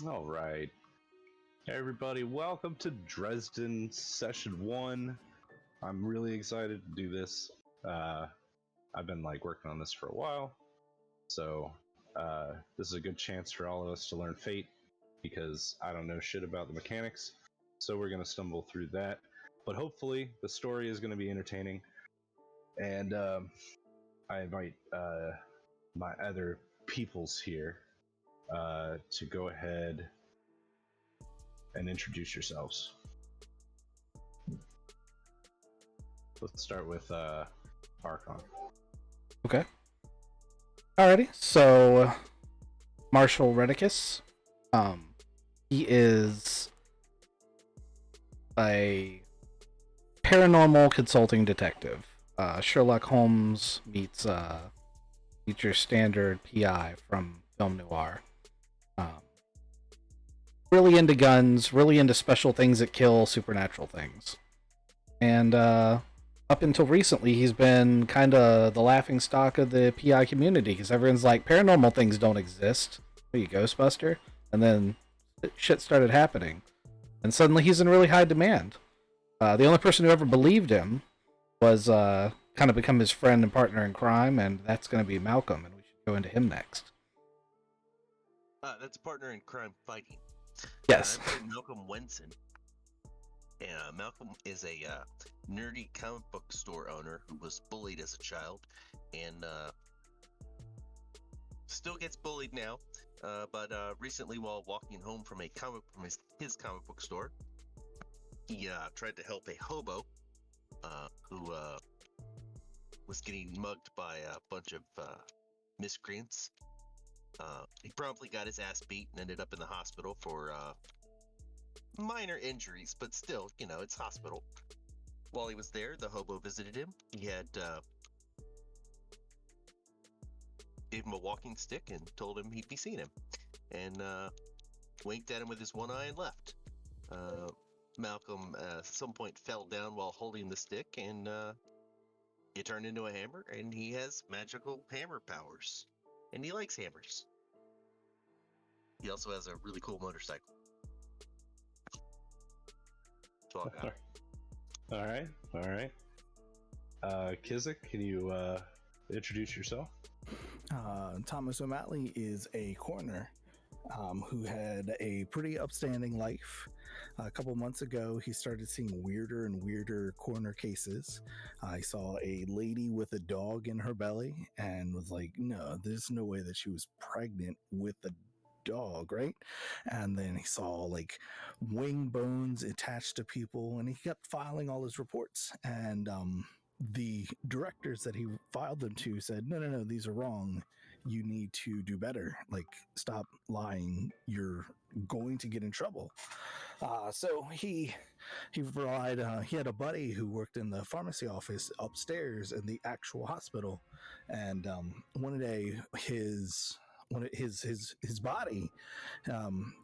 All right. Hey, everybody, welcome to Dresden Session 1. I'm really excited to do this. I've been working on this for a while, so this is a good chance for all of us to learn Fate because I don't know shit about the mechanics. So we're going to stumble through that, but hopefully the story is going to be entertaining. And I invite my other peoples here to go ahead and introduce yourselves. Let's start with Archon. Okay. Alrighty. So, Marshall Redicus. He is a paranormal consulting detective. Sherlock Holmes meets your standard PI from film noir. Really into guns, really into special things that kill supernatural things. And up until recently, he's been kind of the laughing stock of the PI community because everyone's like, paranormal things don't exist. Are you Ghostbuster? And then shit started happening. And suddenly he's in really high demand. The only person who ever believed him was kind of become his friend and partner in crime, and that's going to be Malcolm, and we should go into him next. That's a partner in crime fighting. Yes. I'm playing Malcolm Wenson. And Malcolm is a nerdy comic book store owner who was bullied as a child and still gets bullied now. But recently, while walking home from his comic book store, he tried to help a hobo who was getting mugged by a bunch of miscreants. He promptly got his ass beat and ended up in the hospital for minor injuries, but still, it's hospital. While he was there, the hobo visited him. He had gave him a walking stick and told him he'd be seeing him, and winked at him with his one eye and left. Malcolm at some point fell down while holding the stick, and it turned into a hammer, and he has magical hammer powers, and he likes hammers. He also has a really cool motorcycle. That's all I got. All right. Kizik, can you introduce yourself? Thomas O'Malley is a coroner who had a pretty upstanding life. A couple months ago, he started seeing weirder and weirder coroner cases. He saw a lady with a dog in her belly and was like, no, there's no way that she was pregnant with a dog, right? And then he saw wing bones attached to people, and he kept filing all his reports. And the directors that he filed them to said, no, these are wrong. You need to do better. Stop lying. You're going to get in trouble. So he relied. He had a buddy who worked in the pharmacy office upstairs in the actual hospital, and one day his body.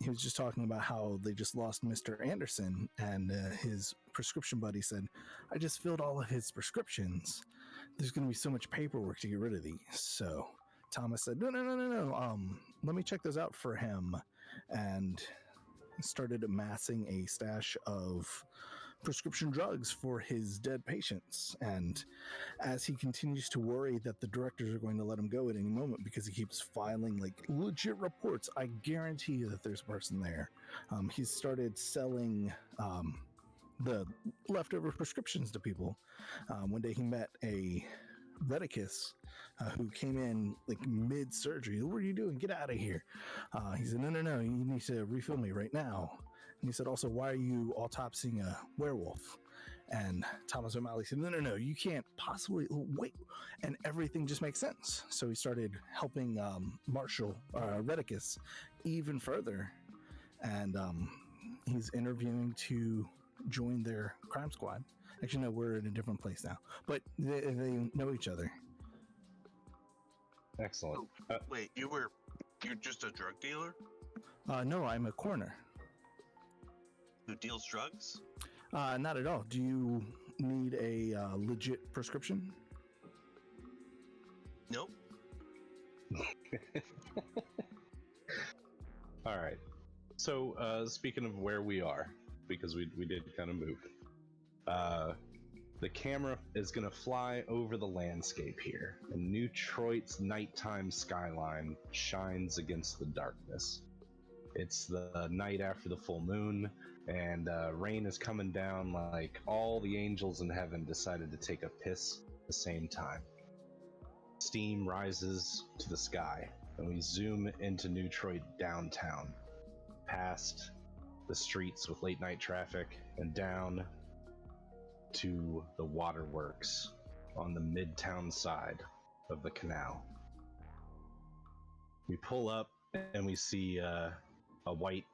He was just talking about how they just lost Mr. Anderson, and his prescription buddy said, I just filled all of his prescriptions. There's going to be so much paperwork to get rid of these. So Thomas said, no. Let me check those out for him. And started amassing a stash of prescription drugs for his dead patients. And as he continues to worry that the directors are going to let him go at any moment because he keeps filing legit reports, I guarantee you that there's a person there. He's started selling the leftover prescriptions to people. One day he met a Redicus who came in mid-surgery. What are you doing? Get out of here. He said, no, you need to refill me right now. And he said, also, why are you autopsying a werewolf? And Thomas O'Malley said, no, you can't possibly wait. And everything just makes sense. So he started helping Marshall Redicus even further. And he's interviewing to join their crime squad. Actually, no, we're in a different place now. But they know each other. Excellent. Wait, you're just a drug dealer? No, I'm a coroner. Who deals drugs? Not at all. Do you need a legit prescription? Nope. All right. So, speaking of where we are, because we did kind of move, the camera is going to fly over the landscape here, and Newtroit's nighttime skyline shines against the darkness. It's the night after the full moon, and rain is coming down like all the angels in heaven decided to take a piss at the same time. Steam rises to the sky, and we zoom into Newtroit downtown, past the streets with late night traffic, and down to the waterworks on the midtown side of the canal. We pull up and we see a white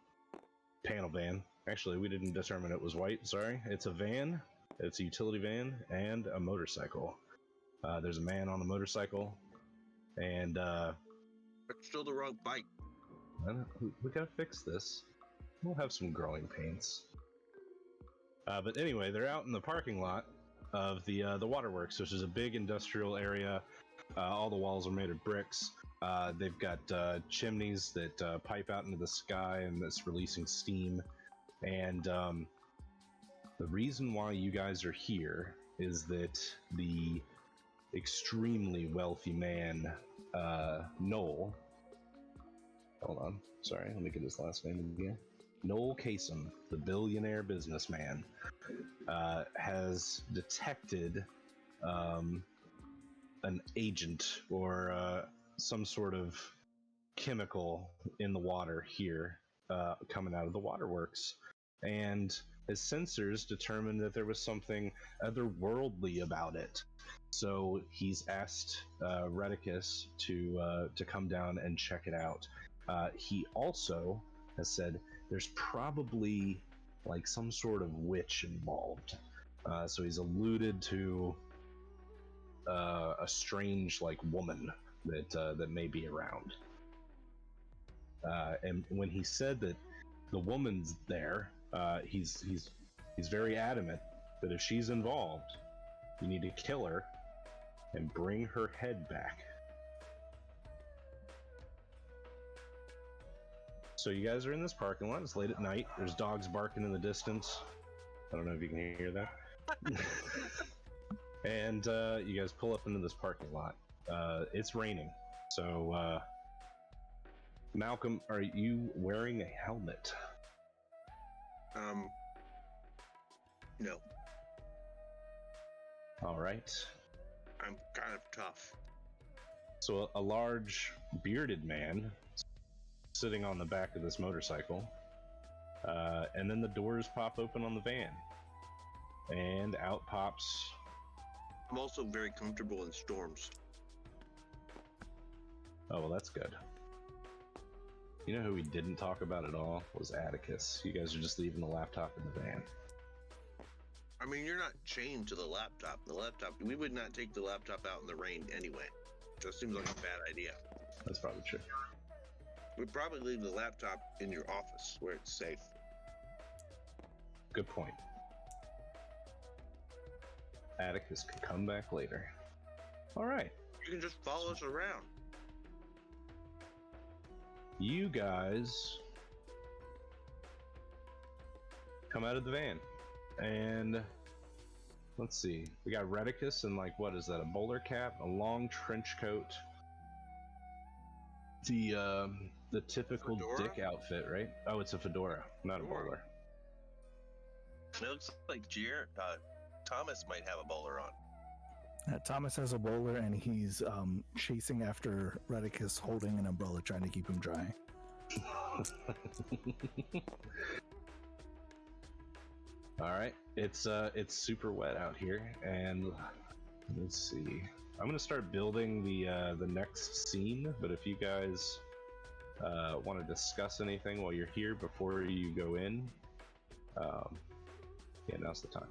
panel van. Actually, we didn't determine it was white, sorry. It's a van, it's a utility van, and a motorcycle. There's a man on the motorcycle, and But still the wrong bike. we gotta fix this. We'll have some growing pains. But anyway, they're out in the parking lot of the waterworks, which is a big industrial area. All the walls are made of bricks. They've got chimneys that pipe out into the sky, and that's releasing steam. And the reason why you guys are here is that the extremely wealthy man, Noel. Hold on, sorry, let me get his last name again. Noel Kasem, the billionaire businessman, has detected an agent or some sort of chemical in the water here coming out of the waterworks. And his sensors determined that there was something otherworldly about it. So he's asked Redicus to come down and check it out. He also has said there's probably like some sort of witch involved. So he's alluded to a strange like woman that may be around. And when he said that the woman's there, he's very adamant that if she's involved, you need to kill her and bring her head back. So you guys are in this parking lot. It's late at night. There's dogs barking in the distance. I don't know if you can hear that. And you guys pull up into this parking lot. It's raining. So, Malcolm, are you wearing a helmet? No. All right. I'm kind of tough. So a large bearded man sitting on the back of this motorcycle, and then the doors pop open on the van, and out pops. I'm also very comfortable in storms. Oh, well, that's good. You know who we didn't talk about at all was Atticus. You guys are just leaving the laptop in the van. I mean, you're not chained to the laptop. We would not take the laptop out in the rain anyway. Just seems like a bad idea. That's probably true. We'd probably leave the laptop in your office where it's safe. Good point. Atticus could come back later. All right. You can just follow us around. You guys come out of the van, and let's see. We got Redicus in like, what is that? A bowler cap, a long trench coat. The typical Fedora? dick outfit, right? Oh, it's a fedora, not a bowler. It looks like Thomas might have a bowler on. Thomas has a bowler, and he's chasing after Redicus, holding an umbrella, trying to keep him dry. All right, it's super wet out here, and let's see. I'm gonna start building the next scene, but if you guys want to discuss anything while you're here before you go in, yeah, now's the time.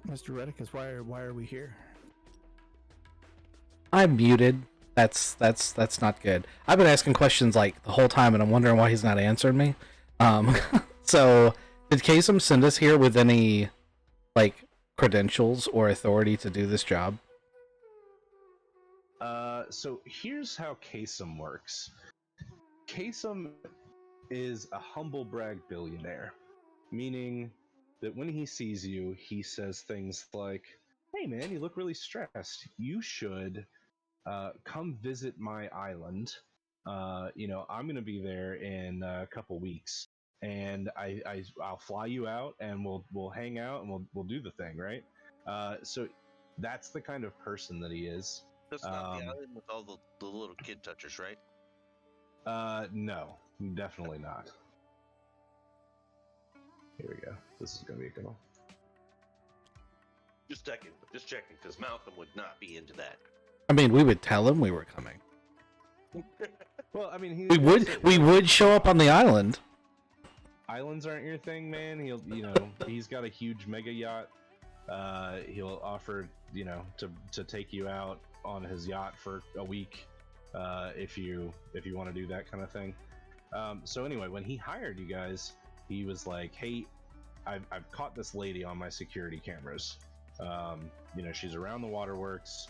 Mr. Redicus, why are we here? I'm muted. That's not good. I've been asking questions like the whole time, and I'm wondering why he's not answering me. So did Kasem send us here with any, like, credentials or authority to do this job? So here's how Kasem works. Kasem is a humble brag billionaire, meaning that when he sees you, he says things like, "Hey man, you look really stressed. You should come visit my island. I'm gonna be there in a couple weeks, and I'll fly you out, and we'll hang out, and we'll do the thing, right?" So that's the kind of person that he is. That's not the island with all the little kid touchers, right? No, definitely not. Here we go. This is gonna be a good one. Just checking, because Malcolm would not be into that. I mean, we would tell him we were coming. Well, I mean, We would show up on the island. Islands aren't your thing, man. He's got a huge mega yacht. He'll offer, to take you out on his yacht for a week, if you want to do that kind of thing. So anyway, when he hired you guys, he was like, "Hey, I've caught this lady on my security cameras. She's around the waterworks.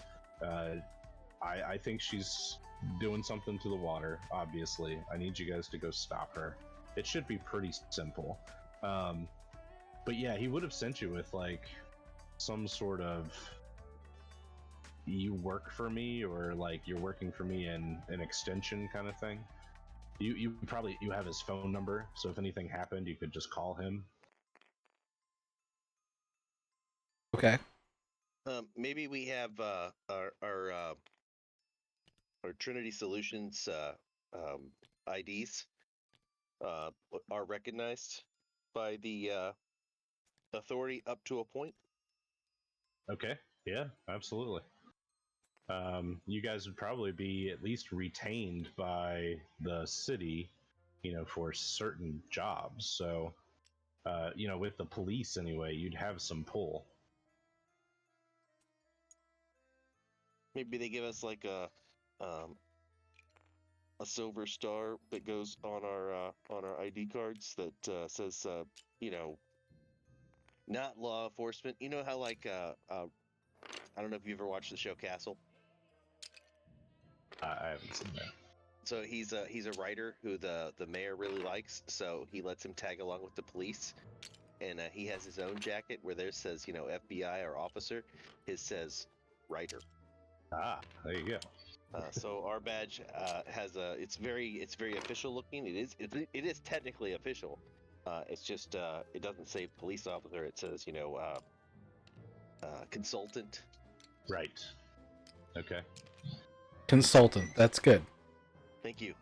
I think she's doing something to the water. Obviously, I need you guys to go stop her. It should be pretty simple." But yeah, he would have sent you with like some sort of "you work for me" or like "you're working for me" in an extension kind of thing. You have his phone number, so if anything happened, you could just call him. Okay. Maybe we have our Trinity Solutions IDs are recognized by the authority up to a point. Okay, yeah, absolutely. You guys would probably be at least retained by the city, for certain jobs. So, with the police anyway, you'd have some pull. Maybe they give us like a silver star that goes on our ID cards that says not law enforcement. You know how like I don't know if you ever watched the show Castle. I haven't seen that. So he's a writer who the mayor really likes, so he lets him tag along with the police, and he has his own jacket where theirs says FBI or officer, his says writer. Ah, there you go. So our badge has it's very official looking. It is technically official. It's just it doesn't say police officer. It says consultant. Right. Okay. Consultant. That's good. Thank you.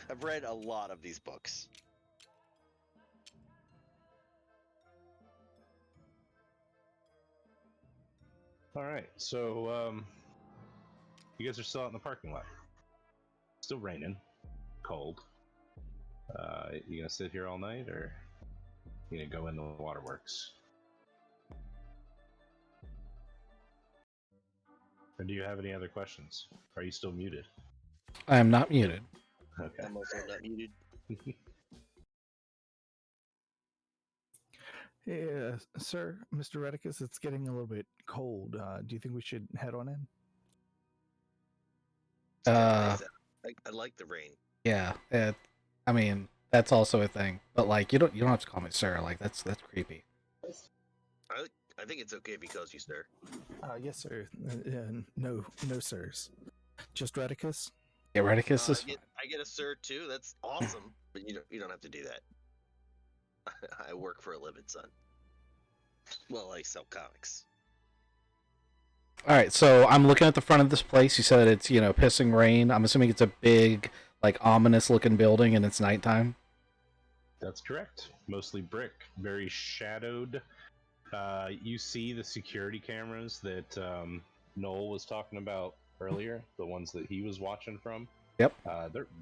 I've read a lot of these books. All right. So, you guys are still out in the parking lot. Still raining, cold. You gonna sit here all night, or you gonna go in the waterworks? Or do you have any other questions? Are you still muted? I am not muted. Okay. I'm also not muted. Hey, sir, Mr. Redicus, it's getting a little bit cold. Do you think we should head on in? Uh, I like the rain. yeah. I mean, that's also a thing. But like, you don't have to call me sir. Like, that's creepy. I think it's okay if he calls you sir. Yes, sir. No, sirs. Just Redicus. Yeah, Redicus is. I get a sir too. That's awesome. But you don't have to do that. I work for a living, son. Well, I sell comics. All right, so I'm looking at the front of this place. You said it's pissing rain. I'm assuming it's a big, like, ominous-looking building, and it's nighttime. That's correct. Mostly brick, very shadowed. You see the security cameras that Noel was talking about earlier, the ones that he was watching from. Yep.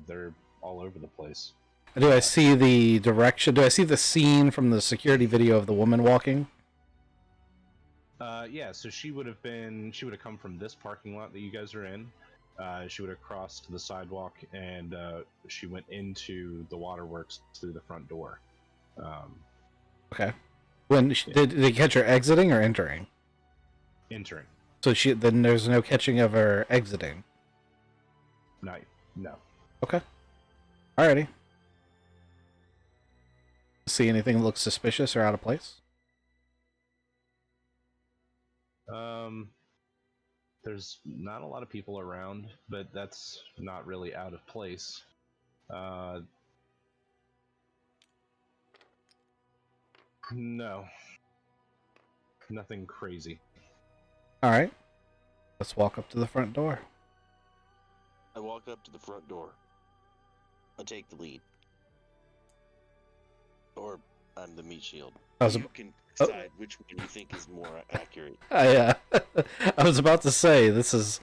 They're all over the place. Do I see the direction? Do I see the scene from the security video of the woman walking? Yeah, so she would have come from this parking lot that you guys are in. She would have crossed the sidewalk, and she went into the waterworks through the front door. Okay. Did they catch her exiting or entering? Entering. So then there's no catching of her exiting. No. Okay. Alrighty. See anything that looks suspicious or out of place? There's not a lot of people around, but that's not really out of place. No. Nothing crazy. Alright. Let's walk up to the front door. I walk up to the front door. I take the lead. Or I'm the meat shield. You can decide which one you think is more accurate. I was about to say, this is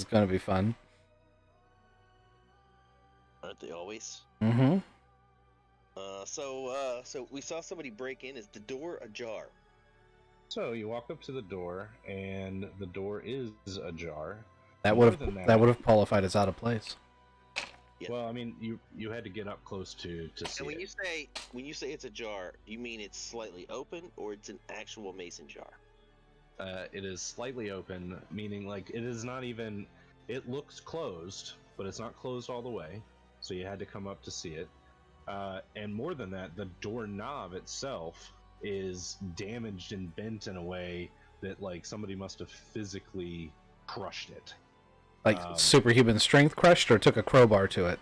going to be fun. Aren't they always? Mm-hmm. So we saw somebody break in. Is the door ajar? So you walk up to the door, and the door is ajar. That would have qualified as out of place. Yeah. Well, I mean, you had to get up close to see And when it. you say it's ajar, do you mean it's slightly open or it's an actual mason jar? It is slightly open, meaning like it is not even. It looks closed, but it's not closed all the way. So you had to come up to see it. And more than that, the doorknob itself is damaged and bent in a way that like somebody must have physically crushed it. Like superhuman strength crushed, or took a crowbar to it?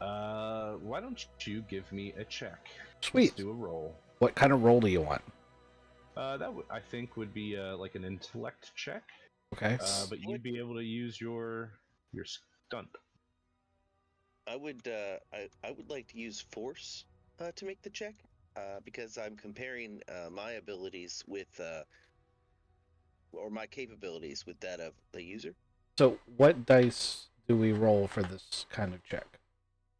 Why don't you give me a check? Sweet. Let's do a roll. What kind of roll do you want? I think would be like an intellect check. Okay. But you'd be able to use your stunt. I would like to use force to make the check because I'm comparing my abilities with or my capabilities with that of the user. So what dice do we roll for this kind of check?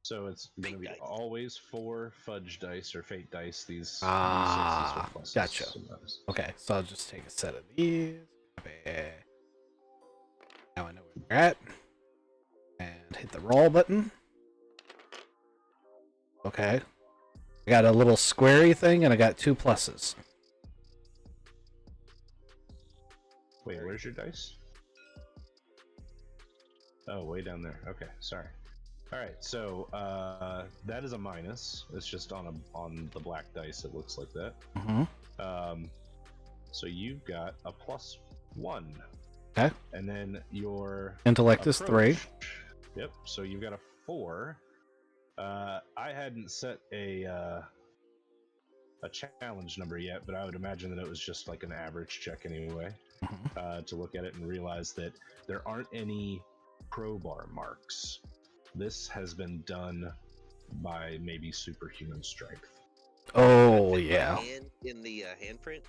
So it's going to be always 4 fudge dice or fate dice. These Ah, D6s with pluses. gotcha. Okay, so I'll just take a set of these. Now I know where we're at. And hit the roll button. Okay. I got a little squarey thing, and I got 2 pluses. Wait, where's your dice? Oh, way down there. Okay, sorry. All right, so that is a minus. It's just on the black dice. It looks like that. Mm-hmm. So you've got a +1. Okay. And then your intellect is 3. Yep. So you've got a 4. I hadn't set a challenge number yet, but I would imagine that it was just like an average check anyway. Mm-hmm. To look at it and realize that there aren't any crowbar marks. This has been done by maybe superhuman strength. Oh yeah. In the handprint.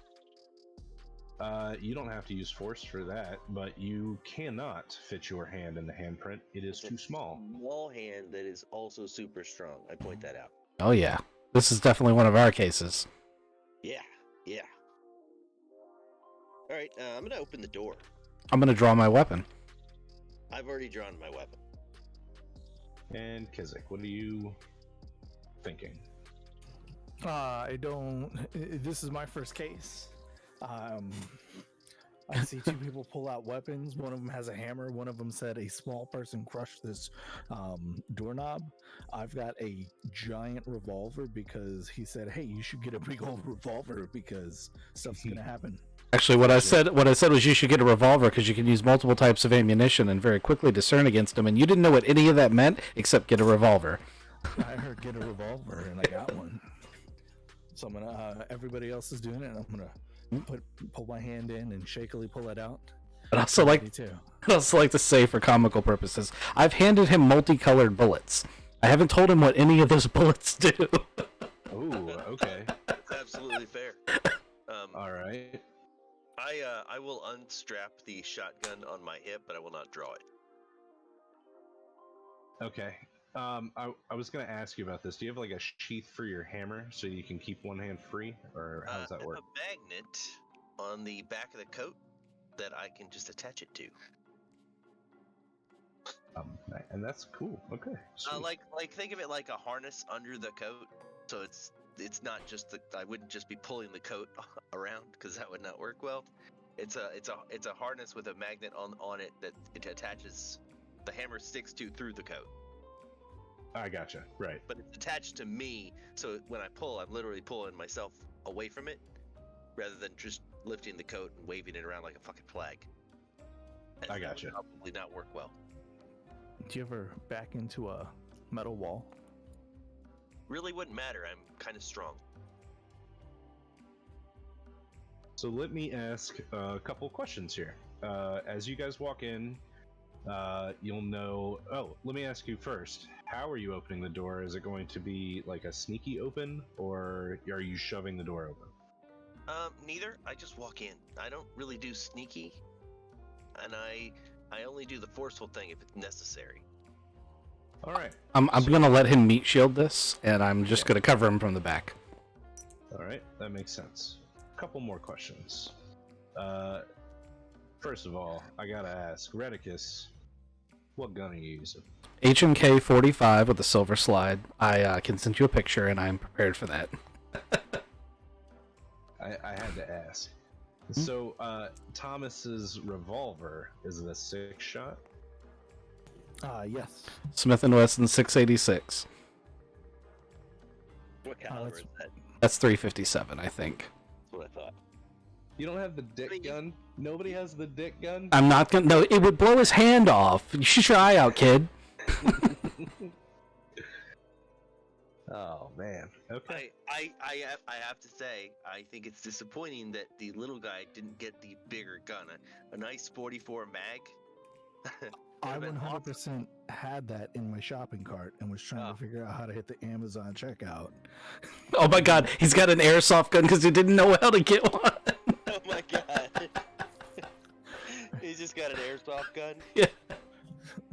You don't have to use force for that, but you cannot fit your hand in the handprint. It is too small. Small hand that is also super strong. I point that out. Oh yeah. This is definitely one of our cases. Yeah. All right, I'm gonna open the door. I'm gonna draw my weapon. I've already drawn my weapon. And Kizik, what are you thinking? I don't. This is my first case. I see 2 people pull out weapons. One of them has a hammer. One of them said a small person crushed this doorknob. I've got a giant revolver because he said, "Hey, you should get a big old revolver because stuff's gonna happen." Actually, what I said was you should get a revolver because you can use multiple types of ammunition and very quickly discern against them. And you didn't know what any of that meant except get a revolver. I heard get a revolver, and I got one. So I'm gonna. Everybody else is doing it, and I'm gonna pull my hand in and shakily pull it out. I'd also like to say, for comical purposes, I've handed him multicolored bullets. I haven't told him what any of those bullets do. Ooh, okay. That's absolutely fair. All right. I will unstrap the shotgun on my hip, but I will not draw it. Okay. I was going to ask you about this. Do you have like a sheath for your hammer so you can keep one hand free, or how does that work? I have a magnet on the back of the coat that I can just attach it to. And that's cool. Okay. Like think of it like a harness under the coat, so it's not just I wouldn't just be pulling the coat around because that would not work well. It's a harness with a magnet on it that it attaches the hammer sticks to through the coat. I gotcha. Right. But it's attached to me, so when I pull, I'm literally pulling myself away from it, rather than just lifting the coat and waving it around like a fucking flag. And I that gotcha. would probably not work well. Do you ever back into a metal wall? Really wouldn't matter. I'm kind of strong. So let me ask a couple questions here. As you guys walk in, you'll know. Oh, let me ask you first. How are you opening the door? Is it going to be like a sneaky open, or are you shoving the door open? Neither. I just walk in. I don't really do sneaky, and I only do the forceful thing if it's necessary. All right. I'm gonna let him meat shield this, and I'm just gonna cover him from the back. All right, that makes sense. Couple more questions. First of all, I gotta ask, Redicus, what gun are you using? HMK 45 with a silver slide. I can send you a picture, and I'm prepared for that. I had to ask. So, Thomas's revolver, is it a 6-shot? Yes. Smith & Wesson 686. What caliber is that? That's 357, I think. That's what I thought. You don't have the dick gun? Nobody has the dick gun? I'm not gonna. No, it would blow his hand off. You shoot your eye out, kid. Oh man. Okay. I have to say, I think it's disappointing that the little guy didn't get the bigger gun. A nice 44 mag. I Would've been 100% had that in my shopping cart and was trying to figure out how to hit the Amazon checkout. Oh my god, he's got an airsoft gun because he didn't know how to get one. Oh my god. He's just got an airsoft gun. Yeah.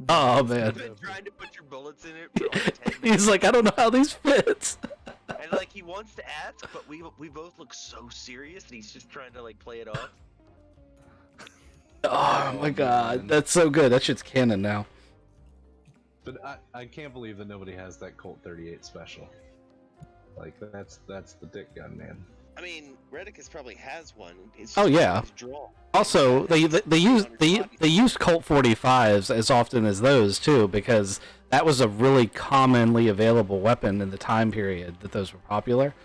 Oh man. You've been trying to put your bullets in it for like 10 minutes. He's like, I don't know how these fit. And like he wants to ask, but we both look so serious, and he's just trying to like play it off. Oh my god, that's so good. That shit's canon now. But I can't believe that nobody has that Colt 38 special. Like that's the dick gun, man. I mean, Redicus probably has one. It's Oh, just yeah. his draw. Also, they used Colt 45s as often as those too, because that was a really commonly available weapon in the time period that those were popular.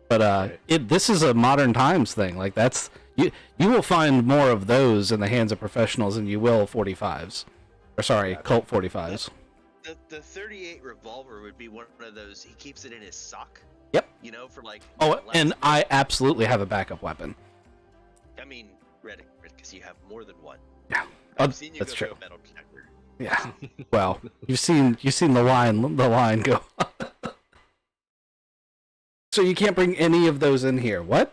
But Right. this is a modern times thing. Like that's you will find more of those in the hands of professionals than you will 45s. Or sorry, Gotcha. Colt 45s. The 38 revolver would be one of those. He keeps it in his sock. Yep. You know, for like. Oh, last- and I absolutely have a backup weapon. I mean, Redicus, you have more than one. Yeah, I've seen you that's go true. to a metal detector. Yeah. Well, you've seen the line go. So you can't bring any of those in here. What?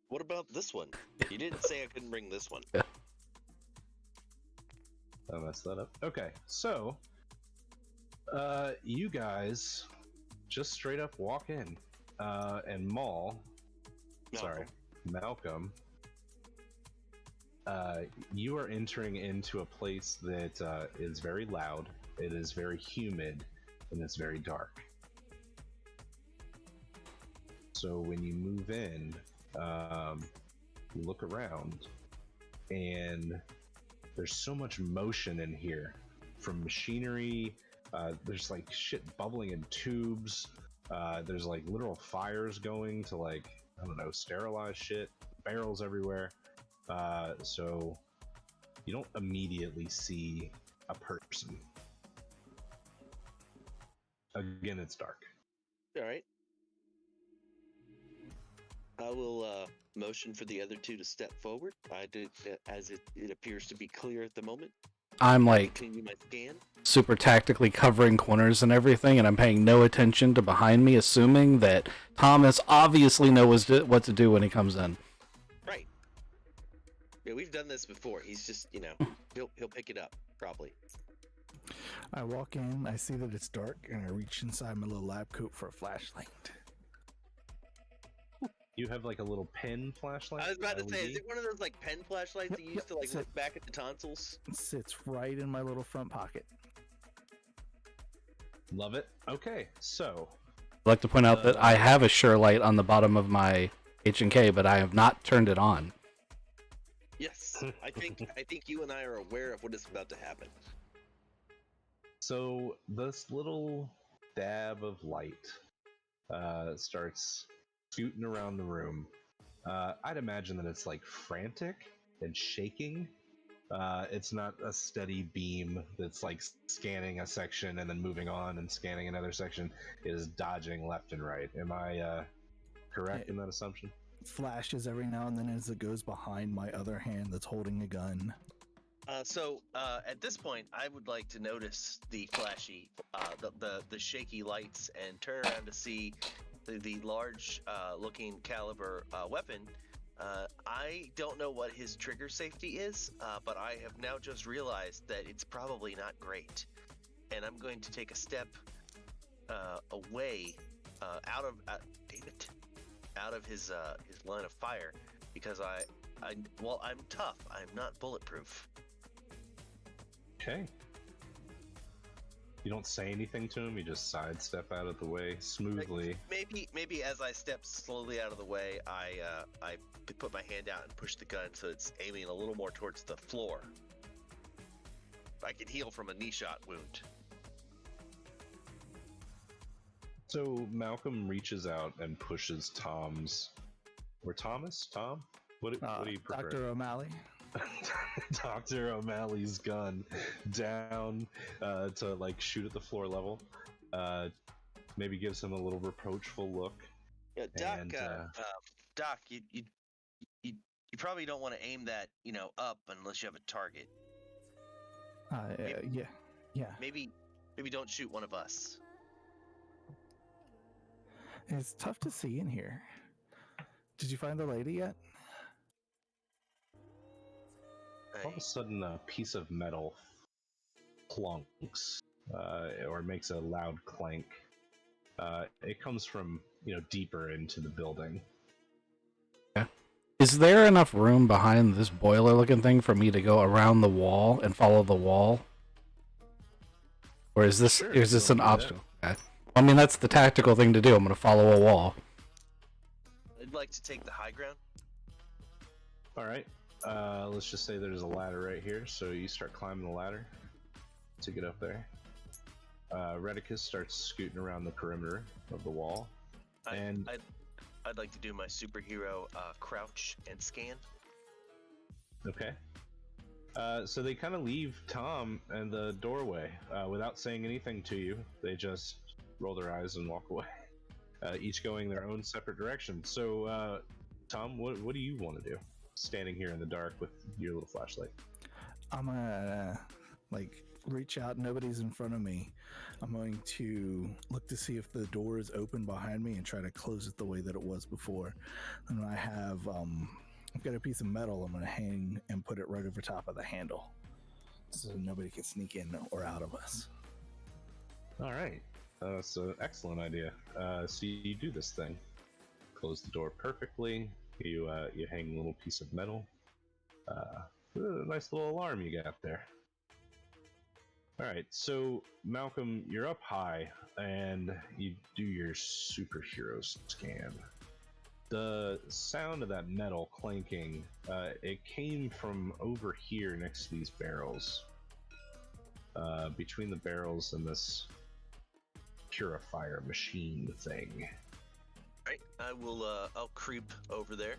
What about this one? You didn't say I couldn't bring this one. Yeah. I messed that up. Okay, so you guys just straight up walk in, and Malcolm, you are entering into a place that is very loud, it is very humid, and it's very dark. So when you move in, you look around, and there's so much motion in here from machinery. There's like shit bubbling in tubes. There's like literal fires going to like, I don't know, sterilize shit, barrels everywhere. So you don't immediately see a person. Again, it's dark. All right. I will motion for the other two to step forward. I did, as it appears to be clear at the moment. I'm like Continue my scan. super tactically covering corners and everything, and I'm paying no attention to behind me, assuming that Thomas obviously knows what to do when he comes in. Right. Yeah, we've done this before. He's just, he'll pick it up probably. I walk in, I see that it's dark, and I reach inside my little lab coat for a flashlight. You have like a little pen flashlight? I was about to say, is LED? it one of those like pen flashlights that you used to like Yep. look back at the tonsils? It sits right in my little front pocket. Love it. Okay, so I'd like to point out that I have a Sure light on the bottom of my H&K, but I have not turned it on. Yes. I think you and I are aware of what is about to happen. So this little dab of light starts scooting around the room. I'd imagine that it's like frantic and shaking. It's not a steady beam that's like scanning a section and then moving on and scanning another section. It is dodging left and right. Am I correct in that assumption? Flashes every now and then as it goes behind my other hand that's holding a gun. So at this point, I would like to notice the flashy, the shaky lights, and turn around to see the large looking caliber weapon. I don't know what his trigger safety is, but I have now just realized that it's probably not great, and I'm going to take a step away out of his line of fire, because I'm tough. I'm not bulletproof. Okay. You don't say anything to him. You just sidestep out of the way smoothly. Maybe as I step slowly out of the way, I put my hand out and push the gun so it's aiming a little more towards the floor. I can heal from a knee shot wound. So Malcolm reaches out and pushes Tom's, or Thomas? Tom? What do you prefer? Dr. O'Malley. Dr. O'Malley's gun down to like shoot at the floor level. Maybe gives him a little reproachful look. Yeah, Doc, you probably don't want to aim that, up unless you have a target. Yeah. Maybe don't shoot one of us. It's tough to see in here. Did you find the lady yet? All of a sudden, a piece of metal clunks, or makes a loud clank. It comes from, deeper into the building. Yeah. Is there enough room behind this boiler-looking thing for me to go around the wall and follow the wall? Or is this an option? Okay. I mean, that's the tactical thing to do. I'm going to follow a wall. I'd like to take the high ground. All right. Let's just say there's a ladder right here, so you start climbing the ladder to get up there. Redicus starts scooting around the perimeter of the wall, and I'd like to do my superhero crouch and scan. Okay. So they kind of leave Tom in the doorway without saying anything to you. They just roll their eyes and walk away, each going their own separate direction. So, Tom, what do you want to do? Standing here in the dark with your little flashlight. I'm gonna reach out. Nobody's in front of me. I'm going to look to see if the door is open behind me and try to close it the way that it was before. And I've got a piece of metal. I'm gonna hang and put it right over top of the handle, so nobody can sneak in or out of us. All right, that's an excellent idea. So you do this thing. Close the door perfectly. You hang a little piece of metal. A nice little alarm you got there. All right, so Malcolm, you're up high, and you do your superhero scan. The sound of that metal clanking, it came from over here next to these barrels. Between the barrels and this purifier machine thing. Right, I'll creep over there.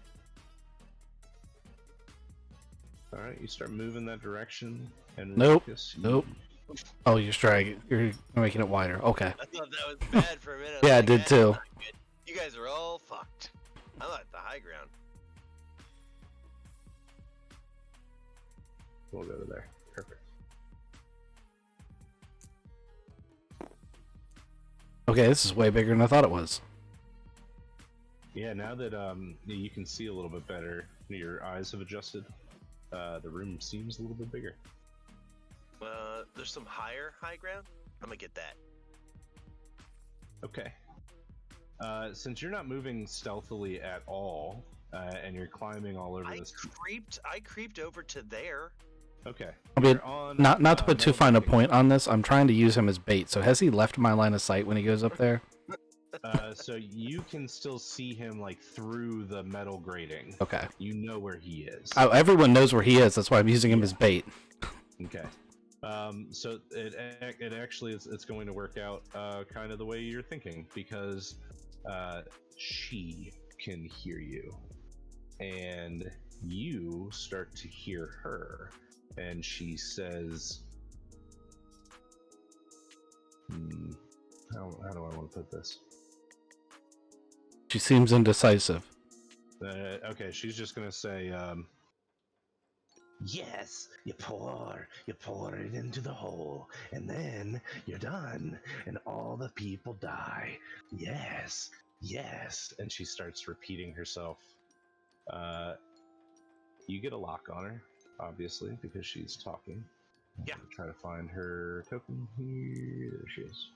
All right, you start moving that direction, and Nope. Redicus, Nope. Oh, you're making it wider. Okay. I thought that was bad for a minute. Yeah, I did too. You guys are all fucked. I'm at the high ground. We'll go to there. Perfect. Okay, this is way bigger than I thought it was. Yeah, now that you can see a little bit better, your eyes have adjusted. The room seems a little bit bigger. There's some high ground. I'm gonna get that. Okay. Since you're not moving stealthily at all, and you're climbing all over this. I creeped over to there. Okay. I mean, on, not to put too metal fine a grating. point on this, I'm trying to use him as bait. So has he left my line of sight when he goes up there? So you can still see him like through the metal grating. Okay. You know where he is. Oh, everyone knows where he is. That's why I'm using him as bait. Okay. So it actually it's going to work out kind of the way you're thinking, because she can hear you, and you start to hear her, and she says, how do I want to put this? She seems indecisive. Okay, she's just gonna say, yes, you pour it into the hole, and then you're done, and all the people die. Yes, yes. And she starts repeating herself. You get a lock on her, obviously, because she's talking. Yeah. Try to find her token here. There she is.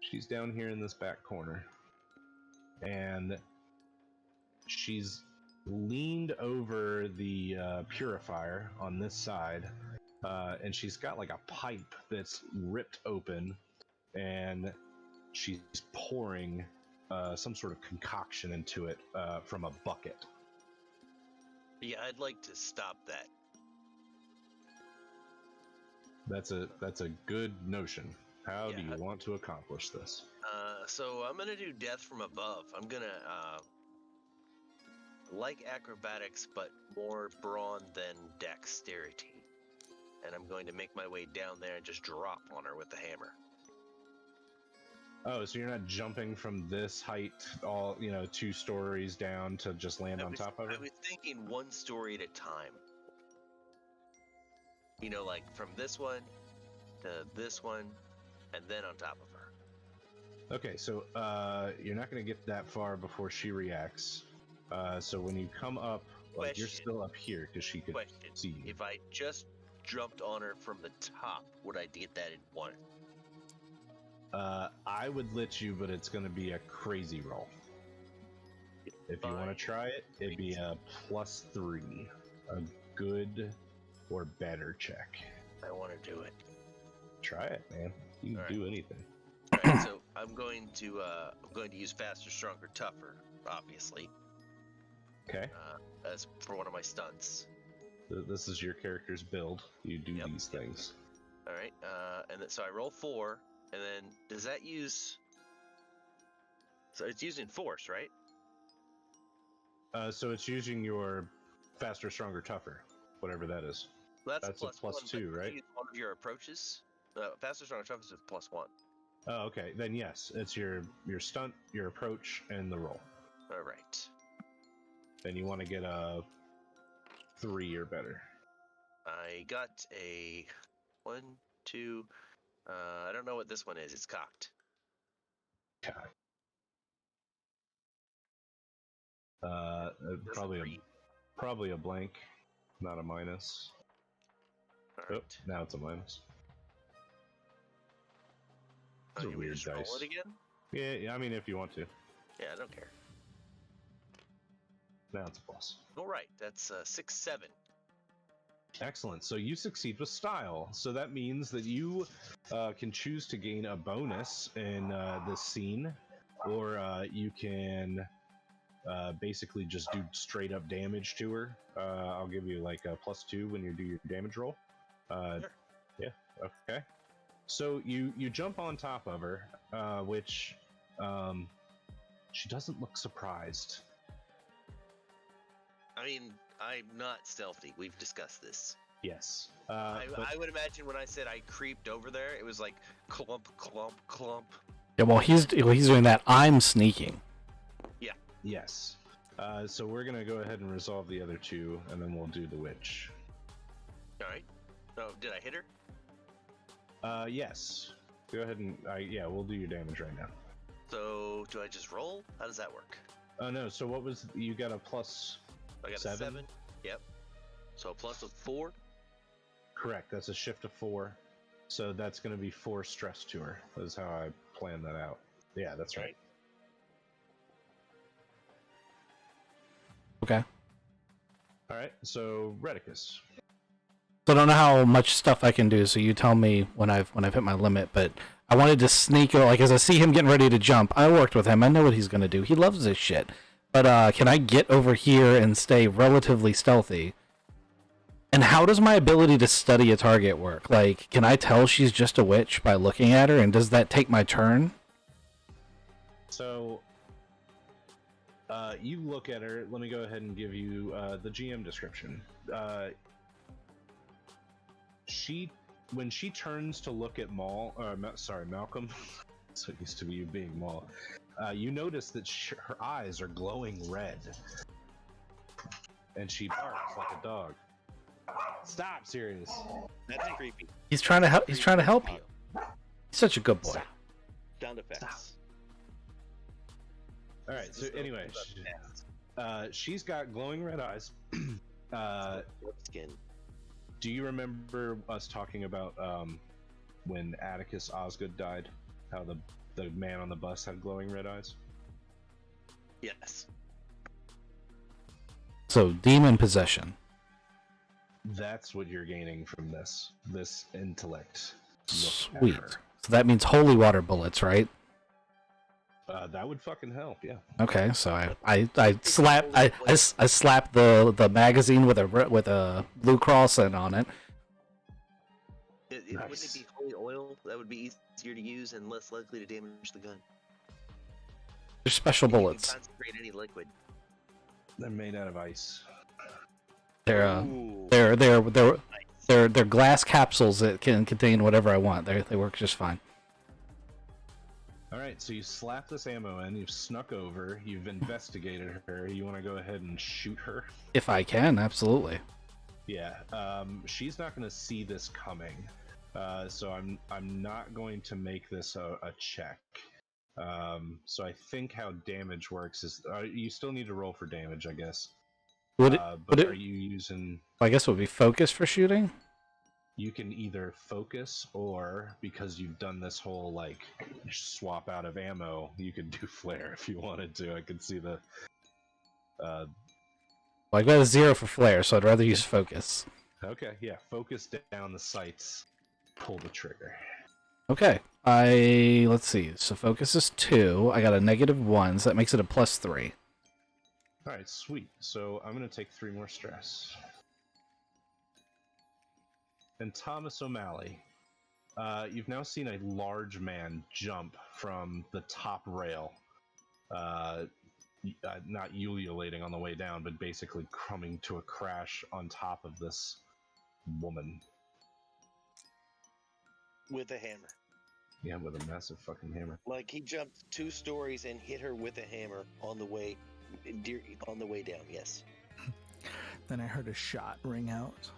She's down here in this back corner, and she's leaned over the purifier on this side, and she's got like a pipe that's ripped open, and she's pouring some sort of concoction into it from a bucket. Yeah, I'd like to stop that. That's a good notion. How do you want to accomplish this? So I'm gonna do death from above. I'm gonna like acrobatics, but more brawn than dexterity. And I'm going to make my way down there and just drop on her with the hammer. Oh, so you're not jumping from this height, all 2 stories down to just land on top of it? I was thinking 1 story at a time. Like from this one to this one, and then on top of her. Okay, so you're not going to get that far before she reacts. So when you come up, like, you're still up here because she could see you. If I just jumped on her from the top, would I get that in 1? I would let you, but it's going to be a crazy roll. If you want to try it, it'd be a +3. A good or better check. I want to do it. Try it, man. You can do anything. All right, so I'm going to use faster, stronger, tougher, obviously. Okay. As for one of my stunts. This is your character's build. You do these things. All right, and then, so I roll 4, and then does that use? So it's using force, right? So it's using your faster, stronger, tougher, whatever that is. Well, that's a +2, right? Use one of your approaches. Faster, stronger, tougher is +1. Oh, okay. Then yes, it's your stunt, your approach, and the roll. All right. Then you want to get a 3 or better. I got a 1, 2. I don't know what this one is. It's cocked. Probably a blank, not a minus. All right. Oh, now it's a minus. It's a you weird just dice. roll it again? Yeah. I mean, if you want to. Yeah, I don't care. Now it's a plus. All right, that's 6, 7. Excellent. So you succeed with style. So that means that you can choose to gain a bonus in this scene, or you can basically just do straight up damage to her. I'll give you like a +2 when you do your damage roll. Sure. Yeah. Okay. So you jump on top of her, which she doesn't look surprised. I mean, I'm not stealthy. We've discussed this. Yes. I would imagine when I said I creeped over there, it was like clump, clump, clump. Yeah, while he's doing that, I'm sneaking. Yeah. Yes. So we're gonna go ahead and resolve the other 2, and then we'll do the witch. All right. Oh, did I hit her? Yes. Go ahead and we'll do your damage right now. So do I just roll? How does that work? No. So what was you got a plus? I got 7? a 7. Yep. So a plus of 4. Correct. That's a shift of 4. So that's going to be 4 stress to her. That is how I planned that out. Yeah, that's right. Okay. All right. So Redicus. So I don't know how much stuff I can do, so you tell me when I've hit my limit, but I wanted to sneak, like, as I see him getting ready to jump, I worked with him, I know what he's going to do, he loves this shit, but can I get over here and stay relatively stealthy, how does my ability to study a target work? Like, can I tell she's just a witch by looking at her, and does that take my turn? So, you look at her. Let me go ahead and give you the GM description. When she turns to look at Malcolm, so it used to be you being Maul, you notice that her eyes are glowing red. And she barks like a dog. Stop, Sirius. That's creepy. He's trying to help. He's trying to help you. He's such a good boy. Sound effects. All right. So anyway, she's got glowing red eyes. Skin. Do you remember us talking about when Atticus Osgood died? How the man on the bus had glowing red eyes? Yes. So demon possession. That's what you're gaining from this intellect. Sweet. So that means holy water bullets, right? That would fucking help, yeah. Okay, so I slap the magazine with a blue cross in on it. Wouldn't it be holy oil? That would be easier to use and less likely to damage the gun. They're special You can bullets. concentrate any liquid. They're made out of ice. They're glass capsules that can contain whatever I want. They work just fine. All right, so you slap this ammo in. You've snuck over. You've investigated her. You want to go ahead and shoot her? If I can, absolutely. Yeah. She's not going to see this coming, so I'm not going to make this a check. So I think how damage works is you still need to roll for damage, I guess. Are you using? I guess it would be focus for shooting. You can either focus, or because you've done this whole like swap out of ammo, you could do flare if you wanted to. I could see the. Well, I got a 0 for flare, so I'd rather use focus. Okay, yeah, focus down the sights, pull the trigger. Okay, let's see. So focus is 2. I got a -1, so that makes it a +3. All right, sweet. So I'm gonna take 3 more stress. And Thomas O'Malley, you've now seen a large man jump from the top rail, not ululating on the way down, but basically coming to a crash on top of this woman. With a hammer. Yeah, with a massive fucking hammer. Like he jumped 2 stories and hit her with a hammer on the way down. Yes. Then I heard a shot ring out.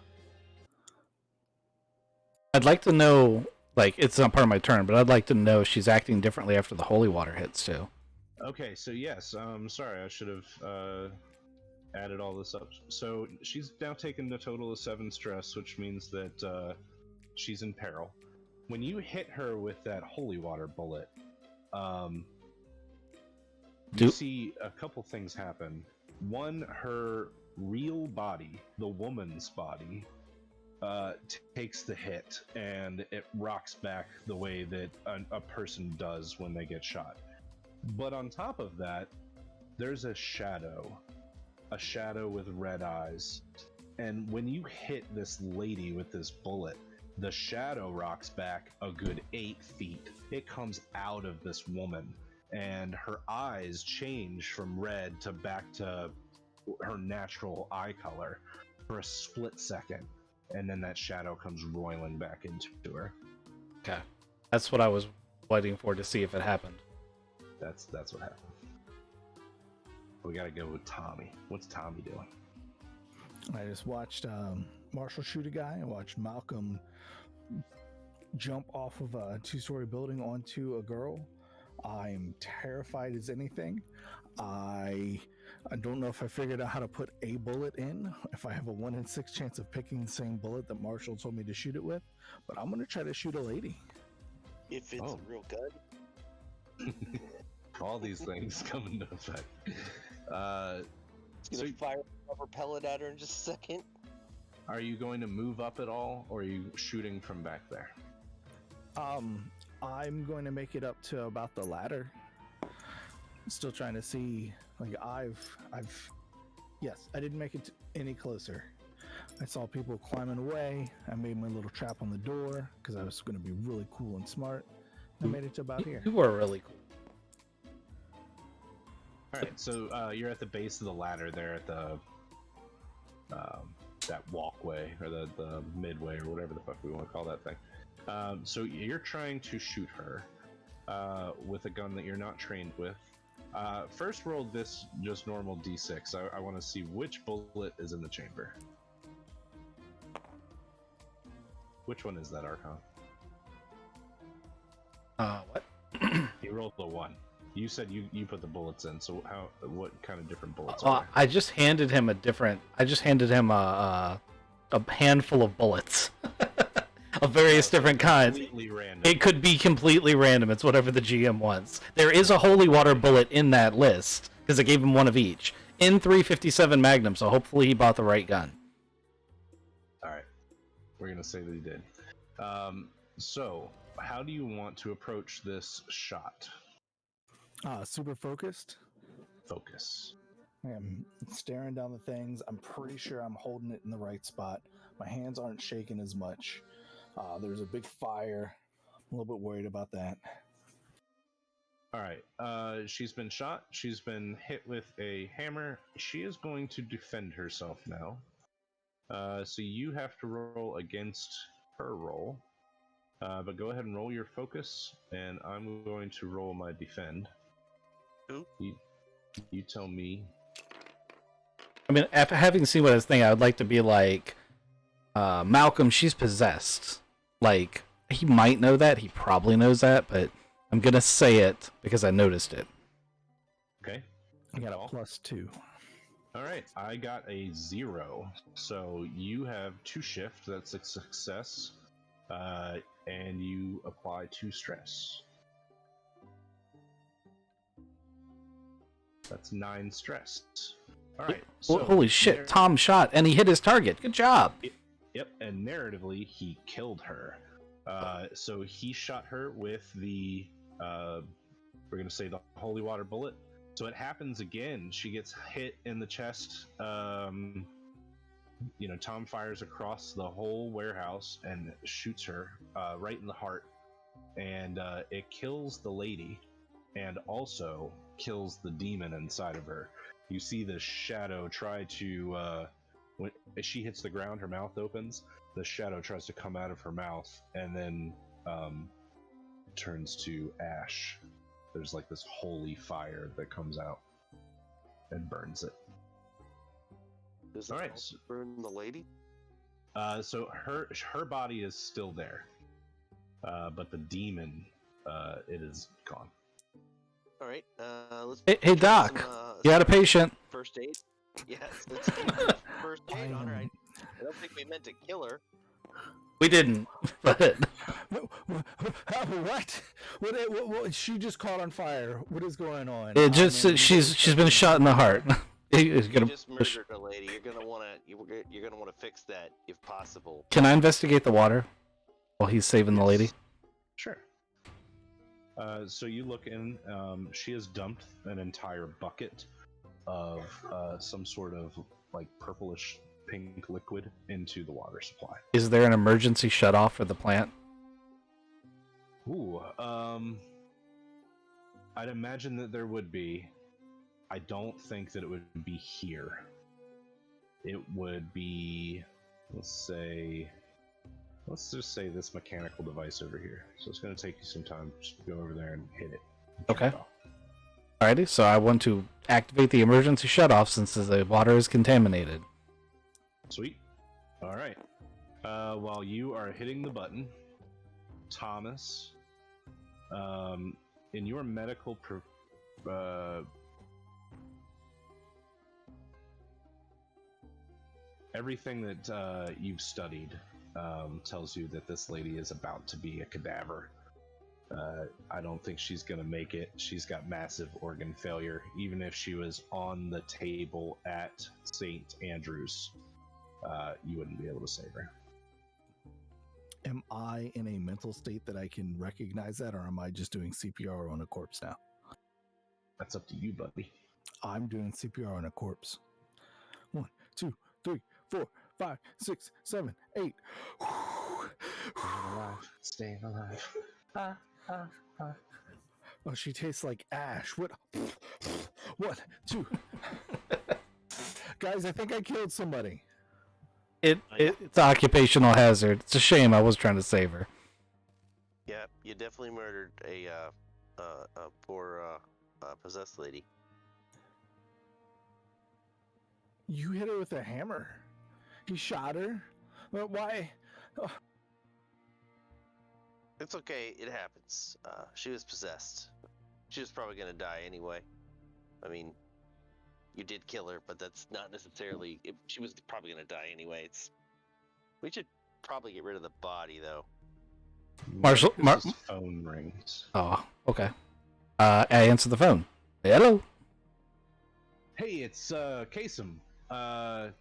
I'd like to know, like, it's not part of my turn, but I'd like to know if she's acting differently after the holy water hits too. Okay, so yes, sorry, I should have added all this up. So she's now taken a total of 7 stress, which means that she's in peril. When you hit her with that holy water bullet, you see a couple things happen. One, her real body, the woman's body, takes the hit, and it rocks back the way that a person does when they get shot. But on top of that, there's a shadow with red eyes. And when you hit this lady with this bullet, the shadow rocks back a good 8 feet. It comes out of this woman, and her eyes change from red to back to her natural eye color for a split second. And then that shadow comes roiling back into her. Okay. That's what I was waiting for to see if it happened. That's what happened. We gotta go with Tommy. What's Tommy doing? I just watched Marshall shoot a guy. I watched Malcolm jump off of a 2-story building onto a girl. I'm terrified as anything. I don't know if I figured out how to put a bullet in, if I have a 1 in 6 chance of picking the same bullet that Marshall told me to shoot it with, but I'm going to try to shoot a lady. If it's a real gun. All these things come into effect. It's going to fire a rubber pellet at her in just a second. Are you going to move up at all, or are you shooting from back there? I'm going to make it up to about the ladder. Still trying to see, like, yes, I didn't make it any closer. I saw people climbing away. I made my little trap on the door because I was going to be really cool and smart. I made it to about here. You were really cool. All right, so you're at the base of the ladder there at the that walkway or the midway or whatever the fuck we want to call that thing. So you're trying to shoot her with a gun that you're not trained with. First roll this just normal D6. I want to see which bullet is in the chamber. Which one is that, Archon? What? You rolled the 1. You said you put the bullets in. So what kind of different bullets? I just handed him a handful of bullets of various different kinds. Completely random. It could be completely random. It's whatever the GM wants. There is a holy water bullet in that list because I gave him one of each in 357 Magnum. So hopefully he bought the right gun. All right, we're gonna say that he did. So how do you want to approach this shot? Super focused. Focus. I'm staring down the things. I'm pretty sure I'm holding it in the right spot. My hands aren't shaking as much. There's a big fire. I'm a little bit worried about that. All right. She's been shot. She's been hit with a hammer. She is going to defend herself now. So you have to roll against her roll. But go ahead and roll your focus, and I'm going to roll my defend. Who? You tell me. I mean, after having seen what I was thinking, I would like to be like, Malcolm, she's possessed. Like, he might know that. He probably knows that, but I'm going to say it because I noticed it. Okay. I got a +2. All right. I got a 0. So you have 2 shift. That's a success. And you apply 2 stress. That's 9 stress. All right. So holy shit! Tom shot and he hit his target. Good job. Yep. And narratively, he killed her. So he shot her with the we're gonna say the holy water bullet. So it happens again. She gets hit in the chest. Tom fires across the whole warehouse and shoots her right in the heart, and it kills the lady, and also kills the demon inside of her. You see the shadow try to, when as she hits the ground, her mouth opens. The shadow tries to come out of her mouth, and then turns to ash. There's like this holy fire that comes out and burns it. Does All it right. burn the lady? So her body is still there, but the demon, it is gone. All right. Let's. Hey Doc, you had a patient. First aid. Yes. Let's do first aid on her. I don't think we meant to kill her. We didn't, but What? What? She just caught on fire. What is going on? it just she's been shot in the heart. He's You gonna just murdered a lady. You're gonna wanna fix that if possible. Can I investigate the water while he's saving the lady? Sure. So you look in. She has dumped an entire bucket of some sort of like purplish pink liquid into the water supply. Is there an emergency shutoff for the plant? Ooh. I'd imagine that there would be. I don't think that it would be here. It would be, let's just say this mechanical device over here. So it's going to take you some time to go over there and hit it. Okay. Alrighty, so I want to activate the emergency shutoff since the water is contaminated. Sweet. All right. While you are hitting the button, Thomas, in your medical everything that you've studied tells you that this lady is about to be a cadaver. I don't think she's going to make it. She's got massive organ failure. Even if she was on the table at St. Andrews, you wouldn't be able to save her. Am I in a mental state that I can recognize that, or am I just doing CPR on a corpse now? That's up to you, buddy. I'm doing CPR on a corpse. 1, 2, 3, 4, 5, 6, 7, 8. Staying alive. Ah, ah, ah. Oh, she tastes like ash. What? 1, 2. Guys, I think I killed somebody. It's occupational hazard. It's a shame. I was trying to save her. Yeah, you definitely murdered a poor possessed lady. You hit her with a hammer. He shot her. But why? Oh, It's okay. It happens. She was possessed. She was probably gonna die anyway. I mean, you did kill her, but that's not necessarily. She was probably gonna die anyway. We should probably get rid of the body, though. Marshall, Marcus's phone rings. Oh, okay. I answer the phone. Hello. Hey, it's Kasem. I'm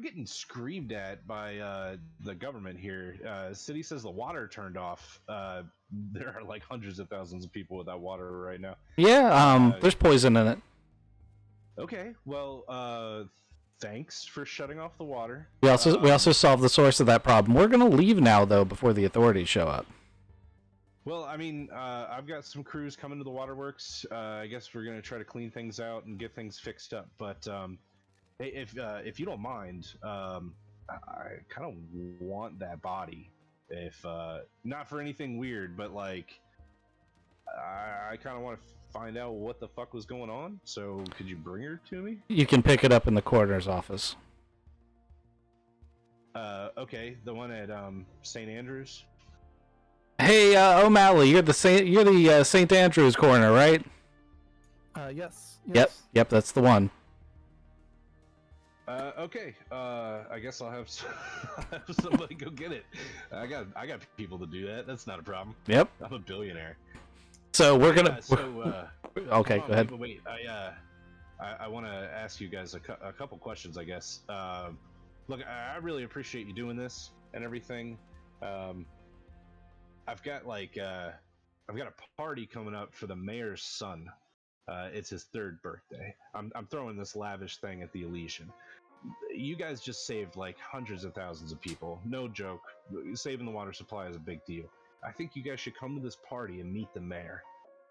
getting screamed at by the government here. City says the water turned off. There are like hundreds of thousands of people without water right now. Yeah. There's poison in it. Okay. Well, thanks for shutting off the water. We also solved the source of that problem. We're gonna leave now though before the authorities show up. Well, I mean, I've got some crews coming to the waterworks. I guess we're gonna try to clean things out and get things fixed up. But hey, if you don't mind, I kind of want that body. If not for anything weird, but like, I kind of want to find out what the fuck was going on. So could you bring her to me? You can pick it up in the coroner's office. Okay, the one at St. Andrews. Hey, O'Malley, you're the St. Andrews coroner, right? Yes. Yep, that's the one. Okay. I guess I'll have somebody go get it. I got people to do that. That's not a problem. Yep. I'm a billionaire. So we're gonna. hold Okay, on, go ahead. Wait. I want to ask you guys a couple questions. I guess. Look, I really appreciate you doing this and everything. I've got a party coming up for the mayor's son. It's his 3rd birthday. I'm throwing this lavish thing at the Elysian. You guys just saved like hundreds of thousands of people. No joke. Saving the water supply is a big deal. I think you guys should come to this party and meet the mayor.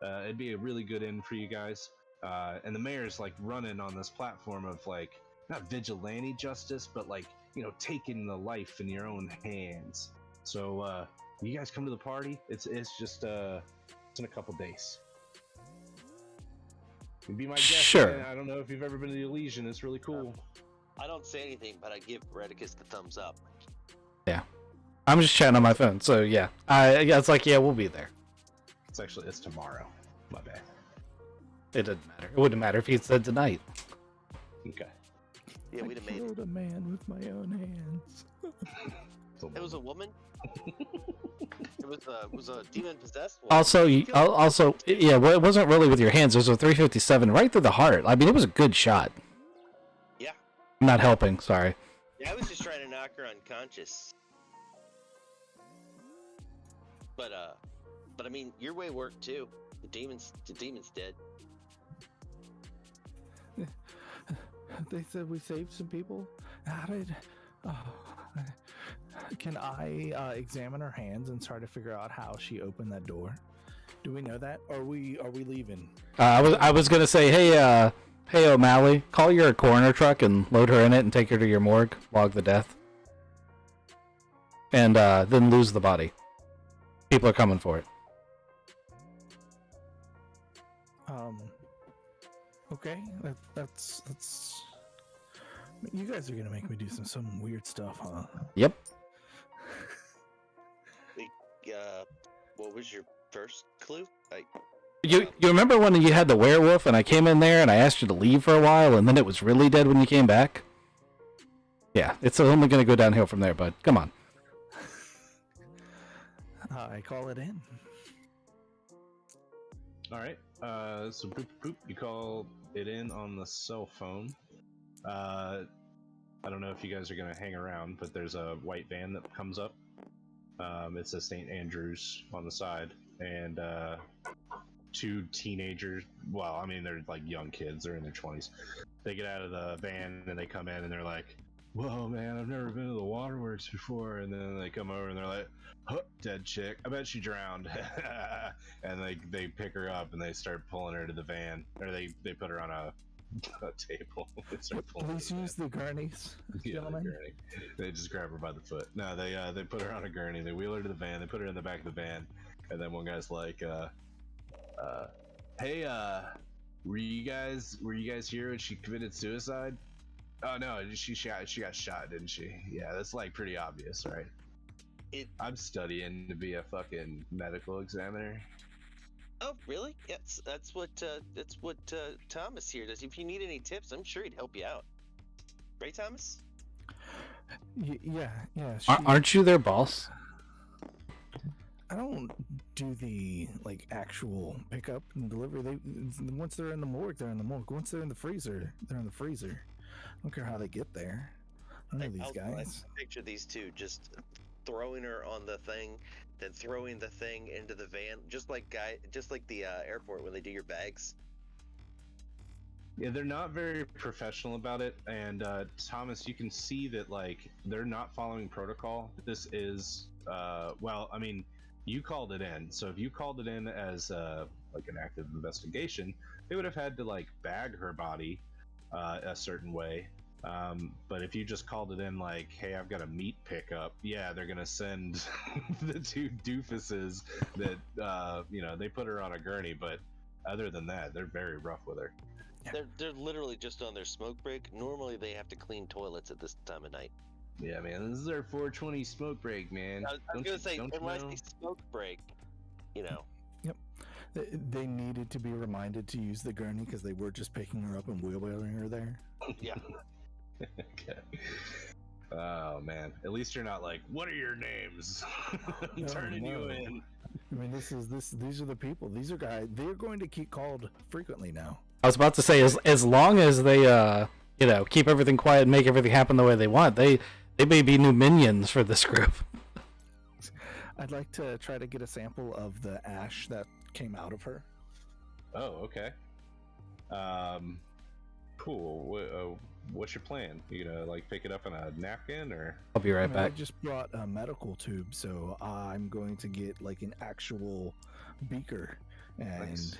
It'd be a really good end for you guys. And the mayor's like running on this platform of like, not vigilante justice, but like, you know, taking the life in your own hands. So, you guys come to the party. It's just it's in a couple days. You'd be my guest. Sure. Man. I don't know if you've ever been to the Elysian. It's really cool. I don't say anything, but I give Redicus the thumbs up. Yeah, I'm just chatting on my phone. So yeah, it's like we'll be there. It's tomorrow. My bad. It doesn't matter. It wouldn't matter if he said tonight. Okay. Yeah, we'd have made it. Killed a man with my own hands. It was a woman. It was a demon possessed one. Also, it wasn't really with your hands. It was a 357 right through the heart. I mean, it was a good shot. Yeah. I'm not helping. Sorry. Yeah, I was just trying to knock her unconscious. But I mean, your way worked too. The demon's dead. They said we saved some people. How did? Can I examine her hands and try to figure out how she opened that door? Do we know that? Or are we leaving? I was gonna say, hey O'Malley, call your coroner truck and load her in it and take her to your morgue, log the death, and then lose the body. People are coming for it. Okay, that's. You guys are gonna make me do some weird stuff, huh? Yep. What was your first clue? You remember when you had the werewolf and I came in there and I asked you to leave for a while and then it was really dead when you came back? Yeah, it's only gonna go downhill from there, bud. Come on. I call it in. All right. So boop, you call it in on the cell phone. I don't know if you guys are gonna hang around, but there's a white van that comes up. It says St. Andrews on the side, and 2 teenagers. Well, I mean, they're like young kids. They're in their 20s. they get out of the van and they come in and they're like, "Whoa, man, I've never been to the waterworks before." And then they come over and they're like, "Huh, dead chick. I bet she drowned." And they pick her up and they start pulling her to the van, or they put her on a table. They start pulling her Please to the use the gurneys, van. Yeah, the gentlemen. gurney. They just grab her by the foot. No, they put her on a gurney. They wheel her to the van. They put her in the back of the van, and then one guy's like, "Hey, were you guys here when she committed suicide?" "Oh no, she got shot, didn't she?" "Yeah, that's like pretty obvious, right?" I'm studying to be a fucking medical examiner. Oh, really? Yes, that's what Thomas here does. If you need any tips, I'm sure he'd help you out. Right, Thomas? Yeah. Aren't you their boss? I don't do the like actual pickup and delivery. Once they're in the morgue, they're in the morgue. Once they're in the freezer, they're in the freezer. I don't care how they get there. I know these guys. I picture these two just throwing her on the thing, then throwing the thing into the van, just like the airport when they do your bags. Yeah, they're not very professional about it, and Thomas, you can see that like they're not following protocol. This is well, I mean, you called it in, so if you called it in as like an active investigation, they would have had to like bag her body a certain way. But if you just called it in like, "Hey, I've got a meat pickup," yeah, they're gonna send the two doofuses that they put her on a gurney. But other than that, they're very rough with her. They're literally just on their smoke break. Normally they have to clean toilets at this time of night. Yeah, man, this is our 420 smoke break, man. I was gonna say, and when I say smoke break, Yep. They needed to be reminded to use the gurney because they were just picking her up and wheelbarrowing her there. Yeah. Okay. Oh man, at least you're not like, "What are your names?" I'm turning you in. I mean, these are the people. These are guys. They're going to keep called frequently now. I was about to say, as long as they keep everything quiet and make everything happen the way they want, they may be new minions for this group. I'd like to try to get a sample of the ash that came out of her. Oh, okay. Cool. What's your plan? You gonna like pick it up on a napkin, or? I'll be right back. I just brought a medical tube, so I'm going to get like an actual beaker and Nice.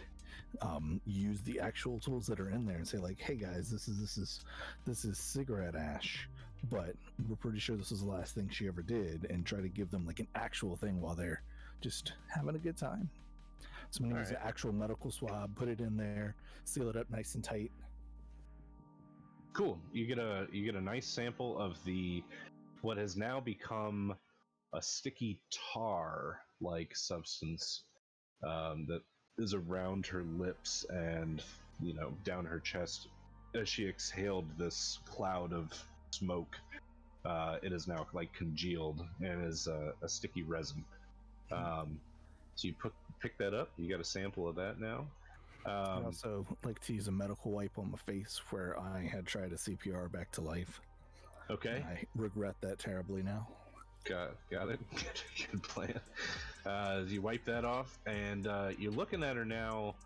Use the actual tools that are in there and say like, "Hey guys, this is cigarette ash, but we're pretty sure this is the last thing she ever did," and try to give them like an actual thing while they're just having a good time. So I'm gonna use an actual medical swab, put it in there, seal it up nice and tight. Cool. You get a nice sample of what has now become a sticky tar like substance that is around her lips and down her chest as she exhaled this cloud of smoke. It is now like congealed and is a sticky resin. So you pick that up. You got a sample of that now. I also like to use a medical wipe on my face where I had tried a CPR back to life. Okay. I regret that terribly now. Got it. Good plan. You wipe that off, and you're looking at her now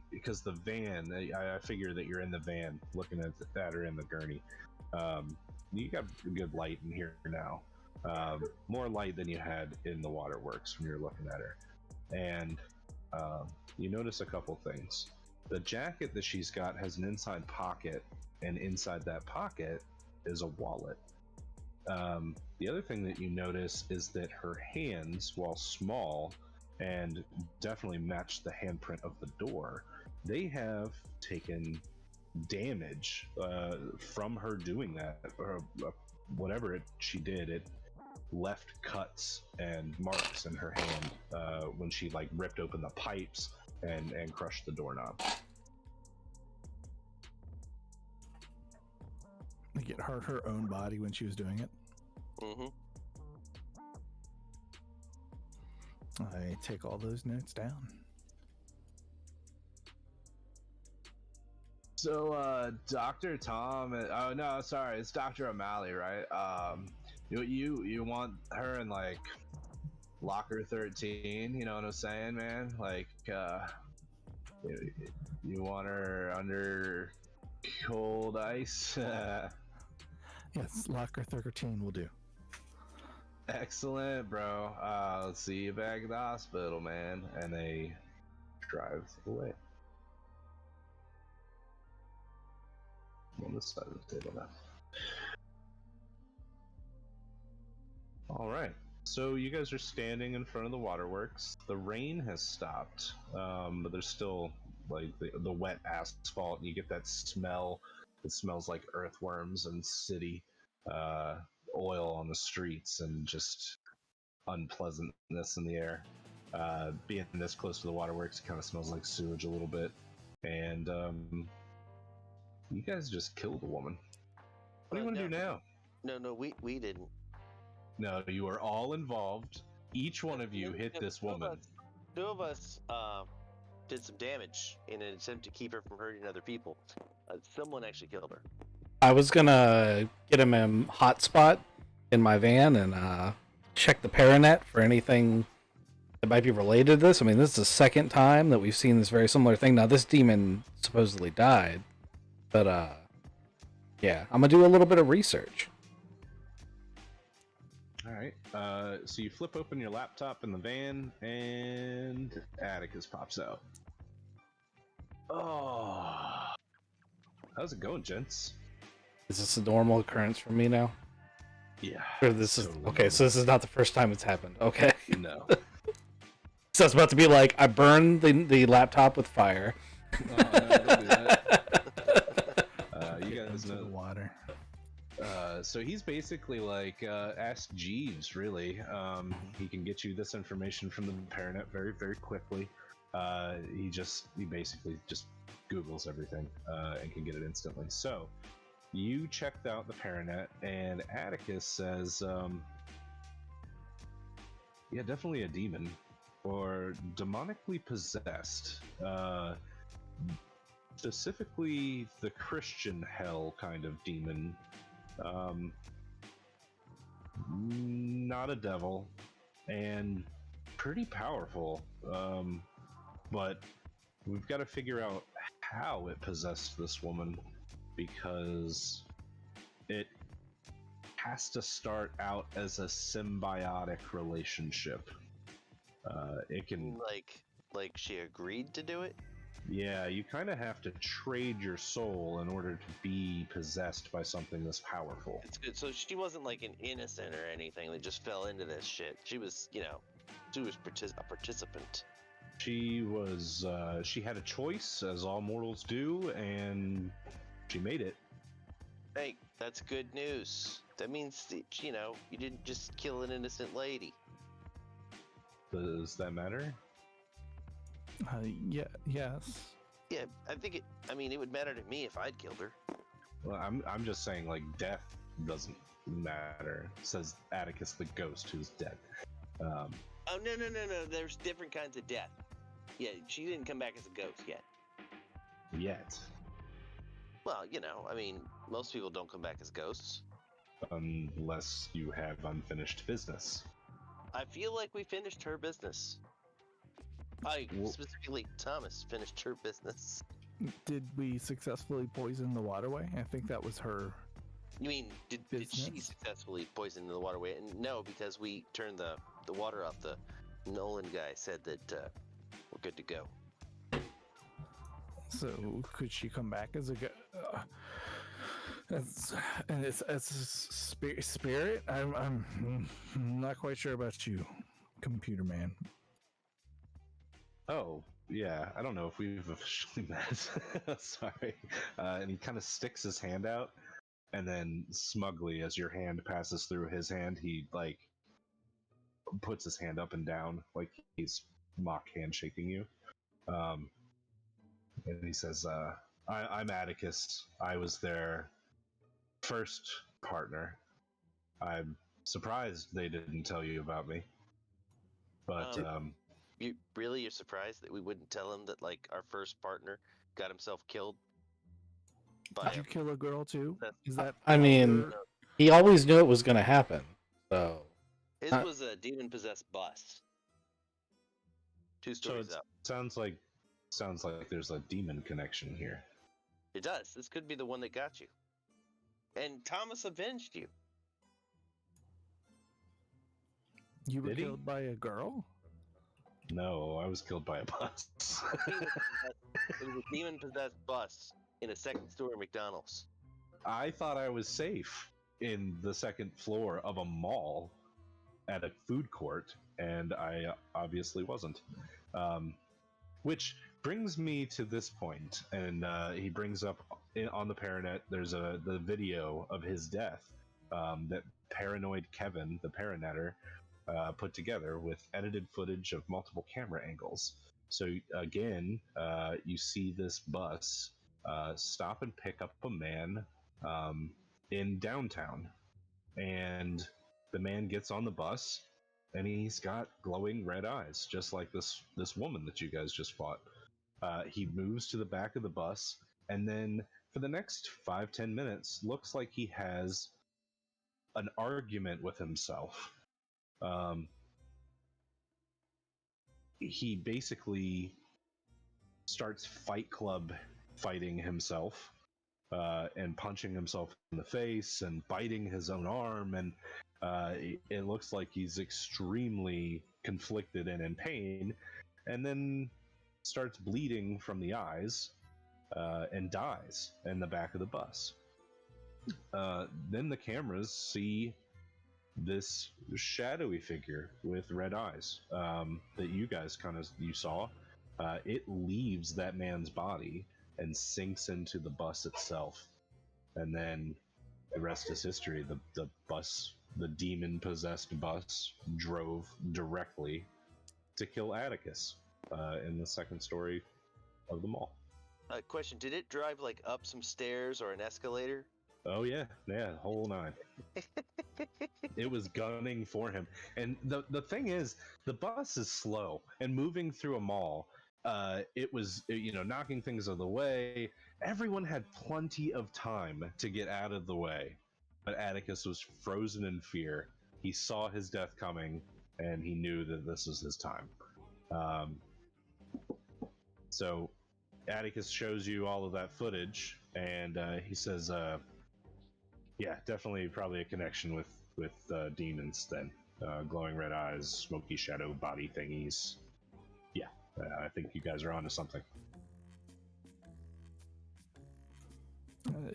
because the van. I figure that you're in the van, looking at her in the gurney. You got a good light in here now, more light than you had in the waterworks when you're looking at her, and you notice a couple things. The jacket that she's got has an inside pocket, and inside that pocket is a wallet. The other thing that you notice is that her hands, while small and definitely match the handprint of the door, they have taken damage from her doing that, or whatever she did. It left cuts and marks in her hand when she like ripped open the pipes and crushed the doorknob. Like it hurt her own body when she was doing it. Mm-hmm. I take all those notes down. So, Dr. Tom, oh no, sorry, it's Dr. O'Malley, right? You want her in like locker 13, you know what I'm saying, man? Like, you want her under Cold ice. Yes, locker 13 will do. Excellent, bro. I'll see you back at the hospital, man. And they drive away. I'm on this side of the table now. All right. So you guys are standing in front of the waterworks. The rain has stopped, but there's still like the wet asphalt, and you get that smell. It smells like earthworms and city oil on the streets, and just unpleasantness in the air. Being this close to the waterworks, it kind of smells like sewage a little bit. And you guys just killed a woman. What do you want to do now? No, we didn't. No, you are all involved. Each one of you hit this woman. Two of us did some damage in an attempt to keep her from hurting other people. Someone actually killed her. I was gonna get him a hotspot in my van and check the Paranet for anything that might be related to this. I mean, this is the second time that we've seen this very similar thing. Now, this demon supposedly died, but yeah, I'm gonna do a little bit of research. All right. So you flip open your laptop in the van, and Atticus pops out. Oh, how's it going, gents? Is this a normal occurrence for me now? Yeah. Or this is totally okay. normal. So this is not the first time it's happened. Okay. No. So it's about to be like I burned the laptop with fire. Oh, no, don't do that. You guys Into the know. water. So he's basically like Ask Jeeves, really. He can get you this information from the Paranet very, very quickly. He basically just Googles everything and can get it instantly. So you checked out the Paranet, and Atticus says, yeah, definitely a demon or demonically possessed. Specifically, the Christian hell kind of demon. Not a devil, and pretty powerful. But we've got to figure out how it possessed this woman, because it has to start out as a symbiotic relationship. It can, like she agreed to do it. yeah, you kind of have to trade your soul in order to be possessed by something this powerful. It's good. So she wasn't like an innocent or anything that just fell into this shit. She was, a participant. She was, she had a choice, as all mortals do, and she made it. Hey, that's good news. That means that, you didn't just kill an innocent lady. Does that matter? Yeah, yes. Yeah, it would matter to me if I'd killed her. Well, I'm just saying, like, death doesn't matter, says Atticus the ghost who's dead. Oh, no. There's different kinds of death. Yeah, she didn't come back as a ghost yet. Yet. Well, most people don't come back as ghosts. Unless you have unfinished business. I feel like we finished her business. Specifically, Thomas finished her business. Did we successfully poison the waterway? I think that was her. You mean, did she successfully poison the waterway? And no, because we turned the water off. The Nolan guy said that we're good to go. So could she come back as a as a spirit? I'm not quite sure about you, computer man. Oh, yeah, I don't know if we've officially met. Sorry. And he kind of sticks his hand out, and then smugly, as your hand passes through his hand, he, like, puts his hand up and down, like he's mock handshaking you. And he says, I'm Atticus. I was their first partner. I'm surprised they didn't tell you about me. But, You're surprised that we wouldn't tell him that, like, our first partner got himself killed? Did you kill a girl too? Is that? I mean, he always knew it was going to happen. So His was a demon-possessed bus. 2 stories up. Sounds like there's a demon connection here. It does. This could be the one that got you. And Thomas avenged you. You were Did he? killed by a girl? No, I was killed by a bus. It was a demon-possessed bus in a second-story McDonald's. I thought I was safe in the second floor of a mall at a food court, and I obviously wasn't. Which brings me to this point, and he brings up on the Paranet, there's the video of his death that Paranoid Kevin, the Paranetter, put together with edited footage of multiple camera angles. So again, you see this bus stop and pick up a man in downtown, and the man gets on the bus, and he's got glowing red eyes, just like this woman that you guys just fought. He moves to the back of the bus, and then for the next 5-10 minutes, looks like he has an argument with himself. He basically starts Fight Club fighting himself, and punching himself in the face and biting his own arm, and it looks like he's extremely conflicted and in pain, and then starts bleeding from the eyes, and dies in the back of the bus. Then the cameras see this shadowy figure with red eyes that you guys you saw. It leaves that man's body and sinks into the bus itself, and then the rest is history. The bus, the demon-possessed bus, drove directly to kill Atticus in the second story of the mall. Question, did it drive like up some stairs or an escalator? Oh yeah, whole nine. It was gunning for him, and the thing is, the bus is slow and moving through a mall. It was, knocking things out of the way. Everyone had plenty of time to get out of the way, but Atticus was frozen in fear. He saw his death coming, and he knew that this was his time. So Atticus shows you all of that footage, and he says, yeah, definitely probably a connection with demons then. Glowing red eyes, smoky shadow body thingies. Yeah, I think you guys are onto something.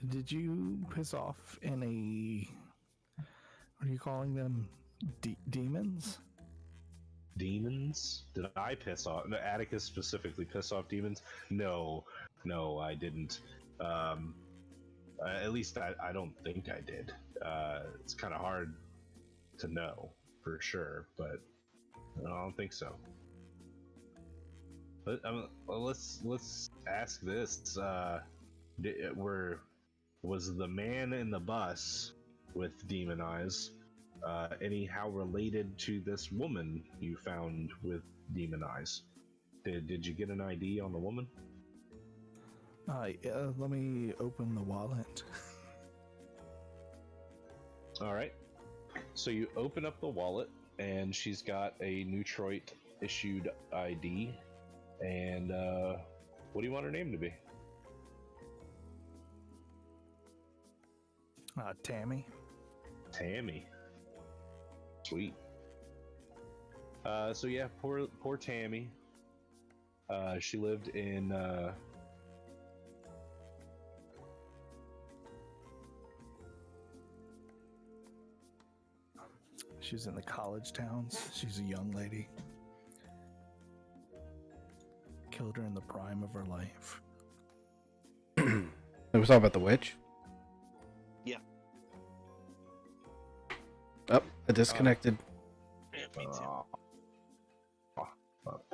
Did you piss off any... What are you calling them? Demons? Demons? Did I piss off? No, Atticus specifically piss off demons? No, I didn't. At least I don't think I did. It's kind of hard to know for sure, but I don't think so. But let's ask this: was the man in the bus with demon eyes anyhow related to this woman you found with demon eyes? Did you get an ID on the woman? Let me open the wallet. All right. So you open up the wallet, and she's got a Newtroit issued ID. And what do you want her name to be? Tammy. Tammy. Sweet. So yeah, poor Tammy. She lived in She's in the college towns. She's a young lady. Killed her in the prime of her life. It was talking about the witch? Yeah. Oh, I disconnected. Yeah, me too.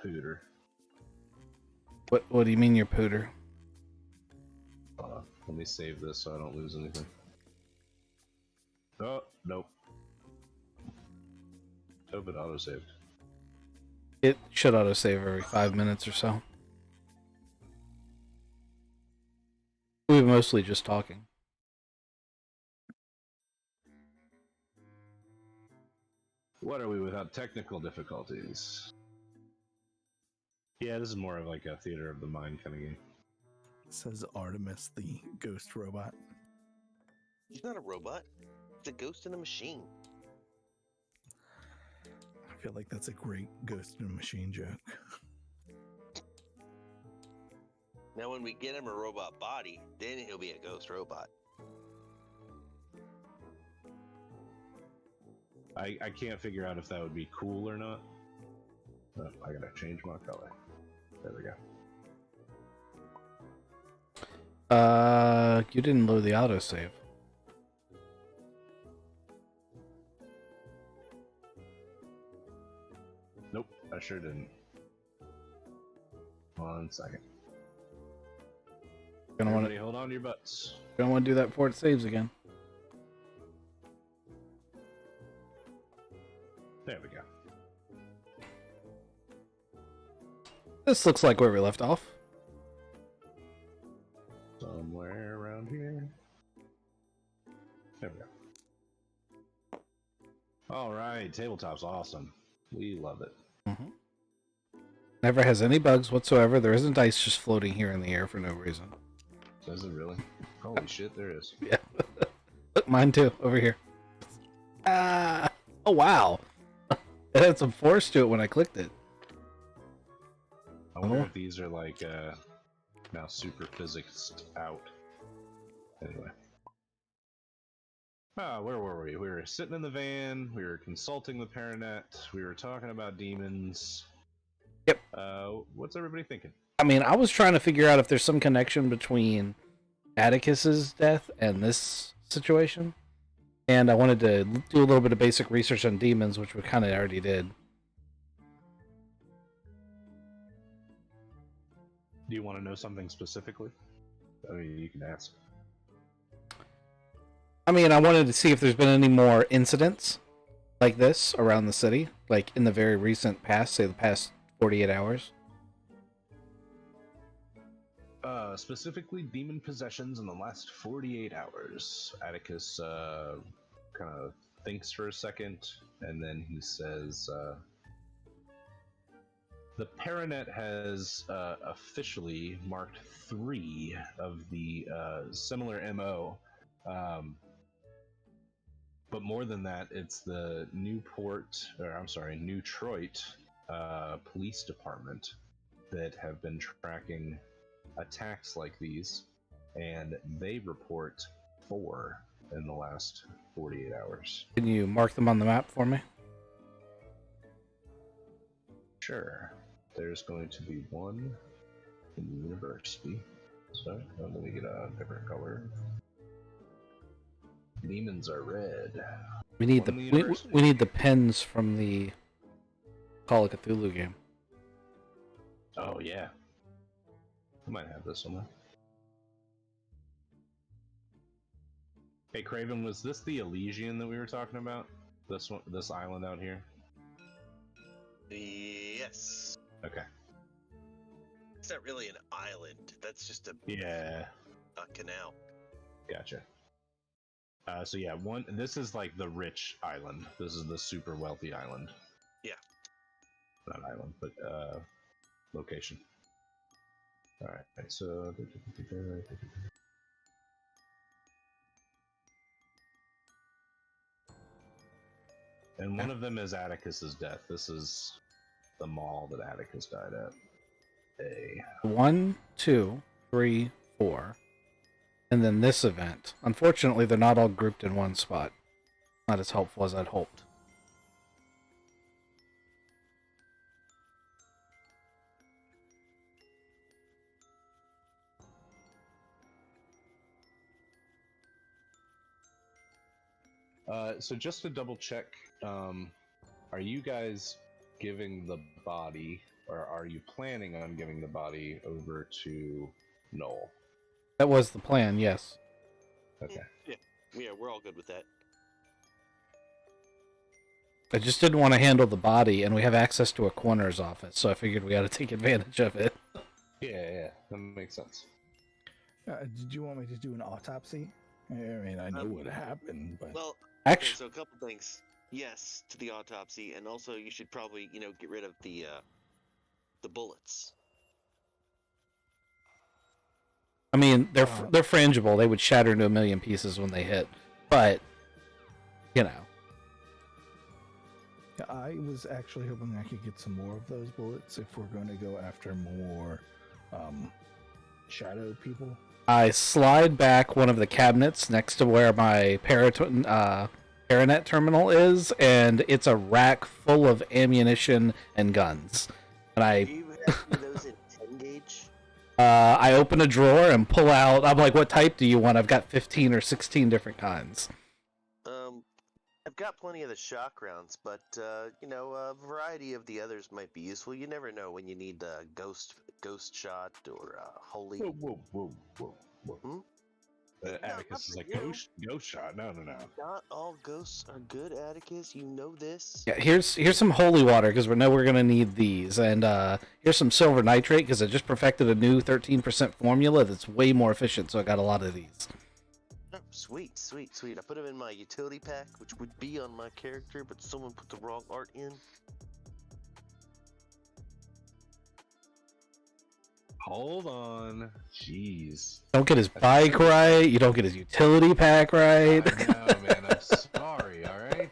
Pooter. What do you mean you're pooter? Let me save this so I don't lose anything. Oh, nope. Hope it auto-saved. It should autosave every 5 minutes or so. We were mostly just talking. What are we without technical difficulties? Yeah, this is more of like a theater of the mind kind of game. Says Artemis, the ghost robot. He's not a robot. It's a ghost in a machine. I feel like that's a great ghost in a machine joke. Now, when we get him a robot body, then he'll be a ghost robot. I can't figure out if that would be cool or not. Oh, I gotta change my color. There we go. You didn't load the autosave. Nope, I sure didn't. 1 second. Everybody hold on to your butts. Gonna want to do that before it saves again. There we go. This looks like where we left off. Somewhere around here. There we go. Alright, tabletop's awesome. We love it. Mm-hmm. Never has any bugs whatsoever. There isn't ice just floating here in the air for no reason. Does it really? Holy shit, there is. Yeah. Look, mine too, over here. Ah! Oh, wow. It had some force to it when I clicked it. I wonder if these are like now super physics out. Anyway. Where were we? We were sitting in the van, we were consulting the Paranet, we were talking about demons. Yep. What's everybody thinking? I mean, I was trying to figure out if there's some connection between Atticus's death and this situation. And I wanted to do a little bit of basic research on demons, which we kind of already did. Do you want to know something specifically? I mean, you can ask. I mean, I wanted to see if there's been any more incidents like this around the city, like in the very recent past, say the past 48 hours. Specifically, demon possessions in the last 48 hours. Atticus kind of thinks for a second, and then he says, the Paranet has officially marked 3 of the similar MO. But more than that, it's the Newtroit police department that have been tracking attacks like these, and they report 4 in the last 48 hours. Can you mark them on the map for me? Sure. There's going to be 1 in the university. So let me get a different color. Demons are red. We need we need the pens from the Call of Cthulhu game. Oh yeah. I might have this somewhere. Hey Craven, was this the Elysian that we were talking about? This one, this island out here? Yes. Okay. It's not really an island. That's just a canal. Gotcha. So yeah, this is like the rich island. This is the super wealthy island. Yeah. Not island, but location. Alright, so and one of them is Atticus's death. This is the mall that Atticus died at. 1, 2, 3, 4. And then this event. Unfortunately, they're not all grouped in one spot. Not as helpful as I'd hoped. So just to double check, are you guys giving the body, or are you planning on giving the body over to Noel? That was the plan, yes. Okay. Yeah, we're all good with that. I just didn't want to handle the body, and we have access to a coroner's office, so I figured we had to take advantage of it. Yeah, that makes sense. Did you want me to do an autopsy? I mean, I know what happened, but... Well, Actually, so a couple things. Yes, to the autopsy, and also you should probably, get rid of the bullets. I mean, they're frangible. They would shatter into a million pieces when they hit. But, you know. Yeah, I was actually hoping I could get some more of those bullets if we're going to go after more shadow people. I slide back one of the cabinets next to where my Paranet terminal is, and it's a rack full of ammunition and guns. And Do you have those in 10 gauge? I open a drawer and pull out. I'm like, "What type do you want?" I've got 15 or 16 different kinds. I've got plenty of the shock rounds, but a variety of the others might be useful. You never know when you need a ghost shot or holy. Whoa. Hmm? Atticus is like, ghost shot. No. Not all ghosts are good, Atticus. You know this. Yeah, here's some holy water because we know we're gonna need these, and here's some silver nitrate because I just perfected a new 13% formula that's way more efficient. So I got a lot of these. Oh, sweet. I put them in my utility pack, which would be on my character, but someone put the wrong art in. Hold on. Jeez. Don't get his bike right. You don't get his utility pack right. I know, man. I'm sorry. All right.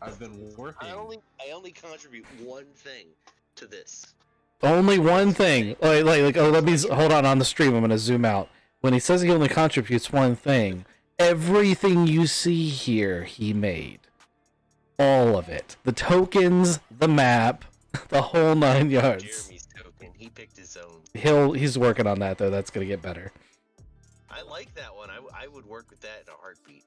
I've been working. I only contribute one thing to this. Only one thing. Like let me hold on the stream. I'm gonna zoom out. When he says he only contributes one thing, everything you see here he made. All of it. The tokens, the map, the whole 9 yards. Jeremy's token. He picked his own. He's working on that though. That's gonna get better. I like that one. I would work with that in a heartbeat.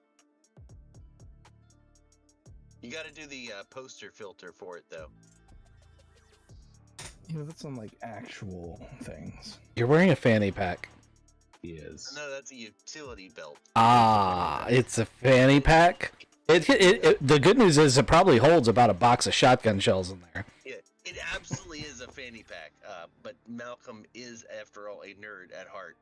You got to do the poster filter for it though. That's on like actual things. You're wearing a fanny pack. He is. No, that's a utility belt. Ah, it's a fanny pack. The good news is it probably holds about a box of shotgun shells in there. Yeah, it absolutely is a fanny pack. But Malcolm is, after all, a nerd at heart.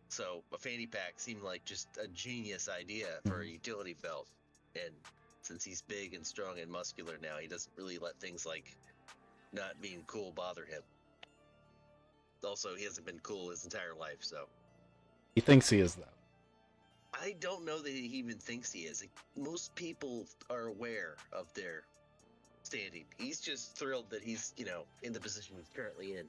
So a fanny pack seemed like just a genius idea for a utility belt. And since he's big and strong and muscular now, he doesn't really let things like not being cool bother him. Also, he hasn't been cool his entire life, so. He thinks he is, though. I don't know that he even thinks he is. Most people are aware of their standing. He's just thrilled that he's, in the position he's currently in.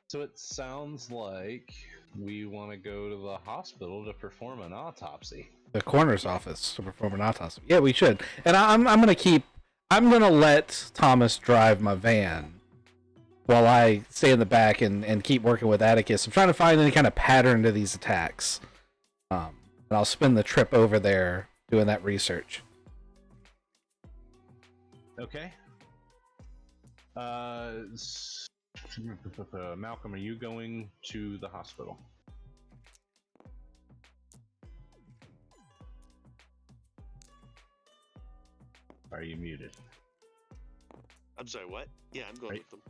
So it sounds like we want to go to the hospital to perform an autopsy. The coroner's office to perform an autopsy. Yeah, we should. And I'm gonna let Thomas drive my van while I stay in the back and keep working with Atticus. I'm trying to find any kind of pattern to these attacks. And I'll spend the trip over there doing that research. Okay. Malcolm, are you going to the hospital? Are you muted? I'm sorry, what? Yeah, I'm going with them.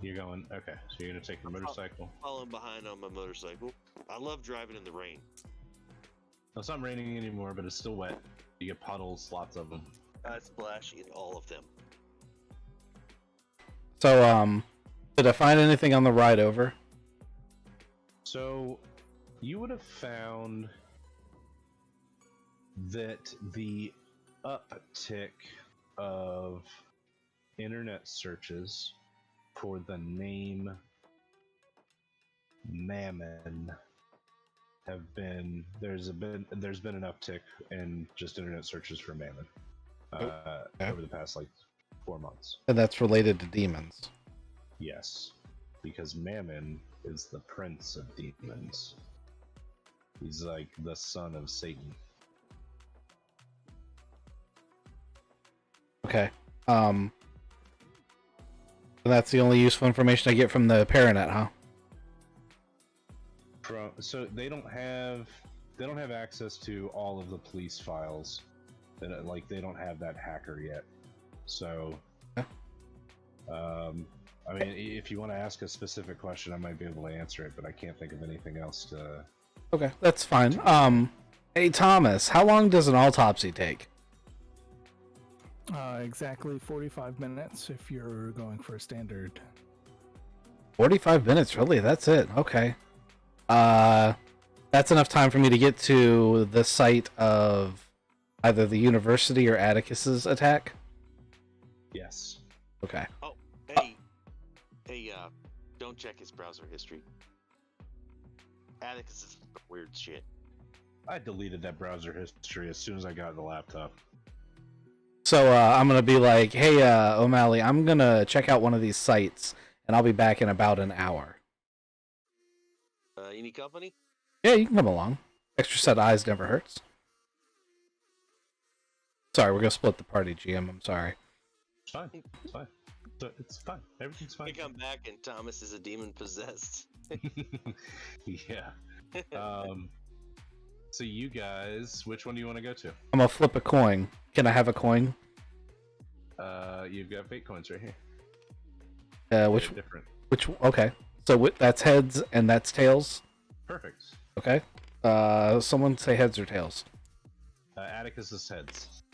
You're going, okay. So you're going to take your motorcycle? Following behind on my motorcycle. I love driving in the rain. No, it's not raining anymore, but it's still wet. You get puddles, lots of them. I splash in all of them. So, did I find anything on the ride over? So, you would have found that the uptick of internet searches for the name Mammon have been there's been an uptick in just internet searches for Mammon over the past 4 months. And that's related to demons. Yes, because Mammon is the prince of demons. He's like the son of Satan. Okay. And that's the only useful information I get from the Paranet, huh? So they don't have access to all of the police files. They don't have that hacker yet. So, I mean, if you want to ask a specific question, I might be able to answer it, but I can't think of anything else to. Okay, that's fine. Hey Thomas, how long does an autopsy take? Exactly 45 minutes if you're going for a standard. 45 minutes, really? That's it. Okay. That's enough time for me to get to the site of either the university or Atticus's attack. Yes. Okay. Oh, hey, don't check his browser history. Atticus is weird shit. I deleted that browser history as soon as I got the laptop. So I'm gonna be like, hey, O'Malley, I'm gonna check out one of these sites, and I'll be back in about an hour. You need company? Yeah, you can come along. Extra set of eyes never hurts. Sorry, we're gonna split the party, GM. I'm sorry. It's fine. It's fine. It's fine. Everything's fine. You come back and Thomas is a demon possessed. Yeah. So you guys, which one do you want to go to? I'm gonna flip a coin. Can I have a coin? You've got fate coins right here. Which? They're different. Which? Okay. So that's heads and that's tails. Perfect. Okay. Someone say heads or tails. Atticus's heads.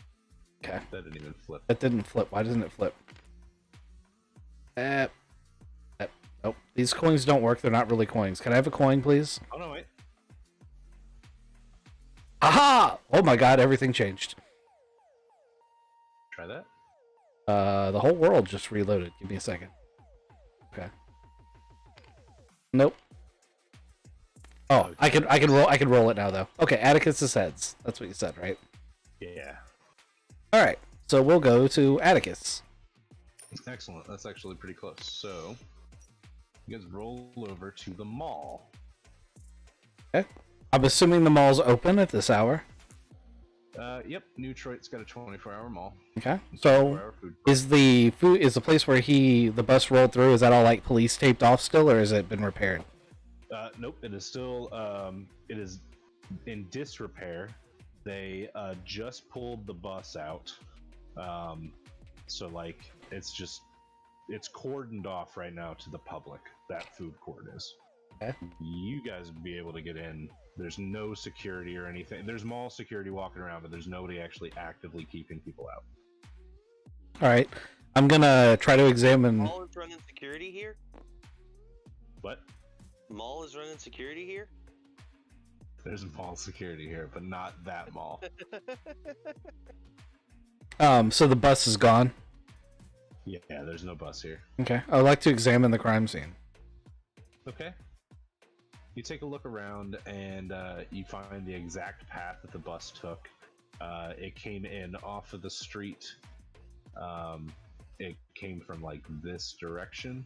Okay. That didn't even flip. That didn't flip. Why doesn't it flip? Nope. These coins don't work. They're not really coins. Can I have a coin, please? Oh no, wait. Aha! Oh my god, everything changed. Try that. The whole world just reloaded. Give me a second. Okay. Nope. Oh, I can roll it now though. Okay, Atticus's heads. That's what you said, right? Yeah. All right. So we'll go to Atticus. Excellent. That's actually pretty close. So you guys roll over to the mall. Okay. I'm assuming the mall's open at this hour. Yep. Newtroit's got a 24-hour mall. Okay. So 24-hour food. is the place where the bus rolled through? Is that all like police taped off still, or has it been repaired? Nope. It is still. It is in disrepair. They just pulled the bus out. So like it's cordoned off right now to the public. That food court is. Okay. You guys would be able to get in. There's no security or anything. There's mall security walking around, but there's nobody actually actively keeping people out. All right. I'm gonna try to examine. Mall is running security here? What? Mall is running security here? There's mall security here, but not that mall. So the bus is gone. Yeah, there's no bus here. Okay. I'd like to examine the crime scene. Okay. You take a look around and you find the exact path that the bus took. It came in off of the street. It came from like this direction,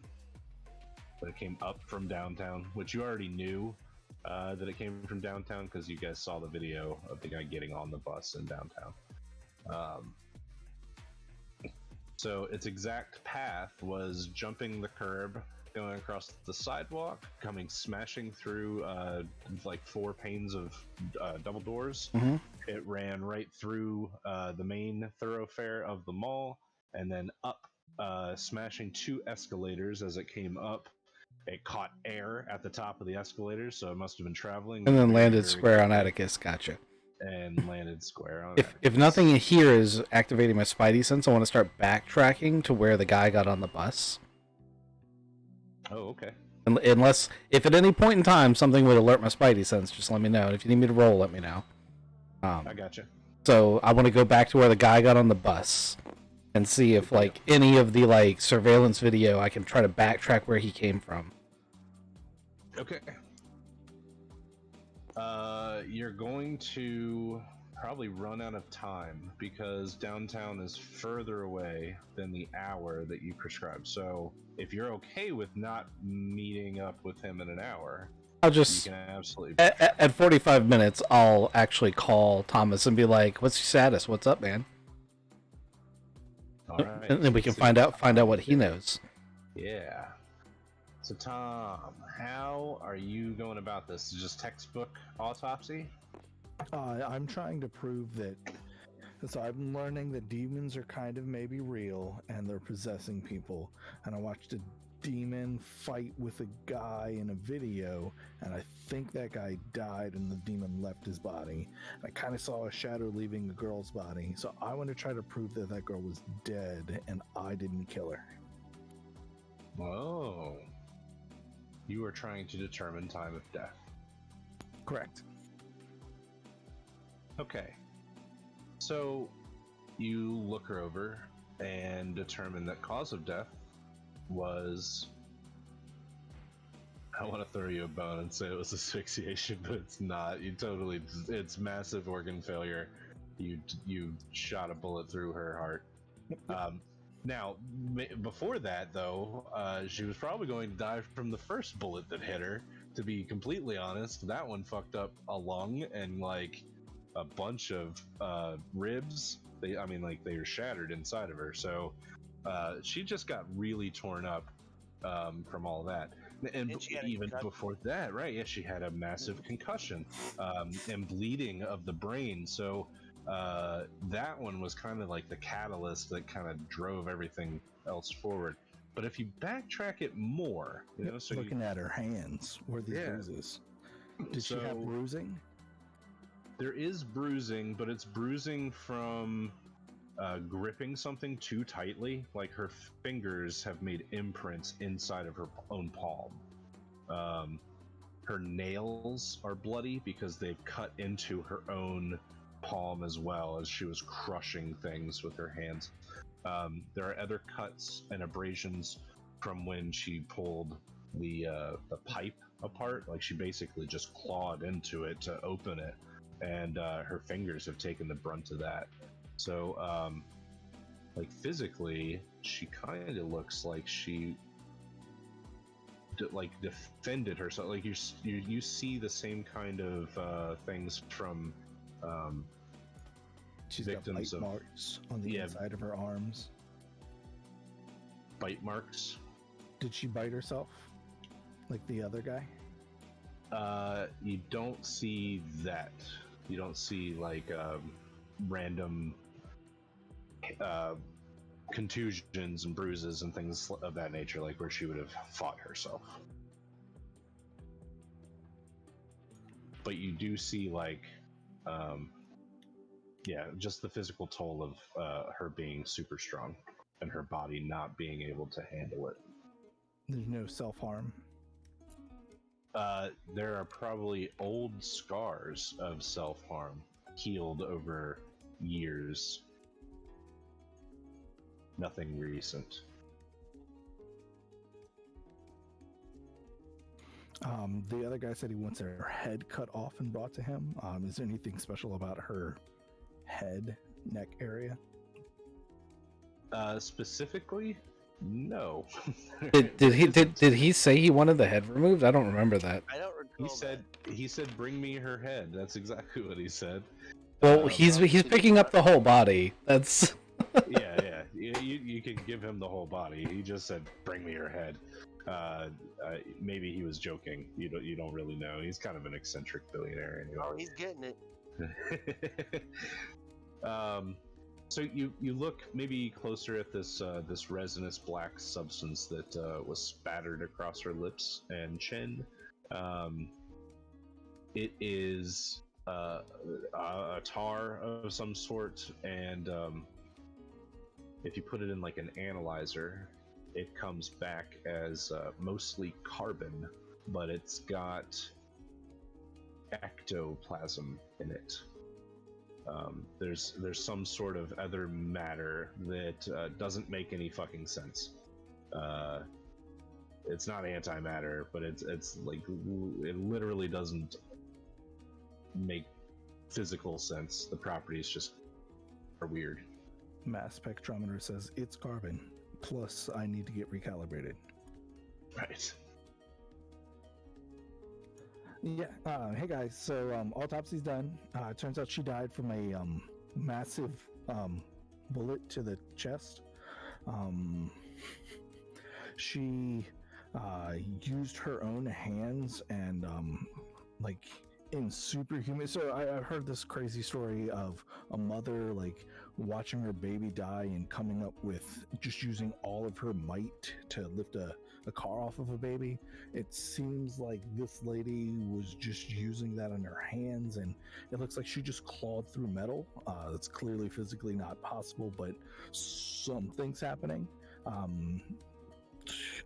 but it came up from downtown, which you already knew that it came from downtown because you guys saw the video of the guy getting on the bus in downtown. So its exact path was jumping the curb, going across the sidewalk, smashing through like 4 panes of double doors. Mm-hmm. It ran right through the main thoroughfare of the mall, and then up, smashing 2 escalators as it came up. It caught air at the top of the escalators, so it must have been traveling. And then landed square on Atticus. Gotcha. And landed square on If nothing here is activating my spidey sense, I want to start backtracking to where the guy got on the bus. Oh, okay. Unless, if at any point in time something would alert my spidey sense, just let me know. And if you need me to roll, let me know. I gotcha. So I want to go back to where the guy got on the bus and see if like any of the like surveillance video I can try to backtrack where he came from. Okay. You're going to probably run out of time because downtown is further away than the hour that you prescribed. So if you're okay with not meeting up with him in an hour, I'll just you can absolutely at 45 minutes I'll actually call Thomas and be like, "What's your status? What's up, man?" All right. And then we can find out what he knows. Yeah. So Tom, how are you going about this? Just textbook autopsy? I'm trying to prove that. So I'm learning that demons are kind of maybe real and they're possessing people. And I watched a demon fight with a guy in a video, and I think that guy died and the demon left his body. I kind of saw a shadow leaving the girl's body, so I want to try to prove that that girl was dead and I didn't kill her. Oh. You are trying to determine time of death. Correct. Okay. So you look her over and determine that cause of death was... I want to throw you a bone and say it was asphyxiation, but it's not. It's massive organ failure. You shot a bullet through her heart. Now, before that, though, she was probably going to die from the first bullet that hit her. To be completely honest, that one fucked up a lung and like a bunch of ribs. They were shattered inside of her. So she just got really torn up from all that. And even before that, right? Yeah, she had a massive concussion and bleeding of the brain. So that one was kind of like the catalyst that kind of drove everything else forward. But if you backtrack it more, so looking at her hands, where these bruises? Did she have bruising? There is bruising, but it's bruising from gripping something too tightly. Like her fingers have made imprints inside of her own palm. Her nails are bloody because they've cut into her own palm as well, as she was crushing things with her hands. There are other cuts and abrasions from when she pulled the pipe apart. Like she basically just clawed into it to open it, and her fingers have taken the brunt of that. So like physically she kind of looks like she defended herself. Like you see the same kind of things from she's victims got bite marks on the inside of her arms. Bite marks? Did she bite herself like the other guy? You don't see that. You don't see like random contusions and bruises and things of that nature, like where she would have fought herself. But you do see like just the physical toll of her being super strong and her body not being able to handle it. There's no self-harm. There are probably old scars of self-harm healed over years. Nothing recent. The other guy said he wants her head cut off and brought to him. Is there anything special about her head, neck area? Specifically, no. Did he say he wanted the head removed? I don't remember that. I don't recall. He said, "Bring me her head." That's exactly what he said. Well, he's picking up the whole body. That's yeah. You can give him the whole body. He just said, "Bring me her head." Maybe he was joking. You don't really know. He's kind of an eccentric billionaire anyway. Oh, he's getting it. So you look maybe closer at this resinous black substance that was spattered across her lips and chin. It is a tar of some sort, and if you put it in like an analyzer, it comes back as mostly carbon, but it's got ectoplasm in it. There's some sort of other matter that doesn't make any fucking sense. It's not antimatter, but it's like it literally doesn't make physical sense. The properties just are weird. Mass spectrometer says it's carbon. Plus, I need to get recalibrated. Right. Yeah. Hey guys. So autopsy's done. It turns out she died from a massive bullet to the chest. She used her own hands and like in superhuman. So I've heard this crazy story of a mother like watching her baby die and coming up with just using all of her might to lift a a car off of a baby. It seems like this lady was just using that in her hands, and it looks like she just clawed through metal. It's clearly physically not possible, but something's happening.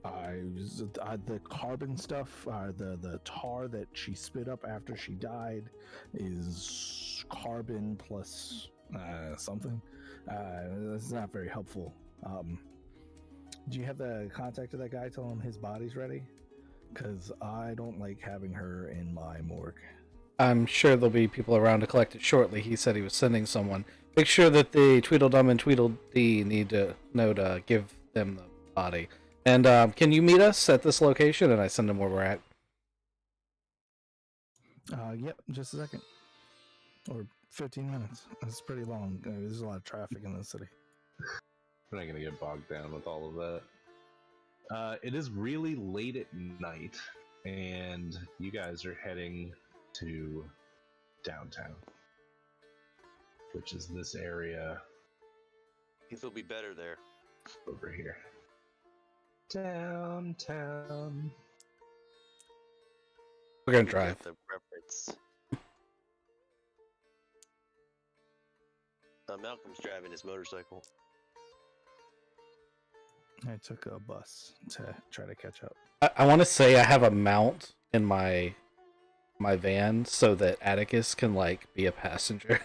The carbon stuff, the tar that she spit up after she died, is carbon plus something. It's not very helpful. Do you have the contact of that guy? Tell him his body's ready, because I don't like having her in my morgue. I'm sure there'll be people around to collect it shortly. He said he was sending someone. Make sure that the Tweedledum and Tweedledee need to know to give them the body. And can you meet us at this location? And I send them where we're at. Yep, just a second. Or 15 minutes. It's pretty long. There's a lot of traffic in the city. We're not going to get bogged down with all of that. It is really late at night, and you guys are heading to downtown, which is this area It'll be better there. over here. Downtown. We're going to We drive. got the reference. Malcolm's driving his motorcycle. I took a bus to try to catch up. I want to say I have a mount in my van so that Atticus can like be a passenger.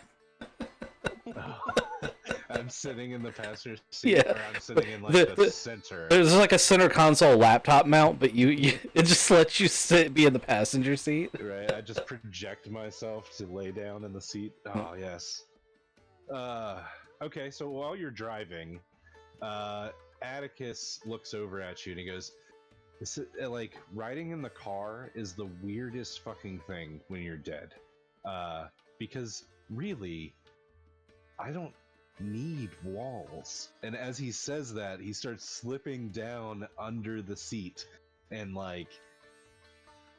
I'm sitting in the passenger seat, Yeah. or I'm sitting in like the center. There's like a center console laptop mount, but you it just lets you be in the passenger seat. Right, I just project myself to lay down in the seat. Oh yes. Okay, so while you're driving, Atticus looks over at you and he goes, "This is, like, riding in the car is the weirdest fucking thing when you're dead. Because really, I don't need walls." And as he says that, he starts slipping down under the seat and like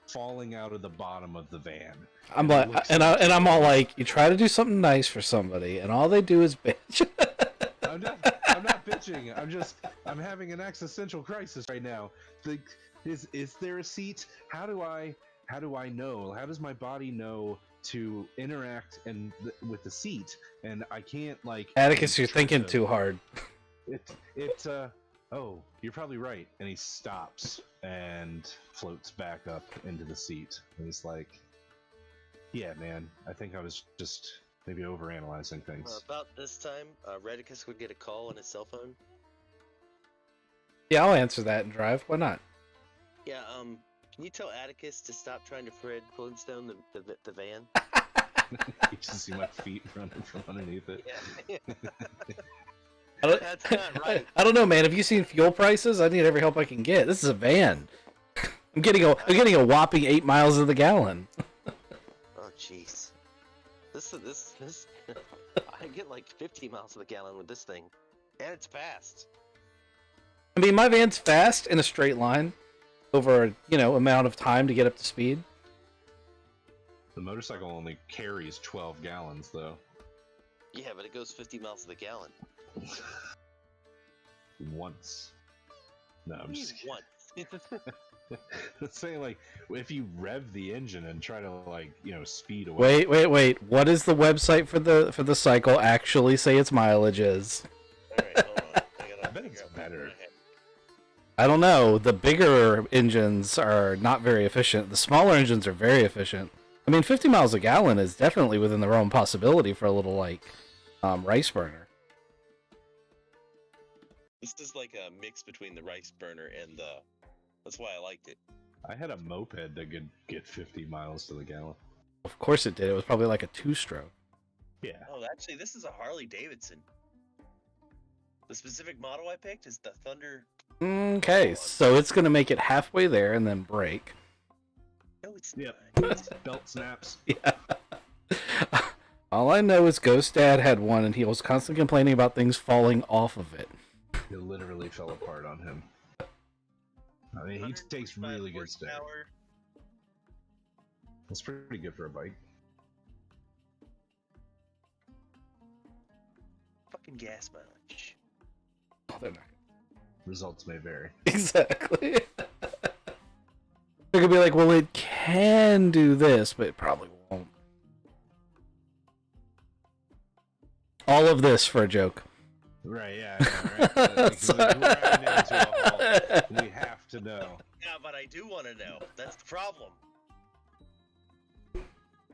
falling out of the bottom of the van. I'm like, I'm all like, you try to do something nice for somebody, and all they do is bitch. I'm not bitching. I'm having an existential crisis right now. Is there a seat? How do I know? How does my body know to interact with the seat? And I can't like. Atticus, you're thinking too hard. Oh, you're probably right. And he stops and floats back up into the seat. And he's like, "Yeah, man, I think I was just maybe overanalyzing things." About this time, Redicus would get a call on his cell phone. Yeah, I'll answer that and drive. Why not? Yeah, can you tell Atticus to stop trying to Fred Flintstone the van? You just see my feet running from underneath it. Yeah. That's not right. I don't know, man. Have you seen fuel prices? I need every help I can get. This is a van. I'm getting a whopping 8 miles to the gallon. Oh, jeez. This I get like 50 miles to the gallon with this thing, and it's fast. I mean, my van's fast in a straight line over, amount of time to get up to speed. The motorcycle only carries 12 gallons, though. Yeah, but it goes 50 miles to the gallon. Once. No, I'm just Once. Let's say, like, if you rev the engine and try to, like, speed away. Wait. What does the website for the cycle actually say its mileage is? Alright, hold on. I bet it's better. I don't know. The bigger engines are not very efficient. The smaller engines are very efficient. I mean, 50 miles a gallon is definitely within the realm of possibility for a little, like, rice burner. This is like a mix between the rice burner and the... That's why I liked it. I had a moped that could get 50 miles to the gallon. Of course it did. It was probably like a 2-stroke. Yeah. Oh, actually, this is a Harley Davidson. The specific model I picked is the Thunder... Okay, so it's going to make it halfway there and then break. No, it's Yep. not. Belt snaps. Yeah. All I know is Ghost Dad had one, and he was constantly complaining about things falling off of it. It literally fell apart on him. I mean, he takes really good steps. horsepower. That's pretty good for a bike. Fucking gas mileage. Oh, they're not. Results may vary. Exactly. gonna be like, well, it can do this, but it probably won't. All of this for a joke. Right, yeah, I know, right? Because we're running into a halt. We have to know. Yeah, but I do want to know. That's the problem.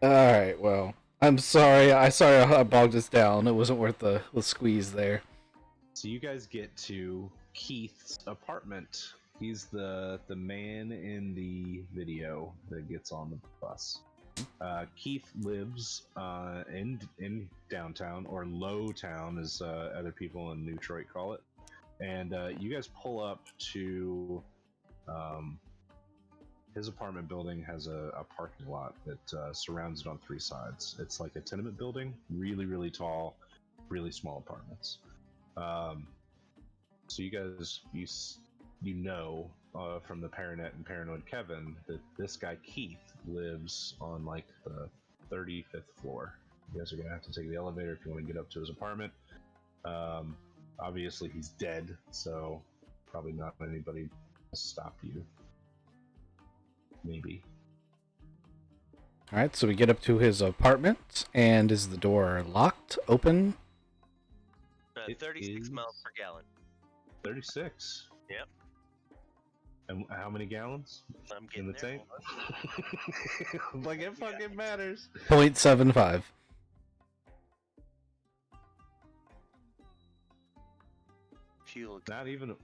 Alright, well. I'm sorry. I bogged us down. It wasn't worth the squeeze there. So you guys get to Keith's apartment. He's the man in the video that gets on the bus. Keith lives in downtown, or Low Town, as other people in Newtroit call it. And you guys pull up to his apartment building. Has a parking lot that surrounds it on three sides. It's like a tenement building, really, really tall, really small apartments. So you guys, you know from the Paranet and Paranoid Kevin that this guy Keith lives on like the 35th floor. You guys are gonna have to take the elevator if you want to get up to his apartment. Obviously he's dead, so probably not anybody to stop you. Maybe. Alright, so we get up to his apartment, and is the door locked, open? 36 miles per gallon. 36. Yep. And how many gallons I'm in getting the there. tank? Like it fucking matters. 0.75. Fuel Not even.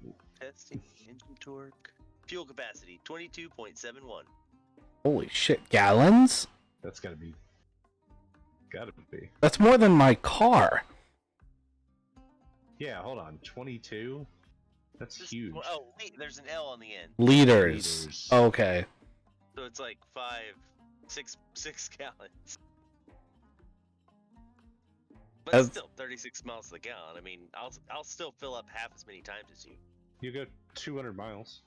testing, engine torque. Fuel capacity 22.71. Holy shit, gallons? That's gotta be. That's more than my car. Yeah, hold on. 22? That's huge. Oh, wait, there's an L on the end. Liters. Okay. So it's like 6 gallons. But That's- still, 36 miles to the gallon. I mean, I'll still fill up half as many times as you. You go 200 miles.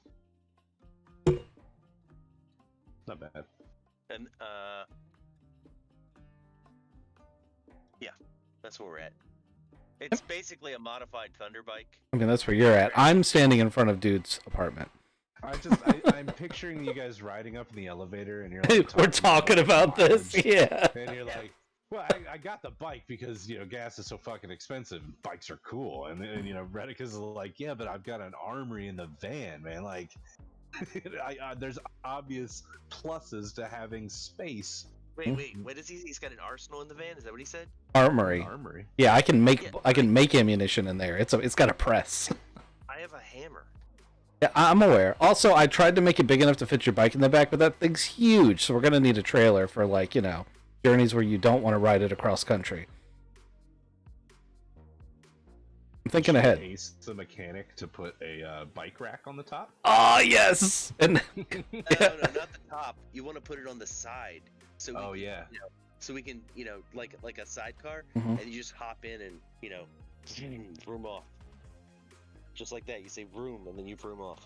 Not bad. And yeah, that's where we're at. It's basically a modified Thunder bike. I mean, that's where you're at. I'm standing in front of dude's apartment. I'm picturing you guys riding up in the elevator, and you're like, We're talking about this, mileage. yeah. And you're like, well, I got the bike because, gas is so fucking expensive. Bikes are cool. And Redica's like, yeah, but I've got an armory in the van, man. Like, there's obvious pluses to having space. Wait, what is he? He's got an arsenal in the van? Is that what he said? Armory. Armory. Yeah, I can make ammunition in there. It's got a press. I have a hammer. Yeah, I'm aware. Also, I tried to make it big enough to fit your bike in the back, but that thing's huge, so we're gonna need a trailer for journeys where you don't want to ride it across country. I'm thinking ahead. Ace the mechanic to put a bike rack on the top. Oh yes. And No, not the top. You want to put it on the side. So so we can, like a sidecar, Mhm. and you just hop in and, vroom off. Just like that. You say vroom, and then you vroom off.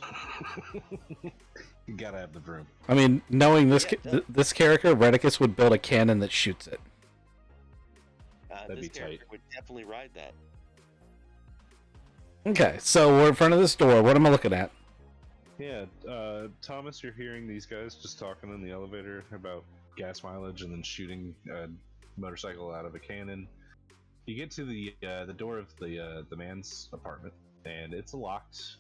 You gotta have the broom. I mean, knowing this Yeah, this character, Redicus would build a cannon that shoots it. That'd This be character tight. would definitely ride that. Okay, so we're in front of this door. What am I looking at? Yeah, Thomas, you're hearing these guys just talking in the elevator about gas mileage and then shooting a motorcycle out of a cannon. You get to the door of the man's apartment, and it's a locked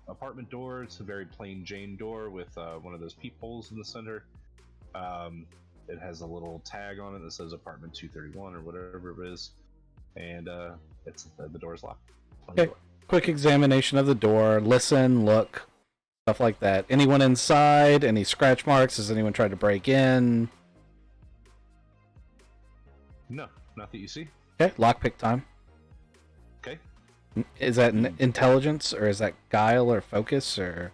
apartment door. It's a very plain Jane door with one of those peepholes in the center. It has a little tag on it that says apartment 231 or whatever it is, and the door's locked. Plain Okay. door. Quick examination of the door. Listen, look, stuff like that. Anyone inside? Any scratch marks? Has anyone tried to break in? No, not that you see. Okay, lockpick time. Okay. Is that intelligence, or is that guile, or focus, or?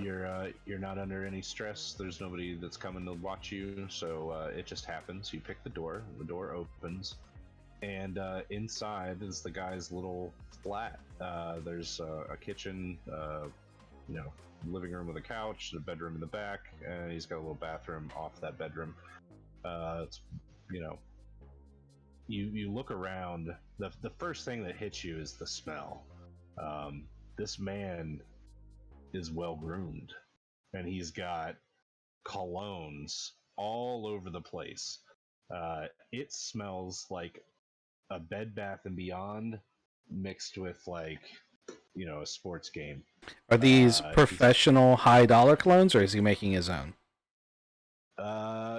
You're not under any stress. There's nobody that's coming to watch you, so it just happens. You pick the door opens, and inside is the guy's little flat. There's a kitchen, living room with a couch, a bedroom in the back, and he's got a little bathroom off that bedroom. You look around. The first thing that hits you is the smell. This man is well groomed, and he's got colognes all over the place. It smells like a Bed Bath and Beyond mixed with like a sports game. Are these professional high dollar clones, or is he making his own?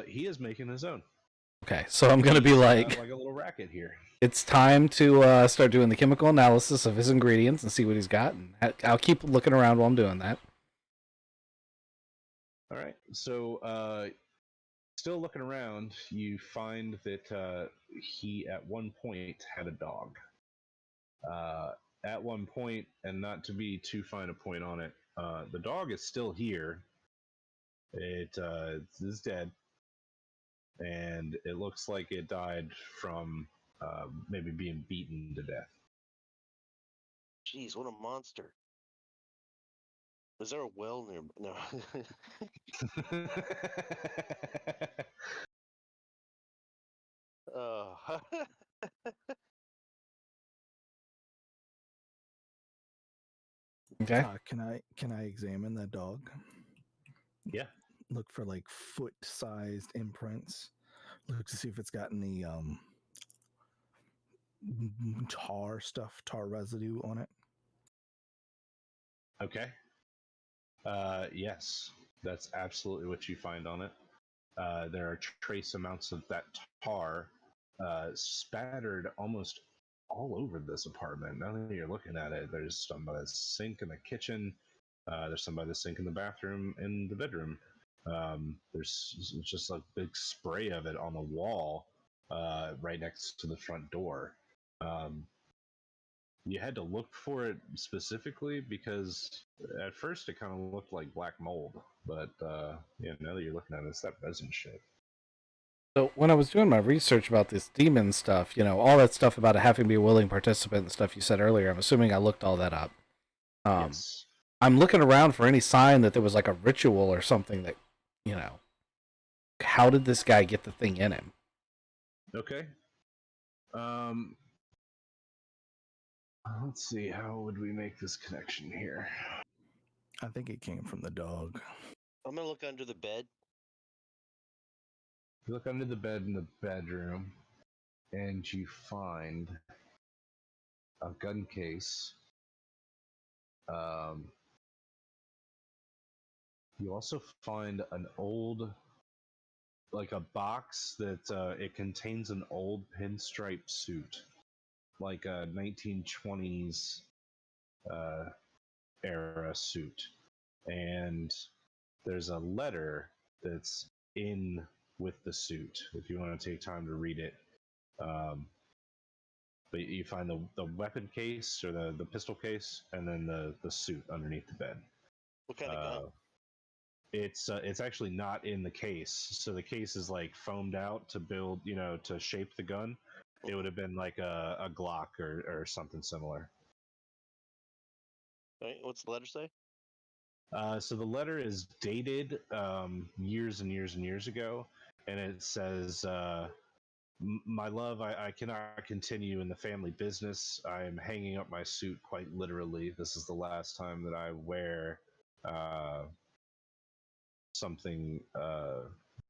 He is making his own. Okay, so I'm gonna be like a little racket here. It's time to start doing the chemical analysis of his ingredients and see what he's got, and I'll keep looking around while I'm doing that. All right, so still looking around, you find that he at one point had a dog. At one point, and not to be too fine a point on it, the dog is still here. It is dead, and it looks like it died from maybe being beaten to death. Jeez, what a monster! Is there a well near? No. Oh. Okay. Can I examine the dog? Yeah. Look for like foot-sized imprints. Look to see if it's got any tar residue on it. Okay. Yes, that's absolutely what you find on it. There are trace amounts of that tar spattered almost all over this apartment. Now that you're looking at it, there's some by the sink in the kitchen. There's some by the sink in the bathroom, in the bedroom. There's just a big spray of it on the wall right next to the front door. You had to look for it specifically because at first it kind of looked like black mold, but now that you're looking at it, it's that resin shit. So when I was doing my research about this demon stuff, all that stuff about having to be a willing participant and stuff you said earlier, I'm assuming I looked all that up. Yes. I'm looking around for any sign that there was like a ritual or something that, how did this guy get the thing in him? Okay. Let's see, how would we make this connection here? I think it came from the dog. I'm gonna look under the bed. You look under the bed in the bedroom, and you find a gun case. You also find an old, like a box that it contains an old pinstripe suit, like a 1920s era suit, and there's a letter that's in with the suit. If you want to take time to read it, but you find the weapon case or the pistol case, and then the suit underneath the bed. What kind of gun? It's actually not in the case, so the case is like foamed out to build, to shape the gun. It would have been like a Glock or something similar. Right, what's the letter say? So the letter is dated years and years and years ago, and it says, "My love, I cannot continue in the family business. I am hanging up my suit quite literally. This is the last time that I wear something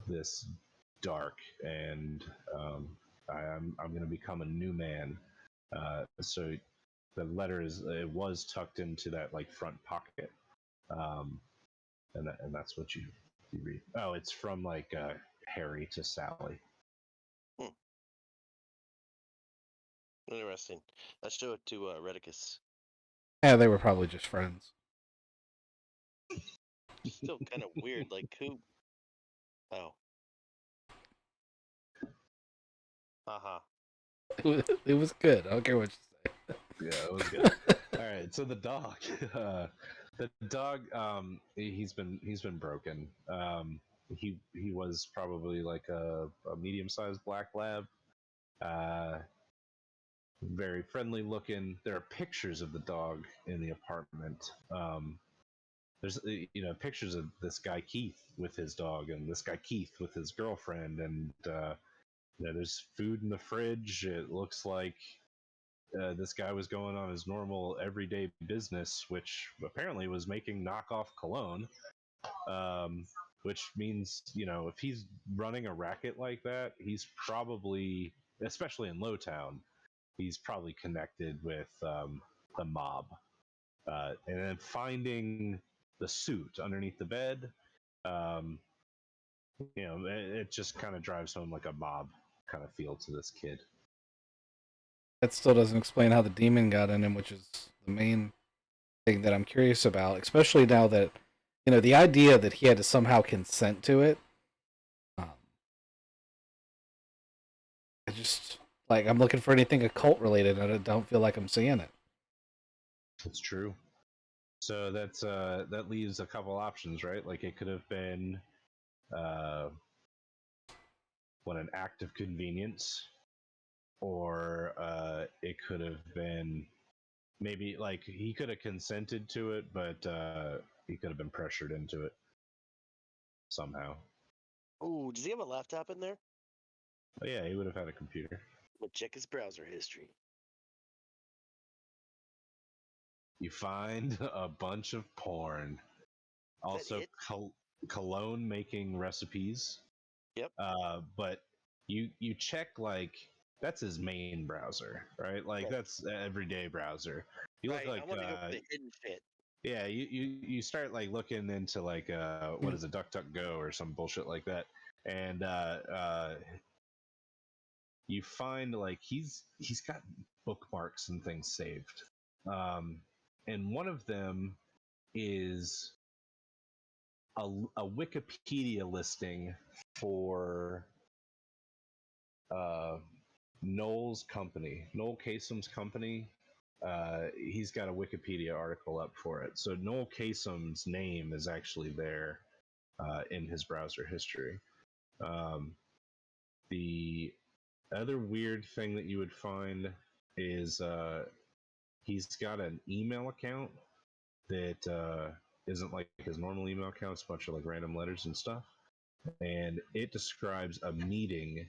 this dark, and I'm going to become a new man." So the letter it was tucked into that like front pocket, and that's what you read. Oh, it's from like Harry to Sally. Interesting. Let's show it to Redicus. Yeah, they were probably just friends. Still kind of weird. Like who? Oh. It was good. I don't care what you say. Yeah, it was good. All right, so the dog, he's been broken. He was probably like a medium-sized black lab, very friendly looking. There are pictures of the dog in the apartment. There's pictures of this guy Keith with his dog, and this guy Keith with his girlfriend, and there's food in the fridge. It looks like this guy was going on his normal everyday business, which apparently was making knockoff cologne. which means, if he's running a racket like that, he's probably, especially in Lowtown, he's probably connected with the mob. And then finding the suit underneath the bed, it just kind of drives home like a mob kind of feel to this kid. That still doesn't explain how the demon got in him, which is the main thing that I'm curious about, especially now that, the idea that he had to somehow consent to it. I just, I'm looking for anything occult related, and I don't feel like I'm seeing it. That's true. So that leaves a couple options, right? Like it could have been an act of convenience, or it could have been maybe like he could have consented to it, but he could have been pressured into it somehow. Oh, does he have a laptop in there? Oh, yeah, he would have had a computer. We'll check his browser history. You find a bunch of porn. Also, cologne making recipes. Yep. But you check that's his main browser, right? Like that's everyday browser. You look like I want to go for the hidden shit. Yeah, you start looking into what is it, DuckDuckGo or some bullshit like that, and you find he's got bookmarks and things saved, and one of them is a Wikipedia listing for Noel Kasem's company. He's got a Wikipedia article up for it. So Noel Kasem's name is actually there in his browser history. The other weird thing that you would find is he's got an email account that isn't like his normal email account. It's a bunch of random letters and stuff. And it describes a meeting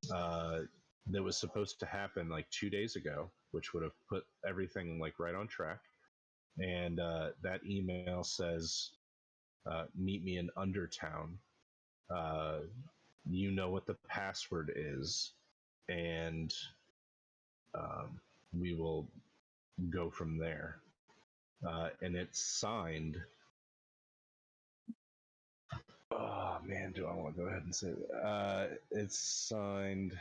that was supposed to happen 2 days ago, which would have put everything right on track. And that email says, "Meet me in Undertown. You know what the password is, and we will go from there." And it's signed. Oh man, do I want to go ahead and say that? It's signed.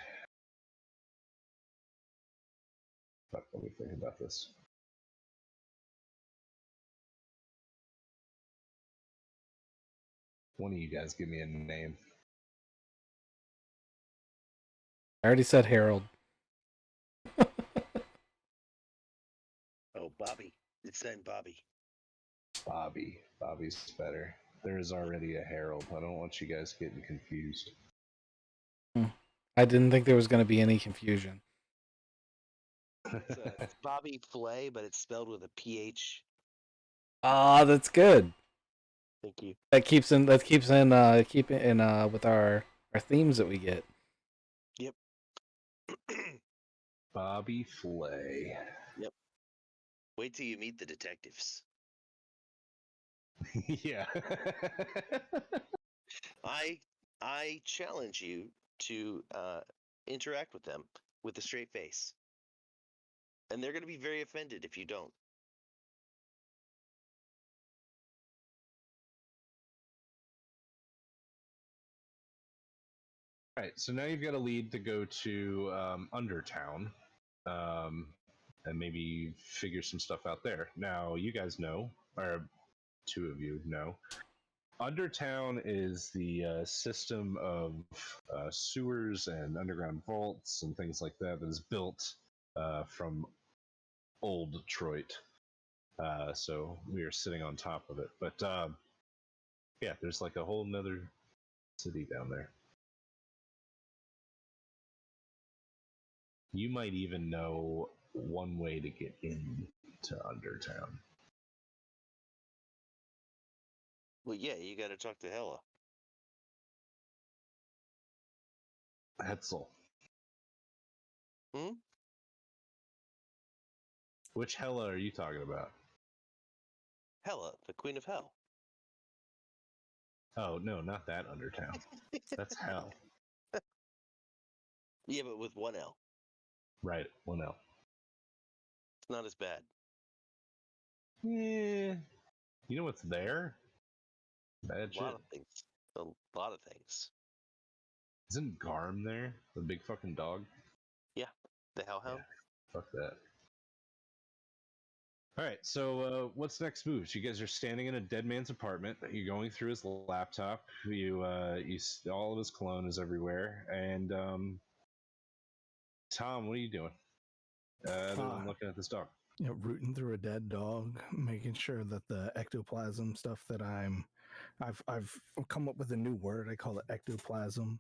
Fuck, let me think about this. One of you guys give me a name. I already said Harold. Oh, Bobby. It's signed Bobby. Bobby's better. There is already a Harold. I don't want you guys getting confused. I didn't think there was going to be any confusion. It's Bobby Flay, but it's spelled with a PH. Ah, that's good. Thank you. That keeps in with our themes that we get. Yep. Bobby Flay. Yep. Wait till you meet the detectives. Yeah. I challenge you to interact with them with a straight face. And they're going to be very offended if you don't. All right, so now you've got a lead to go to Undertown, and maybe figure some stuff out there. Now, you guys know, or two of you know, Undertown is the system of sewers and underground vaults and things like that that is built from old Detroit. So we are sitting on top of it. But yeah, there's a whole nother city down there. You might even know one way to get into Undertown. Well, yeah, you got to talk to Hella. Hetzel. Hmm? Which Hella are you talking about? Hella, the Queen of Hell. Oh no, not that Undertown. That's hell. Yeah, but with one L. Right, 1L. It's not as bad. Yeah. You know what's there? Bad A shit. lot of things. A lot of things. Isn't Garm there? The big fucking dog? Yeah. The Hellhound? Fuck that. Alright, so what's next moves? You guys are standing in a dead man's apartment. You're going through his laptop. All of his cologne is everywhere. And Tom, what are you doing? Other than looking at this dog. Rooting through a dead dog, making sure that the ectoplasm stuff that I've come up with a new word. I call it ectoplasm.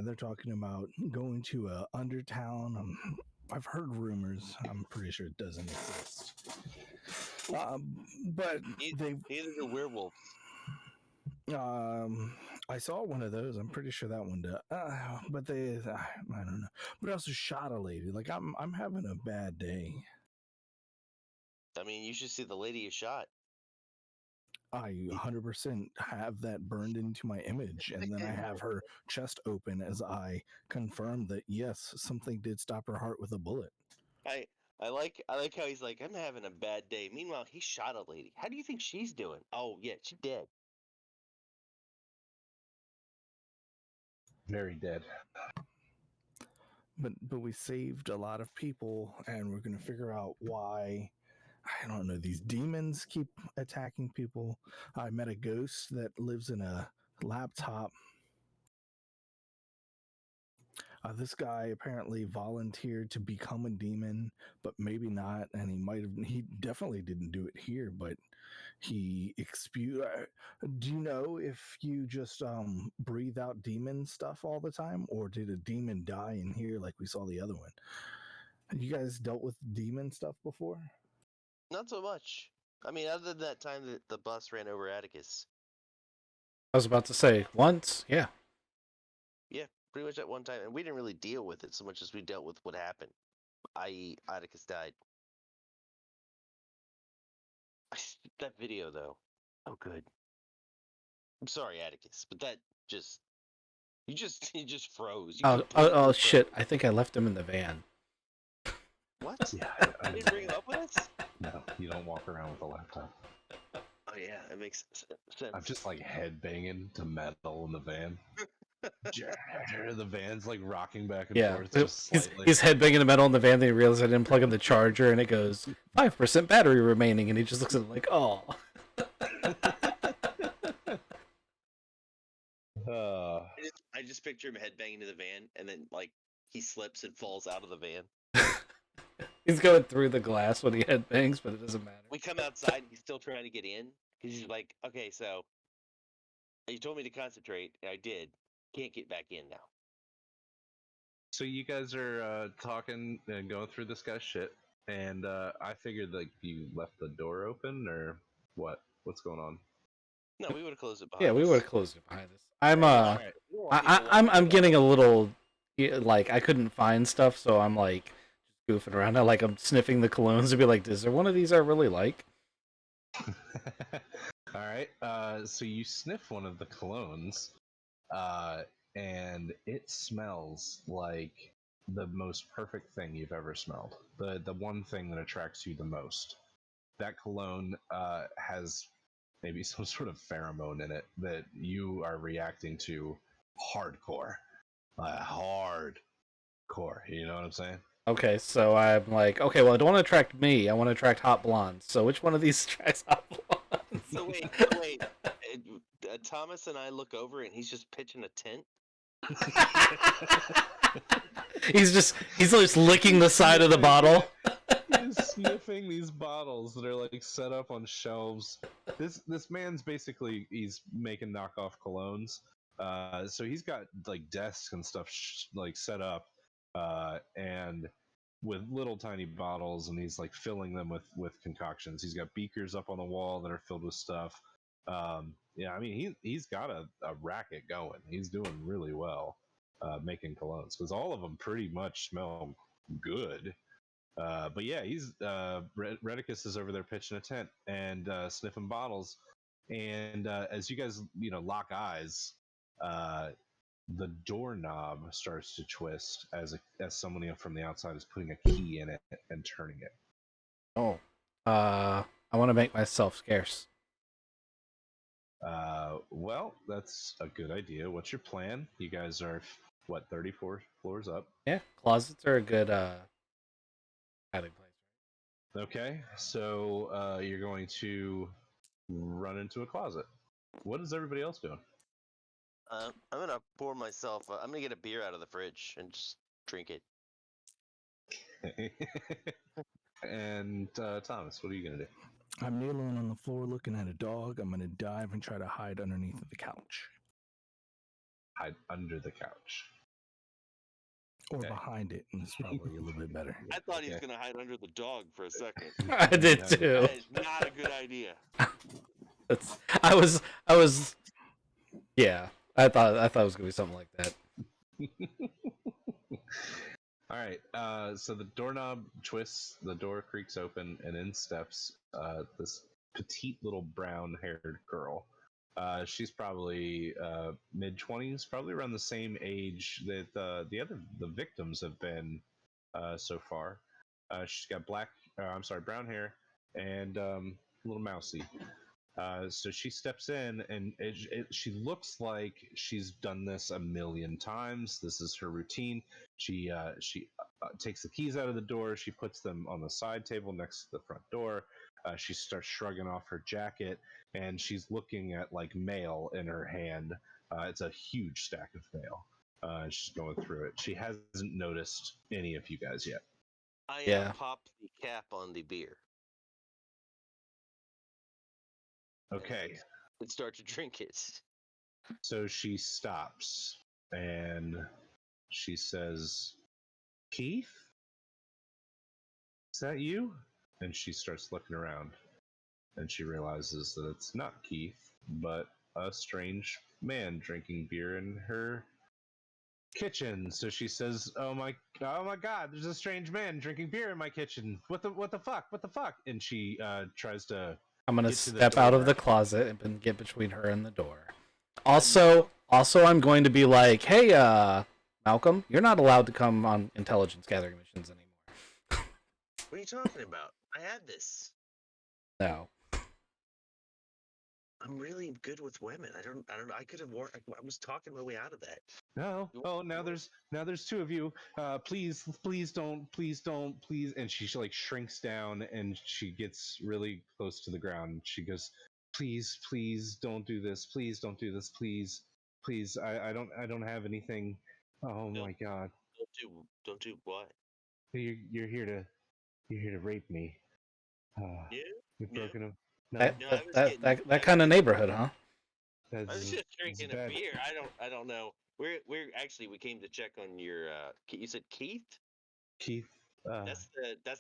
They're talking about going to a Undertown. I've heard rumors. I'm pretty sure it doesn't exist. But Neither do werewolves. I saw one of those. I'm pretty sure that one does. But I don't know. But I also shot a lady. Like I'm having a bad day. I mean, you should see the lady you shot. I 100% have that burned into my image, and then I have her chest open as I confirm that yes, something did stop her heart with a bullet. I like how he's like, I'm having a bad day. Meanwhile, he shot a lady. How do you think she's doing? Oh yeah, she's dead. Very dead. But we saved a lot of people, and we're gonna figure out why. I don't know. These demons keep attacking people. I met a ghost that lives in a laptop. This guy apparently volunteered to become a demon, but maybe not. And he definitely didn't do it here, but he do you know if you just breathe out demon stuff all the time, or did a demon die in here like we saw the other one? Have you guys dealt with demon stuff before? Not so much. I mean, other than that time that the bus ran over Atticus. I was about to say, once, yeah. Yeah, pretty much at one time. And we didn't really deal with it so much as we dealt with what happened, i.e. Atticus died. That video, though. Oh, good. I'm sorry, Atticus, but that just... You just froze. You completely froze. Shit. I think I left him in the van. What? Yeah, I didn't bring him up with us? No, you don't walk around with a laptop. Oh, yeah, that makes sense. I'm just like headbanging to metal in the van. The van's like rocking back and forth just slightly. He's headbanging the metal in the van, then he realizes I didn't plug in the charger, and it goes 5% battery remaining, and he just looks at it like, oh. I just picture him headbanging to the van, and then like he slips and falls out of the van. He's going through the glass when he headbangs, but it doesn't matter. We come outside, and he's still trying to get in because he's like, "Okay, so you told me to concentrate, and I did. Can't get back in now." So you guys are talking and going through this guy's shit, and I figured like you left the door open or what? What's going on? No, we would have closed it behind. Yeah, we us. would have closed it behind us. I'm getting a little like I couldn't find stuff, so I'm like goofing around. I'm sniffing the colognes and be like, is there one of these I really like? All right. So you sniff one of the colognes, and it smells like the most perfect thing you've ever smelled. The one thing that attracts you the most. That cologne has maybe some sort of pheromone in it that you are reacting to hardcore. Hardcore. You know what I'm saying? Okay, so I'm like, okay, well, I don't want to attract me. I want to attract hot blondes. So which one of these attracts hot blondes? So wait. Thomas and I look over, and he's just pitching a tent. He's just licking the side of the bottle. He's sniffing these bottles that are like set up on shelves. This man's basically he's making knockoff colognes. So he's got like desks and stuff like set up, and with little tiny bottles, and he's like filling them with concoctions. He's got beakers up on the wall that are filled with stuff. Yeah, I mean he's got a racket going. He's doing really well making colognes because all of them pretty much smell good. But yeah, he's Redicus is over there pitching a tent and sniffing bottles, And as you guys, lock eyes, the doorknob starts to twist as someone from the outside is putting a key in it and turning it. Oh. I want to make myself scarce. Well, that's a good idea. What's your plan? You guys are, 34 floors up? Yeah, closets are a good hiding place. Okay, so you're going to run into a closet. What is everybody else doing? I'm gonna pour myself. I'm gonna get a beer out of the fridge and just drink it. And Thomas, what are you gonna do? I'm kneeling on the floor looking at a dog. I'm going to dive and try to hide underneath the couch. Hide under the couch. Or Okay. behind it, and it's probably a little bit better. I thought he was Okay. gonna hide under the dog for a second. I did too. That is not a good idea. I was. Yeah, I thought it was gonna be something like that. All right. So the doorknob twists, the door creaks open, and in steps this petite little brown-haired girl. She's probably mid-20s, probably around the same age that the victims have been so far. She's got brown hair and a little mousy. So she steps in, and she looks like she's done this a million times. This is her routine. She takes the keys out of the door. She puts them on the side table next to the front door. She starts shrugging off her jacket, and she's looking at like mail in her hand. It's a huge stack of mail. She's going through it. She hasn't noticed any of you guys yet. I pop the cap on the beer. Okay. And start to drink it. So she stops and she says, "Keith? Is that you?" And she starts looking around and she realizes that it's not Keith, but a strange man drinking beer in her kitchen. So she says, "Oh my God, there's a strange man drinking beer in my kitchen. What the fuck?" And she tries to I'm gonna get to the step out of door. the closet and get between her and the door. Also, I'm going to be like, "Hey, Malcolm, you're not allowed to come on intelligence gathering missions anymore." What are you talking about? I had this. No. I'm really good with women. I don't know. I could have worked. I was talking my way out of that. No. Oh, now there's two of you. Please don't. And she like shrinks down and she gets really close to the ground. She goes, please don't do this. Please don't do this. Please. I don't have anything. Oh my God. Don't do what? You're here to rape me. Yeah. You've broken him. No, That kind of neighborhood, huh? I was that's just drinking a bad. beer. I don't know. We came to check on your. You said Keith. Keith. That's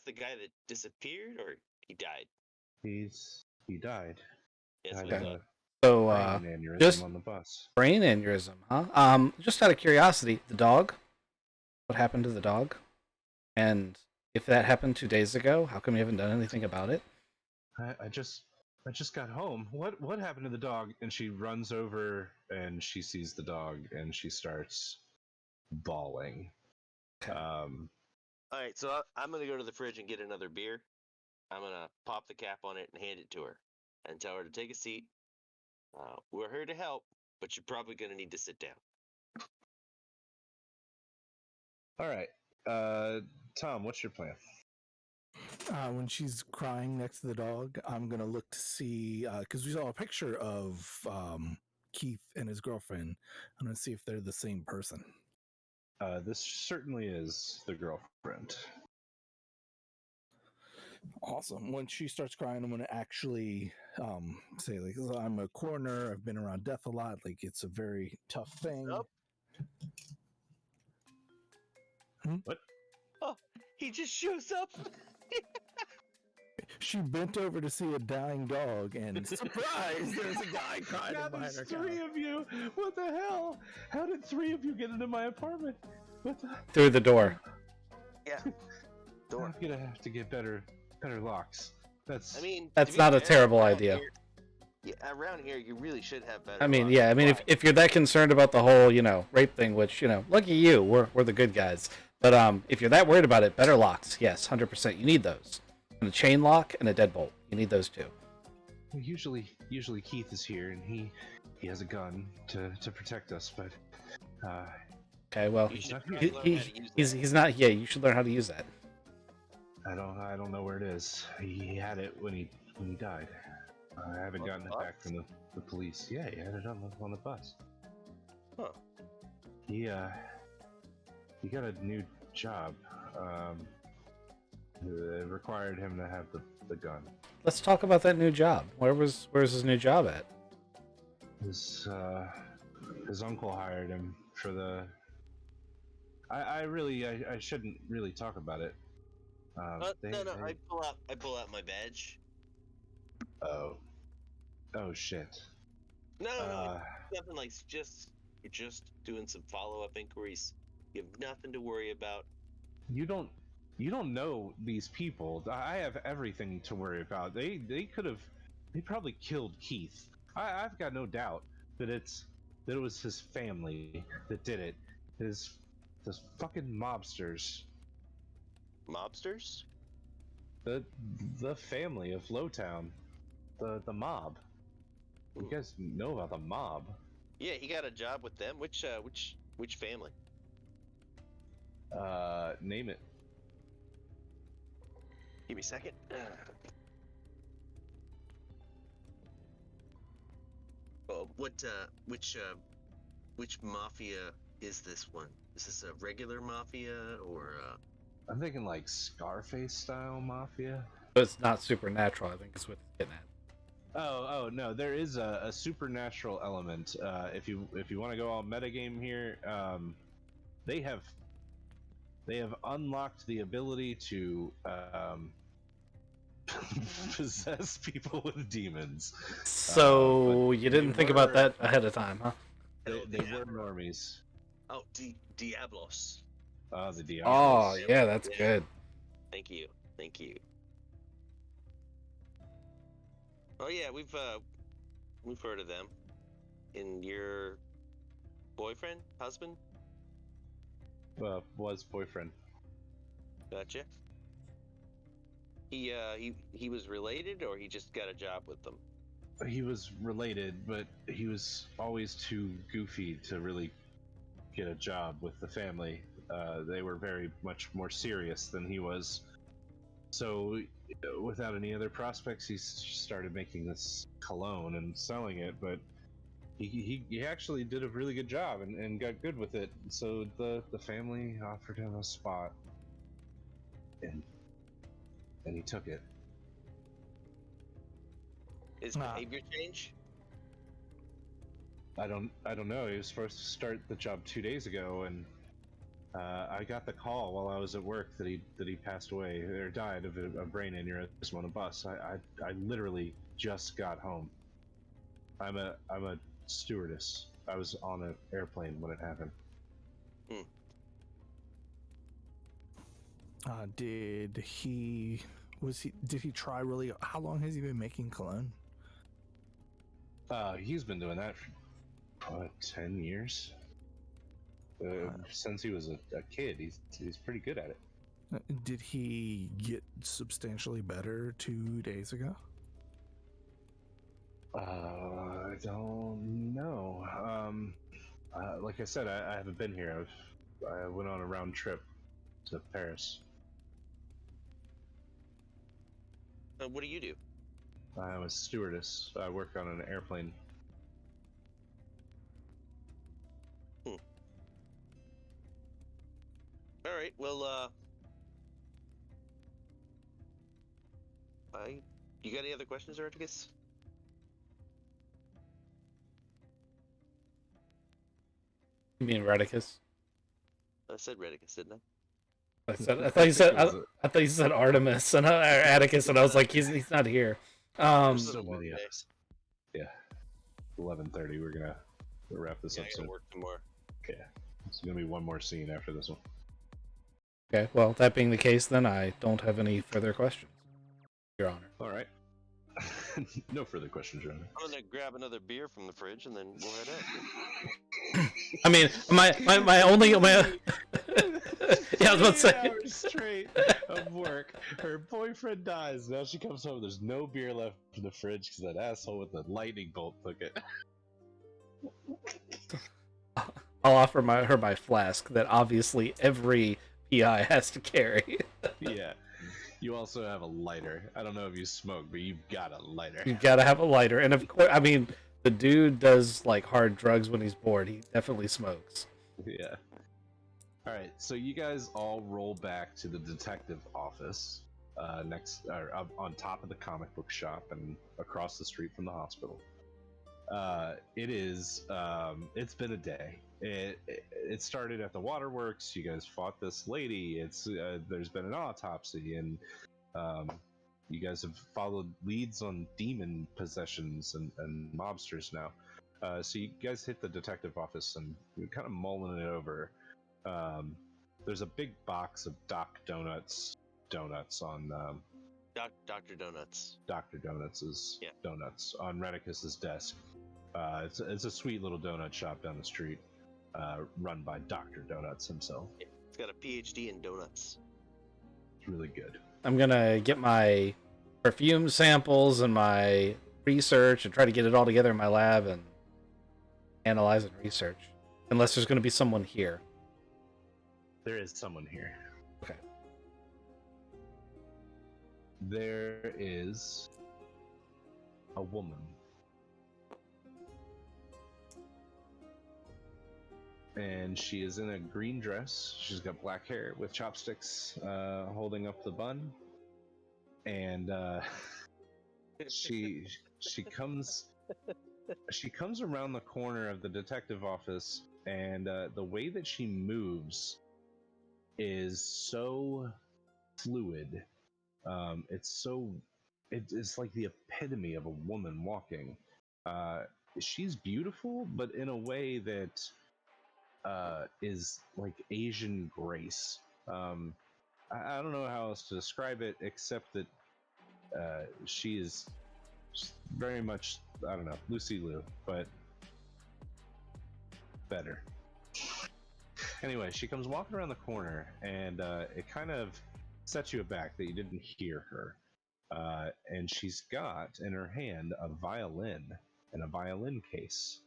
the guy that disappeared, or he died. He died. Yes, Died we of thought. a So, brain aneurysm just on the bus. brain aneurysm, huh? Just out of curiosity, the dog. What happened to the dog? And if that happened 2 days ago, how come you haven't done anything about it? I just got home. What happened to the dog? And she runs over and she sees the dog and she starts bawling. Okay. All right, so I'm gonna go to the fridge and get another beer. I'm gonna pop the cap on it and hand it to her, and tell her to take a seat. We're here to help, but you're probably gonna need to sit down. All right. Tom, what's your plan? When she's crying next to the dog, I'm going to look to see, because we saw a picture of Keith and his girlfriend. I'm going to see if they're the same person. This certainly is the girlfriend. Awesome. When she starts crying, I'm going to actually say, like, I'm a coroner. I've been around death a lot. Like, it's a very tough thing. Nope. What? Oh, he just shows up. She bent over to see a dying dog, and surprise, there's a guy crying Now behind there's her three couch. of you. What the hell? How did three of you get into my apartment? What the? Through the door. Yeah. Door. I'm gonna have to get better locks. That's. I mean, That's to be not a fair, terrible around idea. here- Yeah, around here, you really should have better. I mean, luck. yeah, I mean, if you're that concerned about the whole, rape thing, which, look at you, we're the good guys. But if you're that worried about it, better locks, yes, 100%. You need those, and a chain lock and a deadbolt. You need those too. Well, usually Keith is here, and he has a gun to protect us. But Okay, well, You should he, probably learn he, how to use he's that. he's not. Yeah, you should learn how to use that. I don't know where it is. He had it when he died. I haven't On gotten the it back bus? from the police. Yeah, he had it on the bus. Huh. He got a new job. It required him to have the gun. Let's talk about that new job. Where's his new job at? His uncle hired him for the. I shouldn't really talk about it. No. I pull out my badge. Oh shit. No, nothing like you're just doing some follow-up inquiries. You have nothing to worry about. You don't know these people. I have everything to worry about. They probably killed Keith. I've got no doubt that it was his family that did it. Those fucking mobsters. Mobsters? The family of Lowtown. The mob. You guys know about the mob. Yeah, he got a job with them. Which family? Name it. Give me a second. Oh, which mafia is this one? Is this a regular mafia or? I'm thinking like Scarface style mafia. But it's not supernatural. I think is what he's getting at. Oh no, there is a supernatural element. If you want to go all metagame here, they have unlocked the ability to possess people with demons. So you didn't think about that ahead of time, huh? They were normies. Oh, Diablos. The Diablos. Oh yeah, that's good. Thank you. Oh yeah, we've heard of them. And your boyfriend, husband? Was boyfriend. Gotcha. He was related, or he just got a job with them? He was related, but he was always too goofy to really get a job with the family. They were very much more serious than he was. So, without any other prospects, he started making this cologne and selling it. But he actually did a really good job and got good with it. So the family offered him a spot, and he took it. His behavior change? I don't know. He was supposed to start the job 2 days ago, and I got the call while I was at work that he passed away or died of a brain aneurysm on a bus. I literally just got home. I'm a stewardess. I was on an airplane when it happened. Did he try really? How long has he been making cologne? He's been doing that for 10 years. Since he was a kid, he's pretty good at it. Did he get substantially better 2 days ago? I don't know. Like I said, I haven't been here. I went on a round trip to Paris. What do you do? I'm a stewardess. I work on an airplane. All right. Well, you got any other questions, Articus? You mean Redicus? I said Redicus, didn't I? I thought you said Artemis and Atticus, and I was like, he's not here. So many of us. Yeah. 11:30. We're gonna wrap this up I soon. gotta work tomorrow. Yeah. It's gonna be one more scene after this one. Okay, well, that being the case, then I don't have any further questions, Your Honor. All right. No further questions, Your Honor. I'm gonna grab another beer from the fridge and then we'll head out. I mean, my only my yeah, I was about to say. 48 hours straight of work. Her boyfriend dies. Now she comes home. There's no beer left in the fridge because that asshole with the lightning bolt took it. I'll offer her my flask that obviously every PI has to carry. Yeah. You also have a lighter. I don't know if you smoke, but you've got a lighter. You gotta have a lighter, and of course, I mean, the dude does like hard drugs when he's bored. He definitely smokes. Yeah. All right. So you guys all roll back to the detective office, up on top of the comic book shop and across the street from the hospital. It's been a day. It started at the waterworks. You guys fought this lady. There's been an autopsy, and you guys have followed leads on demon possessions and mobsters now. So you guys hit the detective office and you're kind of mulling it over. There's a big box of donuts on Dr. Donuts. Dr. Donuts' donuts on Redicus's desk. It's a sweet little donut shop down the street, run by Dr. Donuts himself. It's got a PhD in donuts. It's really good. I'm gonna get my perfume samples and my research and try to get it all together in my lab and analyze and research. Unless there's gonna be someone here. There is someone here. Okay. There is a woman. And she is in a green dress. She's got black hair with chopsticks, holding up the bun. And she comes around the corner of the detective office, and the way that she moves is so fluid. It's like the epitome of a woman walking. She's beautiful, but in a way that is like Asian grace. I don't know how else to describe it except that she is very much, I don't know, Lucy Liu, but better. Anyway, she comes walking around the corner, and it kind of sets you aback that you didn't hear her. And she's got in her hand a violin and a violin case.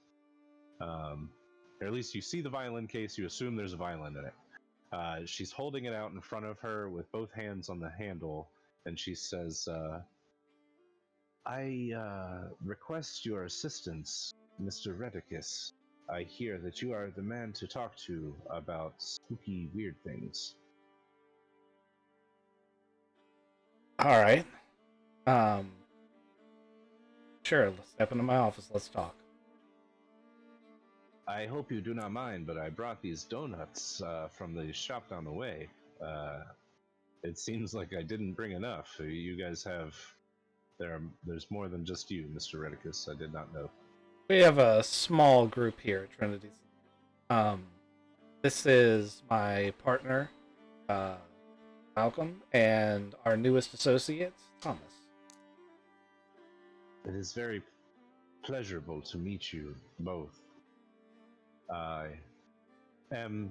Or at least you see the violin case, you assume there's a violin in it. She's holding it out in front of her with both hands on the handle, and she says, I request your assistance, Mr. Redicus. I hear that you are the man to talk to about spooky, weird things. All right. Sure. Let's step into my office. Let's talk. I hope you do not mind, but I brought these donuts from the shop down the way. It seems like I didn't bring enough. You guys have... There's more than just you, Mr. Redicus. I did not know. We have a small group here at Trinity. This is my partner, Malcolm, and our newest associate, Thomas. It is very pleasurable to meet you both. I am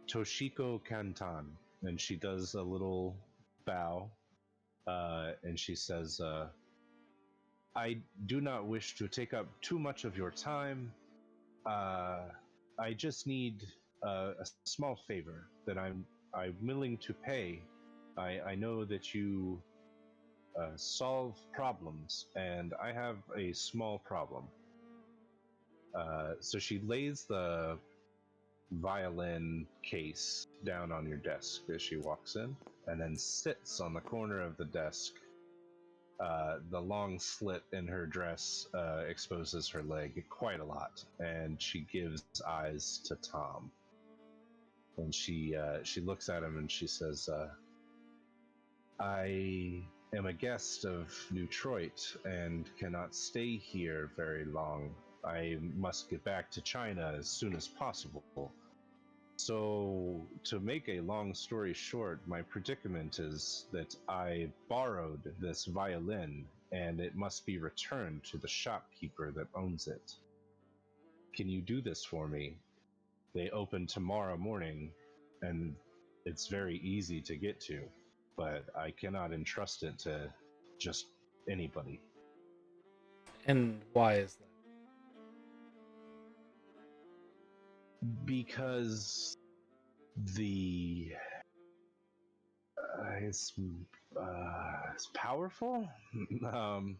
Toshiko Kantan, and she does a little bow, and she says, I do not wish to take up too much of your time. I just need a small favor that I'm willing to pay. I know that you solve problems, and I have a small problem. So she lays the violin case down on your desk as she walks in, and then sits on the corner of the desk. The long slit in her dress exposes her leg quite a lot, and she gives eyes to Tom. And she looks at him and she says, I am a guest of Newtroit and cannot stay here very long. I must get back to China as soon as possible. So, to make a long story short, my predicament is that I borrowed this violin and it must be returned to the shopkeeper that owns it. Can you do this for me? They open tomorrow morning, and it's very easy to get to, but I cannot entrust it to just anybody. And why is that? Because the it's powerful. um,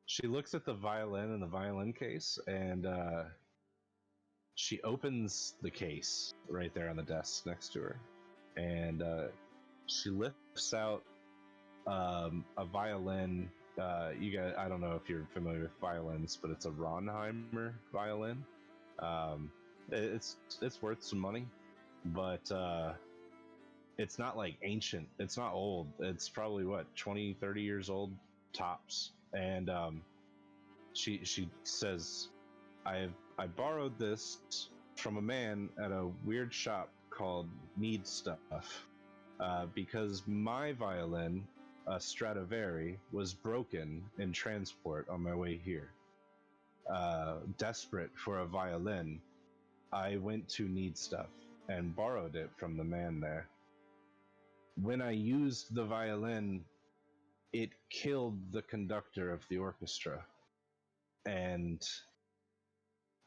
she looks at the violin in the violin case, and she opens the case right there on the desk next to her, and she lifts out a violin. I don't know if you're familiar with violins, but it's a Ronheimer violin. Um, it's worth some money, but it's not like ancient. It's not old. It's probably what 20, 30 years old tops. And she says, I borrowed this from a man at a weird shop called Need Stuff, because my violin, a Stradivari, was broken in transport on my way here. Desperate for a violin, I went to Need Stuff and borrowed it from the man there. When I used the violin, it killed the conductor of the orchestra, and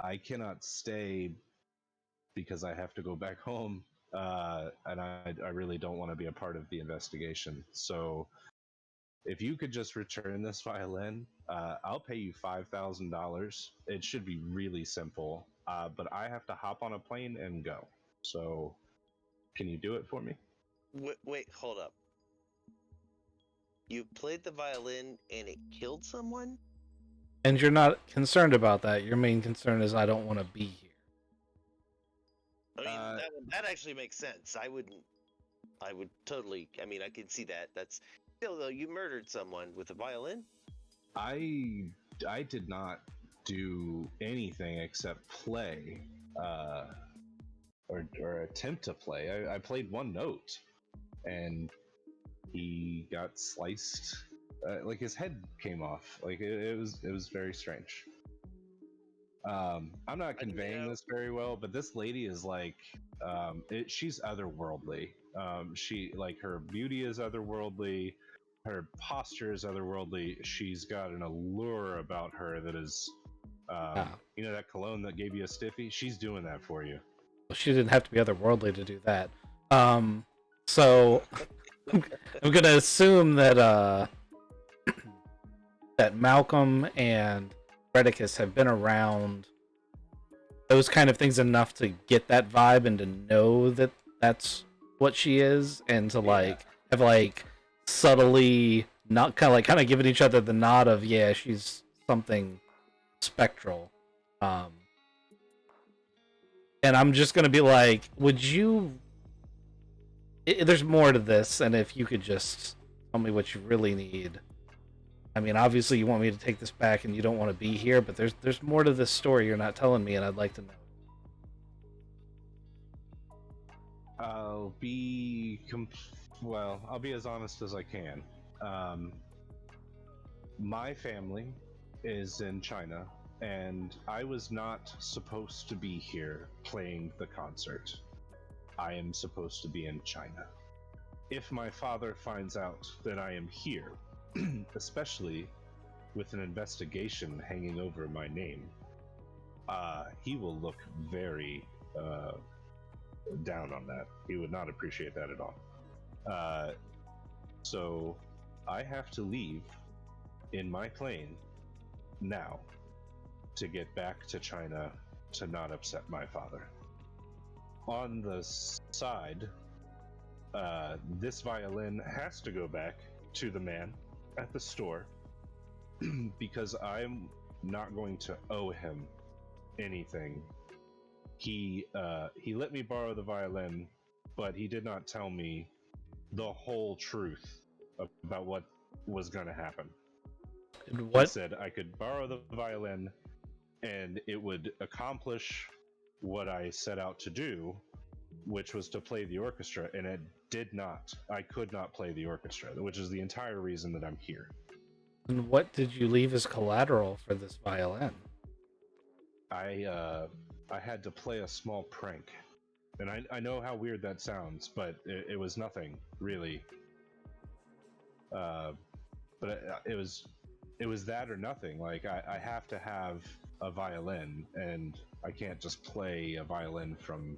I cannot stay because I have to go back home, and I really don't want to be a part of the investigation. So if you could just return this violin, I'll pay you $5,000. It should be really simple, but I have to hop on a plane and go. So can you do it for me? Wait, hold up. You played the violin and it killed someone? And you're not concerned about that. Your main concern is I don't want to be here. I mean, that actually makes sense. I would totally. I mean, I can see that. That's still though. You murdered someone with a violin. I did not do anything except play, or attempt to play. I played one note, and he got sliced. Like his head came off. Like it was very strange. I'm not conveying this very well, but this lady is like, she's otherworldly. She, like, her beauty is otherworldly, her posture is otherworldly. She's got an allure about her that is, you know, that cologne that gave you a stiffy. She's doing that for you. Well, she didn't have to be otherworldly to do that. So I'm gonna assume that that Malcolm and Redicus have been around those kind of things enough to get that vibe and to know that that's what she is, and to like have like subtly not kind of giving each other the nod of she's something spectral. And I'm just gonna be like, would you? There's more to this, and if you could just tell me what you really need. I mean, obviously you want me to take this back and you don't want to be here, but there's more to this story you're not telling me, and I'd like to know. I'll be as honest as I can. My family is in China, and I was not supposed to be here playing the concert. I am supposed to be in China. If my father finds out that I am here, especially with an investigation hanging over my name, he will look very down on that. He would not appreciate that at all. So I have to leave in my plane now to get back to China to not upset my father. On the side, this violin has to go back to the man at the store because I'm not going to owe him anything. He let me borrow the violin, but he did not tell me the whole truth about what was going to happen. What? He said I could borrow the violin and it would accomplish what I set out to do, which was to play the orchestra, and it did not. I could not play the orchestra, which is the entire reason that I'm here. And what did you leave as collateral for this violin? I had to play a small prank, and I know how weird that sounds, but it was nothing really. But it was that or nothing. Like I have to have a violin, and I can't just play a violin from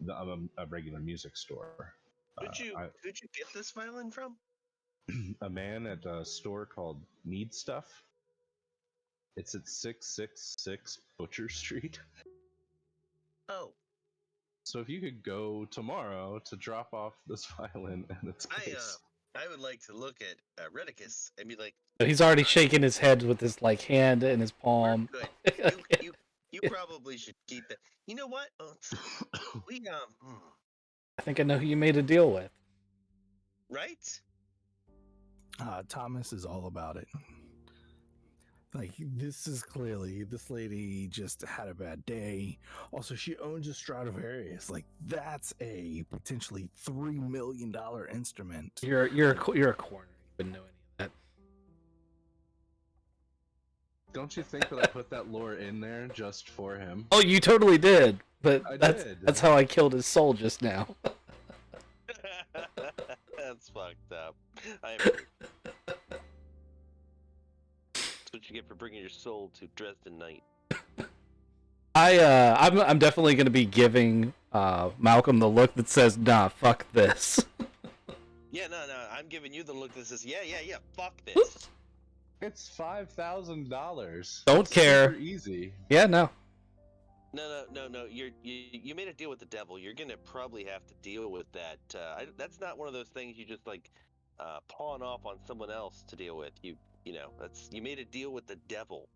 a regular music store. Who'd you get this violin from? A man at a store called Need Stuff. It's at 666 Butcher Street. Oh, So if you could go tomorrow to drop off this violin in its case. I would like to look at Redicus and be like, He's already shaking his head with his like hand in his palm. "We're good. You probably should keep that. You know what? We I think I know who you made a deal with. right? Thomas is all about it. Like, this is clearly, this lady just had a bad day. Also, she owns a Stradivarius. Like, that's a potentially $3 million instrument. You're a corner. You wouldn't know any of that. Don't you think that I put that lore in there just for him? Oh, you totally did. But I that's did. that's how I killed his soul just now. That's fucked up. That's what you get for bringing your soul to Dresden night. I'm definitely gonna be giving Malcolm the look that says, "Nah, fuck this." Yeah, no, I'm giving you the look that says, yeah, fuck this. It's $5,000. Don't care. Super easy. Yeah, no. No. You made a deal with the devil. You're gonna probably have to deal with that. That's not one of those things you just like pawn off on someone else to deal with. You made a deal with the devil.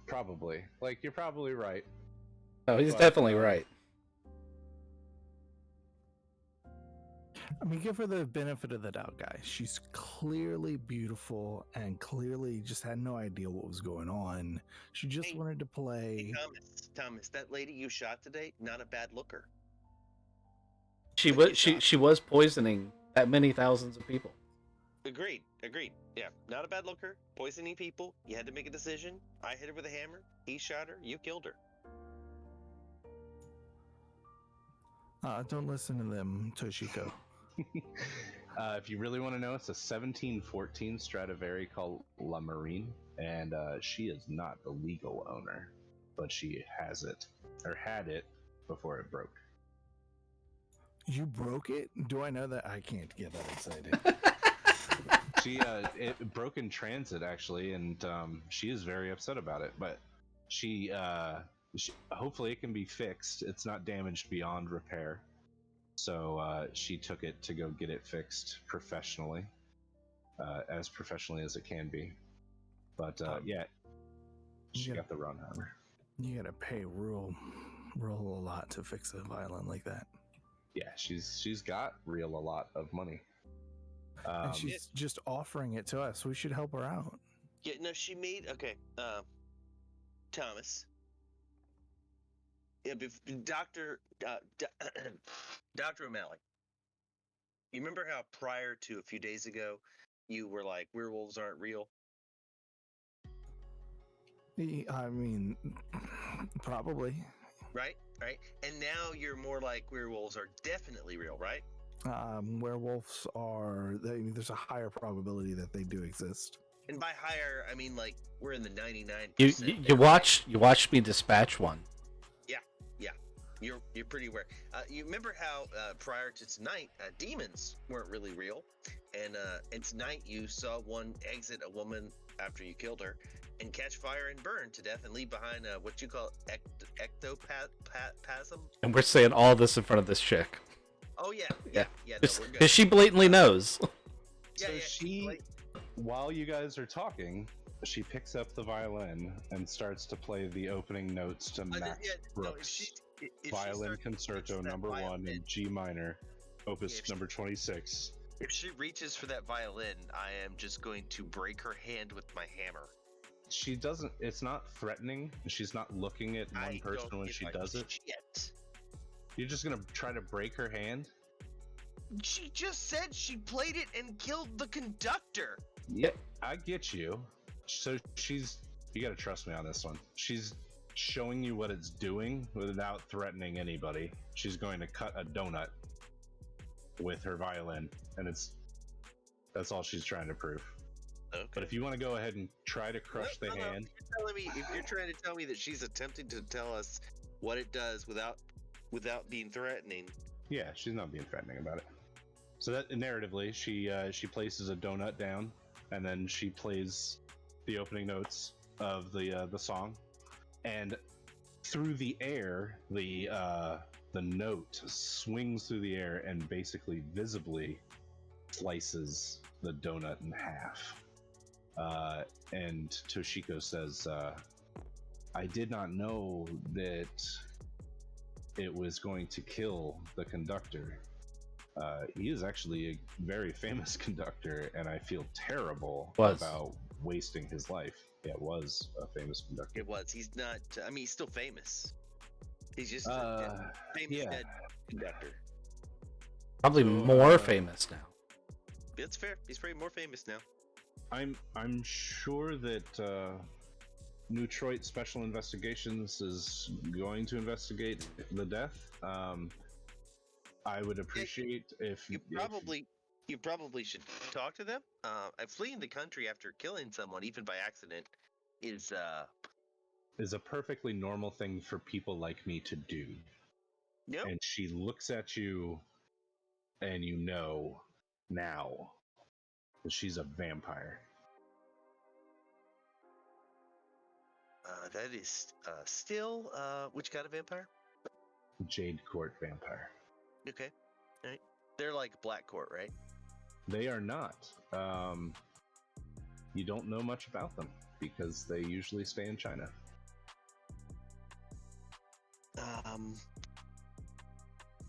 Probably. Like, you're probably right. No, he's But, definitely right. I mean, give her the benefit of the doubt, guys. She's clearly beautiful and clearly just had no idea what was going on. She just wanted to play. Hey, Thomas, that lady you shot today, not a bad looker. She was poisoning that many thousands of people. Agreed. Yeah, not a bad looker. Poisoning people. You had to make a decision. I hit her with a hammer. He shot her. You killed her. Don't listen to them, Toshiko. If you really want to know, it's a 1714 Stradivari called La Marine, and she is not the legal owner, but she has it, or had it, before it broke. You broke it? Do I know that? I can't get that excited. It broke in transit, actually, and she is very upset about it, but she hopefully it can be fixed. It's not damaged beyond repair. So she took it to go get it fixed professionally, as professionally as it can be. But yeah, she got the run hammer. You gotta pay real a lot to fix a violin like that. Yeah, she's got a lot of money. And she's just offering it to us. We should help her out. Yeah, no, she made Thomas. Yeah, Dr. O'Malley. You remember how prior to a few days ago, you were like, werewolves aren't real? I mean, probably. Right? And now you're more like werewolves are definitely real, right? Werewolves are. There's a higher probability that they do exist. And by higher, I mean like we're in the 99%. You watched me dispatch one. Yeah, you're pretty aware. You remember how prior to tonight, demons weren't really real, and tonight you saw one exit a woman after you killed her and catch fire and burn to death and leave behind what you call ectoplasm. And we're saying all this in front of this chick. Oh yeah. No, we're good. Because she blatantly knows. While you guys are talking, she picks up the violin and starts to play the opening notes to Max Brooks' Violin Concerto number 1 in G minor, opus number 26. If she reaches for that violin, I am just going to break her hand with my hammer. She doesn't. It's not threatening. She's not looking at one person when she does it. Shit. You're just gonna try to break her hand? She just said she played it and killed the conductor. Yep, I get you. So you gotta trust me on this one. She's showing you what it's doing without threatening anybody. She's going to cut a donut with her violin, and that's all she's trying to prove. Okay. But if you want to go ahead and try to crush the hand, If you're trying to tell me that she's attempting to tell us what it does without being threatening. yeah, she's not being threatening about it. So that narratively, she places a donut down, and then she plays the opening notes of the song, and through the air, the note swings through the air and basically visibly slices the donut in half. And Toshiko says, I did not know that it was going to kill the conductor. He is actually a very famous conductor, and I feel terrible about wasting his life. Yeah, it was a famous conductor. It was. He's not. I mean, he's still famous. He's just a famous dead conductor. Probably more famous now. That's fair. He's probably more famous now. I'm sure that Newtroit Special Investigations is going to investigate the death. I would appreciate if you probably should talk to them. Fleeing the country after killing someone, even by accident, is a perfectly normal thing for people like me to do. Yep. And she looks at you, and you know now that she's a vampire. That is still which kind of vampire? Jade Court vampire. Okay. All right. They're like Black Court, right? They are not. You don't know much about them because they usually stay in China.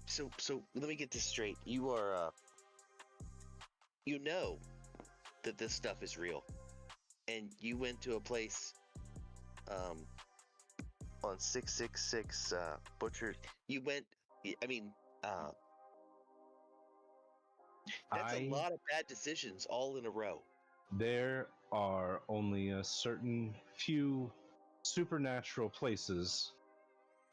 So let me get this straight. You are you know that this stuff is real, and you went to a place on 666 Butcher. You went. I mean, that's a lot of bad decisions all in a row. There are only a certain few supernatural places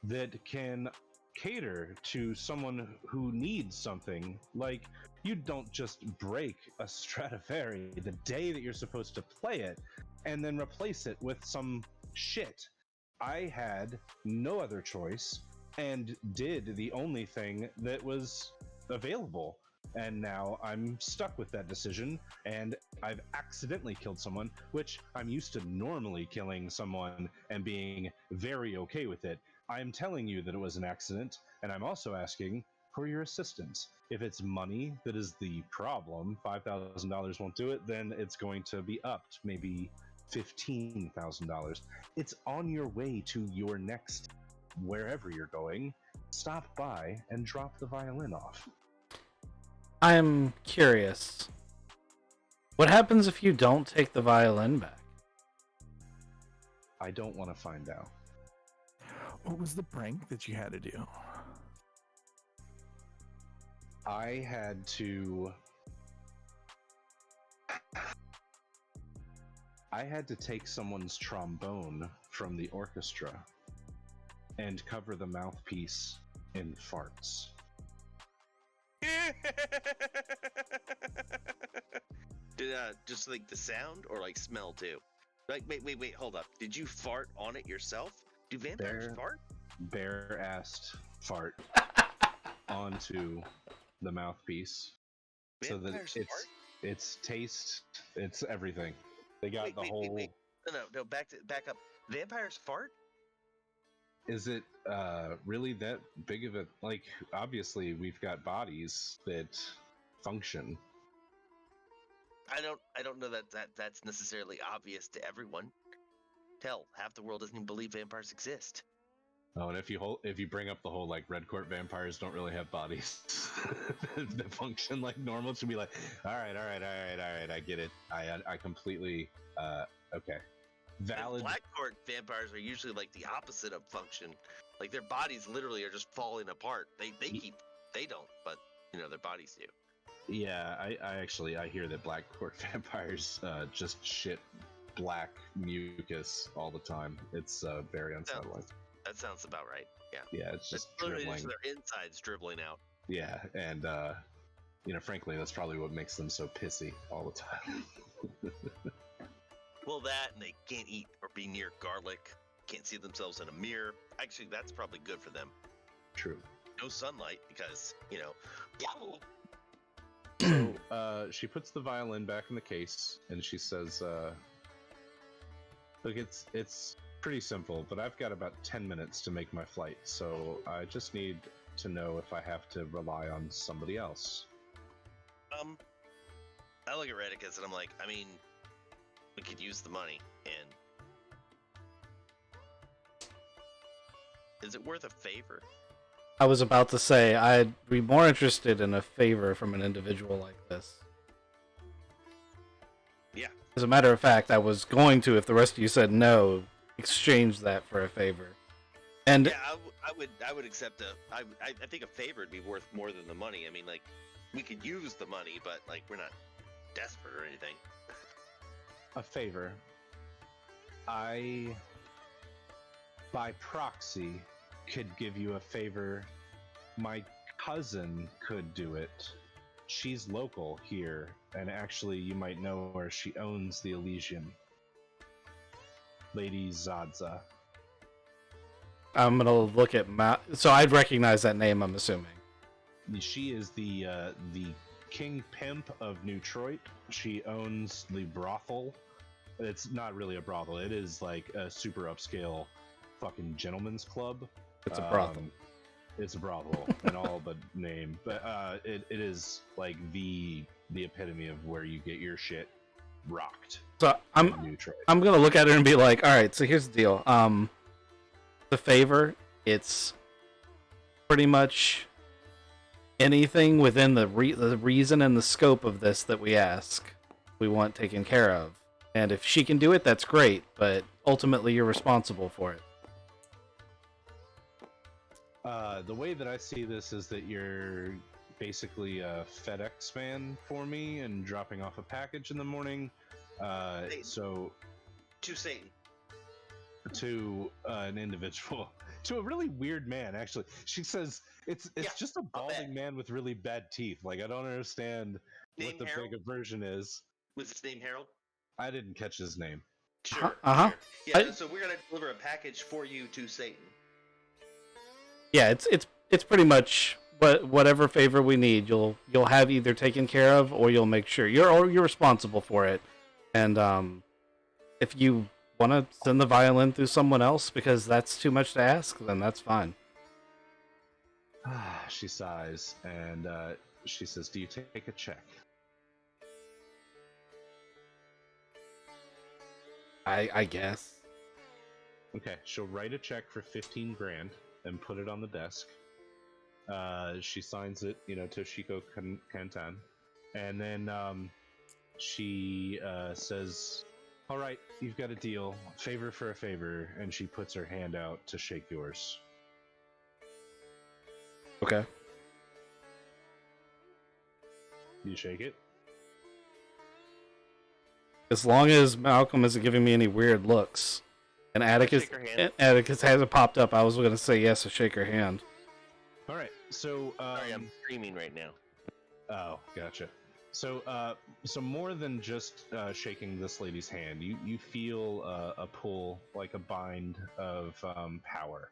that can cater to someone who needs something. Like, you don't just break a Stradivari the day that you're supposed to play it and then replace it with some shit. I had no other choice and did the only thing that was available. And now I'm stuck with that decision, and I've accidentally killed someone, which I'm used to normally killing someone and being very okay with it. I'm telling you that it was an accident, and I'm also asking for your assistance. If it's money that is the problem, $5,000 won't do it, then it's going to be upped, maybe $15,000. It's on your way to your next wherever you're going. Stop by and drop the violin off. I'm curious. What happens if you don't take the violin back? I don't want to find out. What was the prank that you had to do? I had to take someone's trombone from the orchestra and cover the mouthpiece in farts. Did just like the sound or like smell too? Like wait, hold up. Did you fart on it yourself? Do vampires fart? Bare-assed fart onto the mouthpiece. Vampires so that fart? It's taste, it's everything. They got whole. No, back up. Vampires fart? Is it really that big of a, like, obviously we've got bodies that function. I don't know that's necessarily obvious to everyone. Hell, half the world doesn't even believe vampires exist. Oh, and if you bring up the whole like Red Court vampires don't really have bodies that function like normal, it should be like, all right, I get it. I completely okay. Valid. And Black Court vampires are usually like the opposite of function. Like their bodies literally are just falling apart. They don't, but you know their bodies do. Yeah, I hear that Blackboard Vampires just shit black mucus all the time. It's very unsettling. That sounds about right. Yeah. Yeah, it's It's just literally dribbling. just their insides dribbling out. Yeah, and frankly, that's probably what makes them so pissy all the time. Well, that and they can't eat or be near garlic. Can't see themselves in a mirror. Actually, that's probably good for them. True. No sunlight because So she puts the violin back in the case and she says, "Look, it's pretty simple, but I've got about 10 minutes to make my flight, so I just need to know if I have to rely on somebody else." I look at Redicus and I'm like, I mean, we could use the money, and is it worth a favor? I was about to say, I'd be more interested in a favor from an individual like this. Yeah. As a matter of fact, I was going to, if the rest of you said no, exchange that for a favor. And Yeah, I would accept I think a favor would be worth more than the money. I mean, like, we could use the money, but like we're not desperate or anything. A favor. I, by proxy, could give you a favor. My cousin could do it. She's local here, and actually you might know her. She owns the Elysian. Lady Zadza. I'm gonna look at so I'd recognize that name, I'm assuming. She is the king pimp of Newtroit. She owns the brothel. It's not really a brothel. It is like a super upscale fucking gentleman's club. It's a brothel. It's a brothel in all but name. But it is like the epitome of where you get your shit rocked. So in Newtroit. I'm gonna look at her and be like, all right, so here's the deal. The favor, it's pretty much anything within the reason and the scope of this that we ask, we want taken care of. And if she can do it, that's great, but ultimately you're responsible for it. The way that I see this is that you're basically a FedEx man for me and dropping off a package in the morning. So To Satan. to an individual, to a really weird man, actually. She says it's just a balding man with really bad teeth. Like, I don't understand what the Harold? big version is. Was his name Harold? I didn't catch his name. Sure. Uh-huh. Sure. Yeah, so we're gonna deliver a package for you to Satan. Yeah, it's pretty much whatever favor we need, you'll have either taken care of or you'll make sure you're responsible for it. And if you want to send the violin through someone else because that's too much to ask, then that's fine. She sighs and she says, "Do you take a check?" I guess. Okay, she'll write a check for 15 grand and put it on the desk. She signs it, Toshiko Kantan. And then she says, "All right, you've got a deal. Favor for a favor." And she puts her hand out to shake yours. Okay. You shake it? As long as Malcolm isn't giving me any weird looks. And Atticus hasn't popped up, I was going to say yes to shake her hand. All right, so... Sorry, I'm screaming right now. Oh, gotcha. So more than just shaking this lady's hand, you feel a pull, like a bind of power.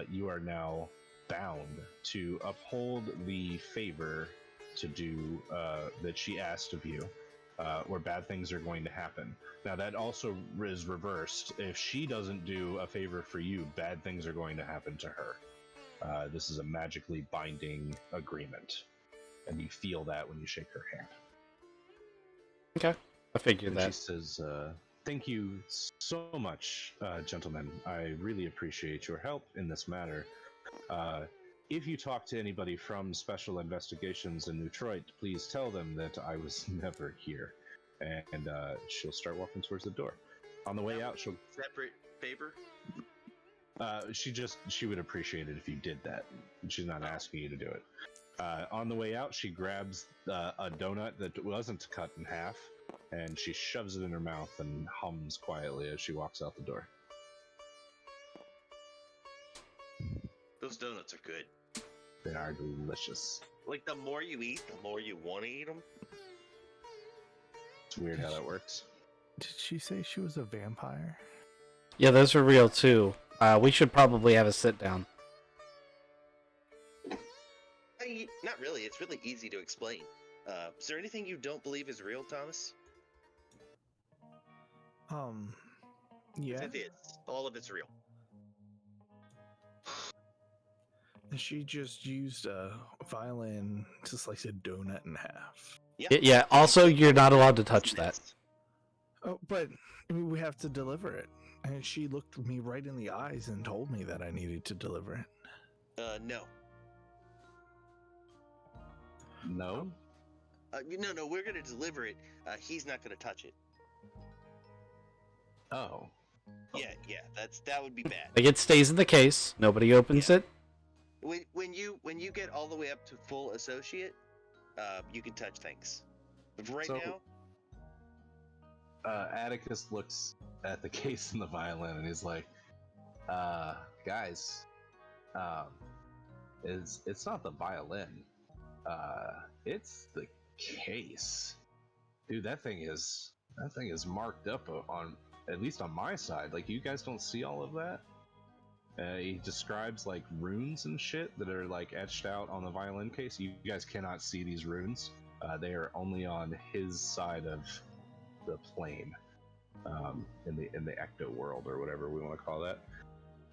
You are now bound to uphold the favor to do that she asked of you, or bad things are going to happen. Now that also is reversed. If she doesn't do a favor for you, bad things are going to happen to her. This is a magically binding agreement. And you feel that when you shake her hand. Okay, I figured and that. She says, "Thank you so much, gentlemen. I really appreciate your help in this matter. If you talk to anybody from Special Investigations in Newtroit, please tell them that I was never here." And she'll start walking towards the door. On the way out, she'll... Separate favor? She would appreciate it if you did that. She's not asking you to do it. On the way out, she grabs a donut that wasn't cut in half, and she shoves it in her mouth and hums quietly as she walks out the door. Those donuts are good. They are delicious. Like, the more you eat, the more you want to eat them. It's weird how that works. Did she say she was a vampire? Yeah, those are real too. We should probably have a sit down. Not really. It's really easy to explain. Is there anything you don't believe is real, Thomas? Yeah. It is. All of it's real. She just used a violin to slice a donut in half. Yeah, also, you're not allowed to touch that. Oh, but we have to deliver it. And she looked me right in the eyes and told me that I needed to deliver it. No. No? No, we're going to deliver it. He's not going to touch it. Oh. Yeah, that would be bad. Like, it stays in the case. Nobody opens it. When you get all the way up to full associate, you can touch things. But right now, Atticus looks at the case and the violin, and he's like, "Guys, it's not the violin. It's the case, dude. That thing is marked up on, at least on my side. Like, you guys don't see all of that." He describes like runes and shit that are like etched out on the violin case. You guys cannot see these runes. They are only on his side of the plane, in the ecto world, or whatever we want to call that.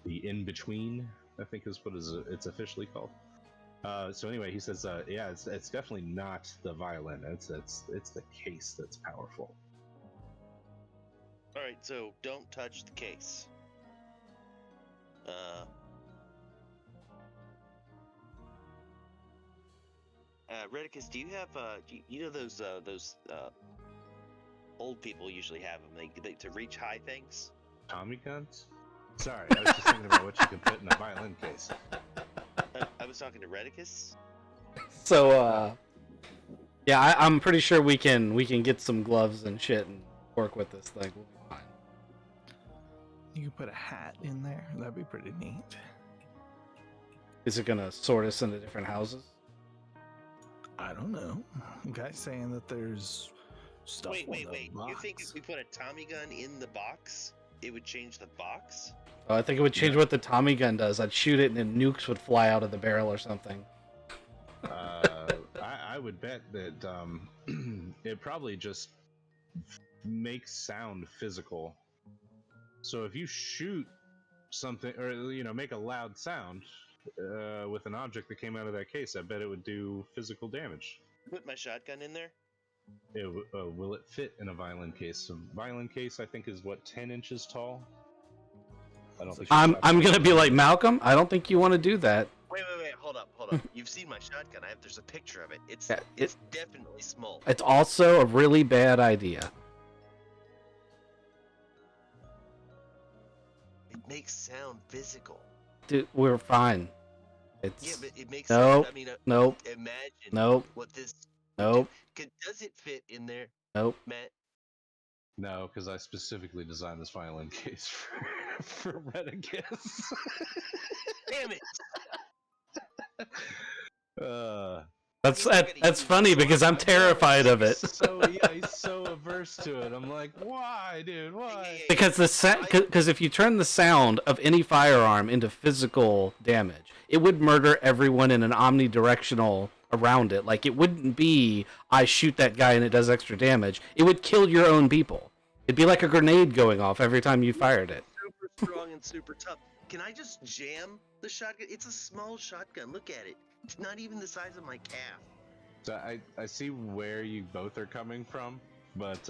The in between, I think, is what it's officially called. So anyway, he says, yeah, it's definitely not the violin. It's the case that's powerful. all right. So don't touch the case. Redicus, do you have you know those old people usually have them, they to reach high things? Tommy guns? Sorry, I was just thinking about what you could put in a violin case. I was talking to Redicus. So, yeah, I'm pretty sure we can get some gloves and shit and work with this thing. We'll be fine. You could put a hat in there. That'd be pretty neat. Is it gonna sort us into different houses? I don't know. Guy's saying that there's stuff. Wait. in the box. You think if we put a Tommy gun in the box, it would change the box? Oh, I think it would change what the Tommy gun does. I'd shoot it and then nukes would fly out of the barrel or something. I would bet that it probably just makes sound physical. So if you shoot something, or make a loud sound with an object that came out of that case, I bet it would do physical damage. Put my shotgun in there? Will it fit in a violin case? A violin case, I think, is what, 10 inches tall? I don't think. I'm gonna be like, Malcolm, I don't think you want to do that. Wait, hold up. You've seen my shotgun. There's a picture of it. It's definitely small. It's also a really bad idea. It makes sound physical. Dude, we're fine. Yeah, but it makes Nope. sense. I mean, Nope. Imagine Nope. what this. Nope. Does it fit in there, Nope. Matt? No, because I specifically designed this violin case for Redicus. Damn it! That's funny because I'm terrified of it. He's so averse to it. I'm like, why, dude? Why? Because because if you turn the sound of any firearm into physical damage, it would murder everyone in an omnidirectional around it. Like, it wouldn't be I shoot that guy and it does extra damage. It would kill your own people. It'd be like a grenade going off every time you fired it. Super strong and super tough. Can I just jam the shotgun? It's a small shotgun. Look at it. It's not even the size of my calf. So I see where you both are coming from, but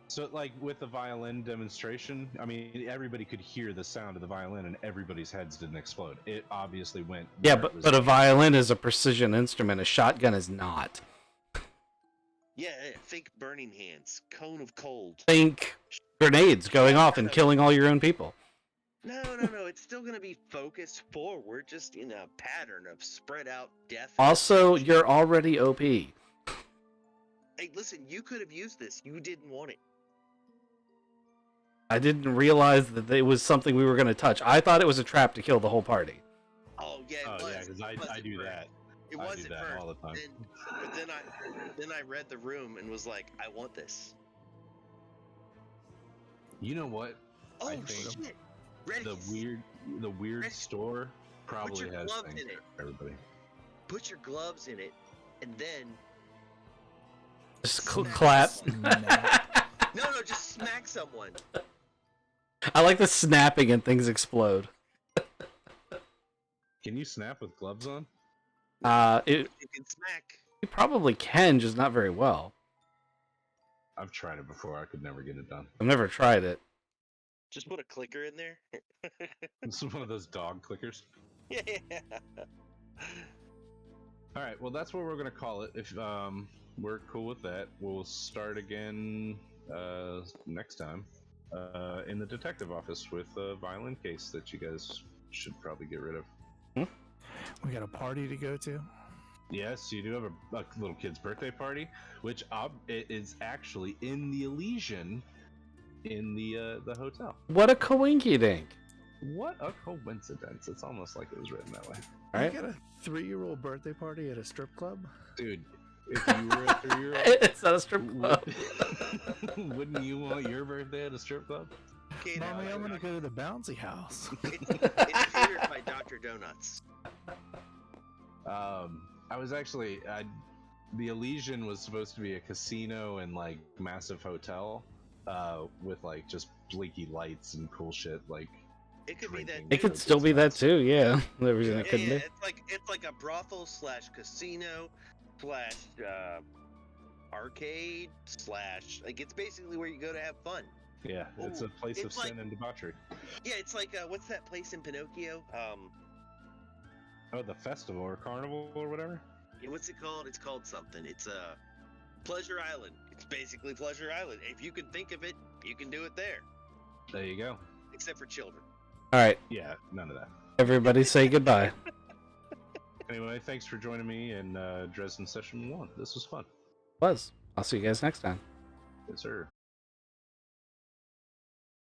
so like with the violin demonstration, I mean, everybody could hear the sound of the violin and everybody's heads didn't explode. It obviously went. Yeah, but a violin is a precision instrument. A shotgun is not. Yeah, think burning hands, cone of cold. Think grenades going off and killing all your own people. No. It's still gonna be focused forward, just in a pattern of spread out death. Also, you're already OP. Hey, listen, you could have used this. You didn't want it. I didn't realize that it was something we were going to touch. I thought it was a trap to kill the whole party. Oh yeah, it was. Yeah, because I do that. It I was do at that first, all the time. but then I read the room and was like, I want this. You know what? Oh I think shit! Ready? the weird store probably your has gloves things in it. for everybody. Put your gloves in it, and then Just Smack clap. someone. No, just smack someone. I like the snapping and things explode. Can you snap with gloves on? You You can smack. probably can, just not very well. I've tried it before. I could never get it done. I've never tried it. Just put a clicker in there. This is one of those dog clickers. Yeah. All right. Well, that's what we're gonna call it. If we're cool with that, we'll start again next time in the detective office with a violent case that you guys should probably get rid of. We got a party to go to. Yes, you do have a little kid's birthday party, which it is actually in the Elysian in the hotel. What a coinky dink. What a coincidence. It's almost like it was written that way. All right. You got a 3-year-old birthday party at a strip club? Dude, if you were a 3-year-old, It's not a strip club. wouldn't you want your birthday at a strip club? Okay, Mommy, now, I'm gonna go to the bouncy house. it's catered by Dr. Donuts. I was actually the Elysian was supposed to be a casino and like massive hotel with like just blinky lights and cool shit like It could be that. drinking It could with still be that spots. too, yeah. Everything it Yeah, couldn't be. it's like a brothel slash casino slash arcade slash like it's basically where you go to have fun. Yeah, it's a place of it's sin like- and debauchery. Yeah, it's like what's that place in Pinocchio? Oh, the festival or carnival or whatever. What's it called? It's called something. It's Pleasure Island. It's basically Pleasure Island. If you can think of it, you can do it there. There you go. Except for children. All right, Yeah, none of that. everybody say goodbye. Anyway, thanks for joining me in Dresden Session 1. This was fun. I'll see you guys next time. Yes, sir.